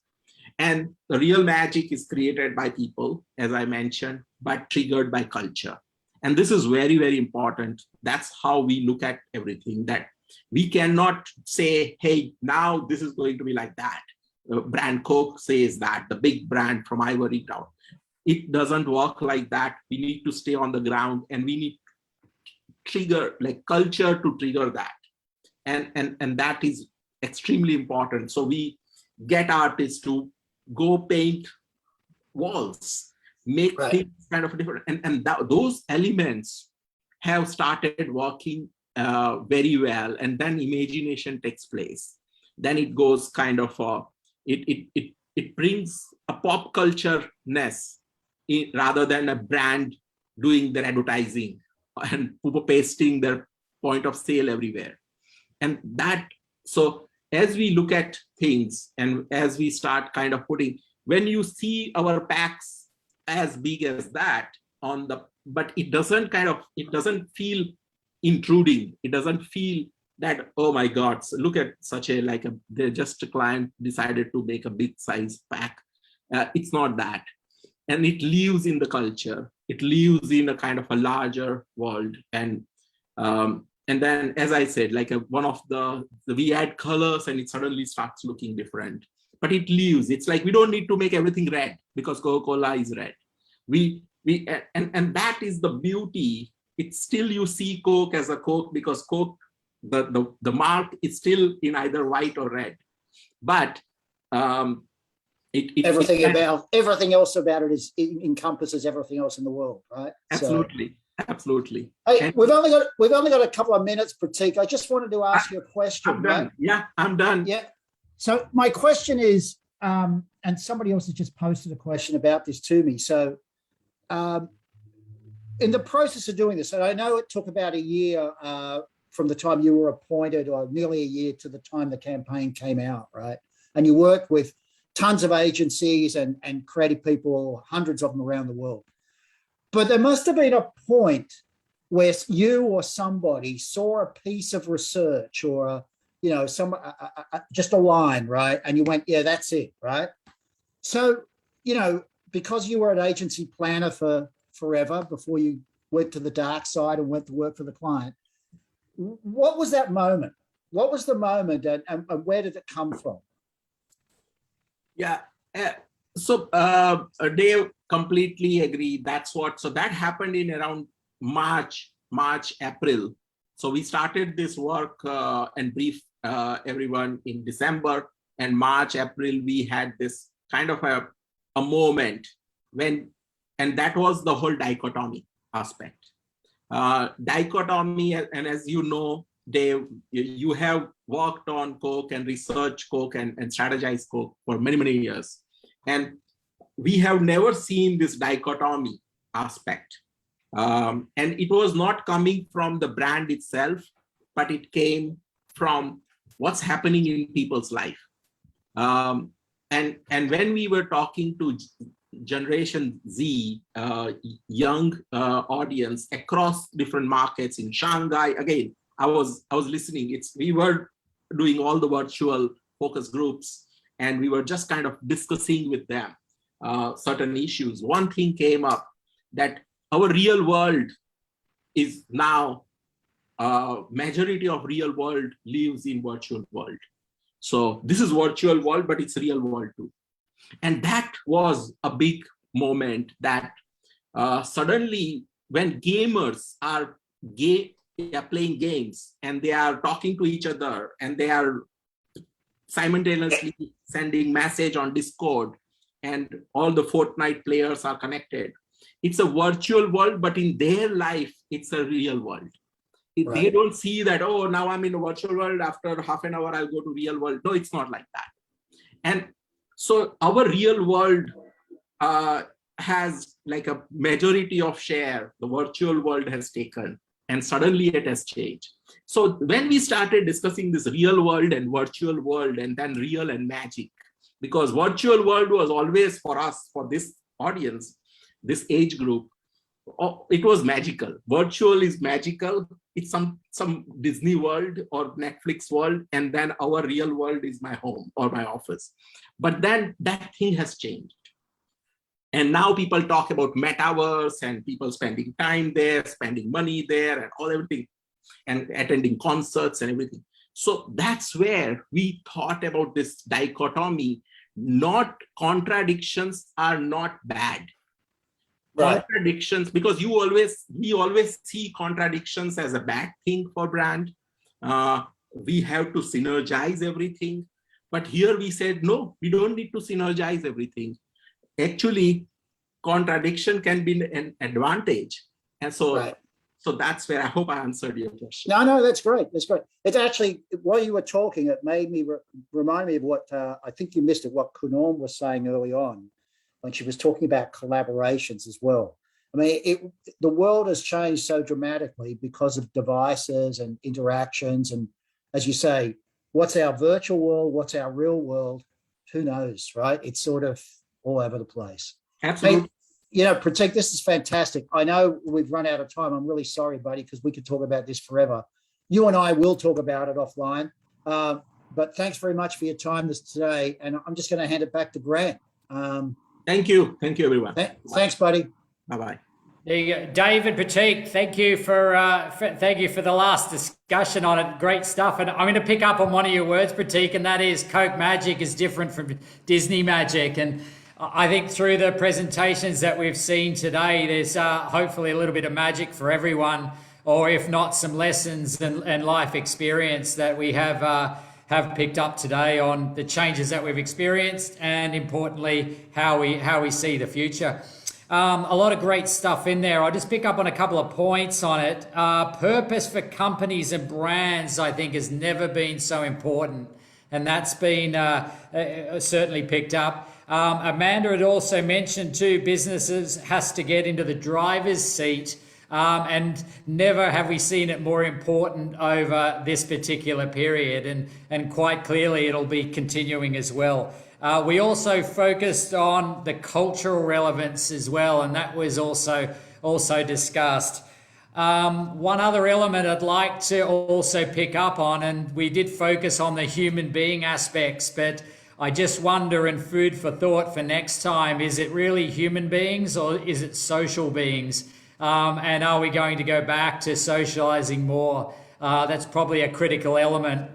And the real magic is created by people, as I mentioned, but triggered by culture. And this is very, very important. That's how we look at everything, that we cannot say, hey, now this is going to be like that. Brand Coke says that, the big brand from Ivory Town. It doesn't work like that. We need to stay on the ground, and we need trigger, like culture to trigger that. And that is extremely important. So we get artists to go paint walls, make things kind of different. And those elements have started working very well. And then imagination takes place. Then it goes kind of, it brings a pop culture-ness rather than a brand doing their advertising and pasting their point of sale everywhere. And that, so as we look at things and as we start kind of putting, when you see our packs as big as that on the, but it doesn't feel intruding. It doesn't feel that, oh my God, so look at such a, they're just a client decided to make a big size pack. It's not that. And it lives in the culture. It lives in a kind of a larger world. And then, as I said, like one of we add colors and it suddenly starts looking different, but it lives. It's like, we don't need to make everything red because Coca-Cola is red. And that is the beauty. It's still, you see Coke as a Coke because Coke, the mark is still in either white or red, but everything else about it encompasses everything else in the world, right? Absolutely. So, absolutely. Hey, we've only got a couple of minutes, Pratik. I just wanted to ask you a question. I'm done. Right? Yeah, I'm done. Yeah. So my question is, and somebody else has just posted a question about this to me. So in the process of doing this, and I know it took about a year from the time you were appointed, or nearly a year to the time the campaign came out, right? And you worked with tons of agencies and creative people, hundreds of them around the world. But there must have been a point where you or somebody saw a piece of research or just a line, right? And you went, yeah, that's it, right? So, because you were an agency planner for forever before you went to the dark side and went to work for the client, what was that moment? What was the moment and where did it come from? Yeah. So Dave, completely agree. So that happened in around March, April. So we started this work and briefed everyone in December, and March, April, we had this kind of a moment and that was the whole dichotomy aspect. Dichotomy, and as you know, Dave, you have worked on Coke and researched Coke and strategized Coke for many, many years. And we have never seen this dichotomy aspect. And it was not coming from the brand itself, but it came from what's happening in people's life. And when we were talking to Generation Z, young audience across different markets in Shanghai, again, I was listening. We were doing all the virtual focus groups, and we were just kind of discussing with them certain issues. One thing came up that our real world is now, majority of real world lives in virtual world. So this is virtual world, but it's real world too. And that was a big moment that suddenly when gamers are playing games and they are talking to each other and they are simultaneously sending message on Discord and all the Fortnite players are connected. It's a virtual world, but in their life, it's a real world. Right. They don't see that, oh, now I'm in a virtual world, after half an hour, I'll go to real world. No, it's not like that. And so our real world has like a majority of share the virtual world has taken, and suddenly it has changed. So when we started discussing this real world and virtual world, and then real and magic, because virtual world was always for us, for this audience, this age group, it was magical. Virtual is magical. It's some Disney world or Netflix world, and then our real world is my home or my office. But then that thing has changed. And now people talk about metaverse and people spending time there, spending money there and everything, and attending concerts and everything. So that's where we thought about this dichotomy. Not contradictions are not bad. Right. Contradictions, because we always see contradictions as a bad thing for brand. We have to synergize everything. But here we said, no, we don't need to synergize everything. Actually, contradiction can be an advantage. And so, right. So that's where I hope I answered your question. No, that's great. That's great. It's actually, while you were talking, it made me remind me of what, I think you missed it, what Kunal was saying early on, when she was talking about collaborations as well. I mean, the world has changed so dramatically because of devices and interactions. And as you say, what's our virtual world? What's our real world? Who knows, right? It's sort of all over the place. Absolutely. Hey, Pratik, this is fantastic. I know we've run out of time. I'm really sorry, buddy, because we could talk about this forever. You and I will talk about it offline. But thanks very much for your time today. And I'm just going to hand it back to Grant. Thank you. Thank you, everyone. Thanks, buddy. Bye-bye. There you go. David, Pratik, thank you for the last discussion on it. Great stuff. And I'm going to pick up on one of your words, Pratik, and that is Coke magic is different from Disney magic. And I think through the presentations that we've seen today, there's hopefully a little bit of magic for everyone, or if not, some lessons and life experience that we have picked up today on the changes that we've experienced, and importantly, how we see the future. A lot of great stuff in there. I'll just pick up on a couple of points on it. Purpose for companies and brands, I think, has never been so important, and that's been certainly picked up. Amanda had also mentioned too, businesses has to get into the driver's seat And never have we seen it more important over this particular period, and quite clearly it'll be continuing as well. We also focused on the cultural relevance as well, and that was also discussed. One other element I'd like to also pick up on, and we did focus on the human being aspects, but I just wonder, and food for thought for next time, is it really human beings or is it social beings? And are we going to go back to socializing more? That's probably a critical element,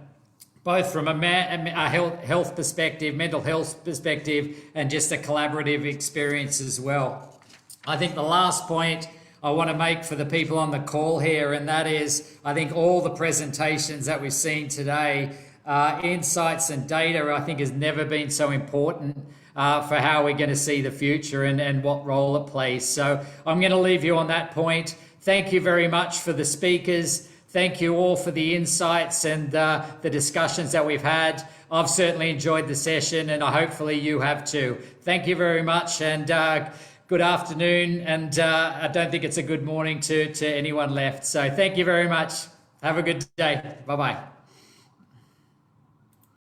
both from a health perspective, mental health perspective, and just a collaborative experience as well. I think the last point I want to make for the people on the call here, and that is, I think all the presentations that we've seen today, insights and data, I think has never been so important for how we're going to see the future and what role it plays. So I'm going to leave you on that point. Thank you very much for the speakers. Thank you all for the insights and the discussions that we've had. I've certainly enjoyed the session, and hopefully you have too. Thank you very much, and good afternoon. And I don't think it's a good morning to anyone left. So thank you very much. Have a good day. Bye-bye.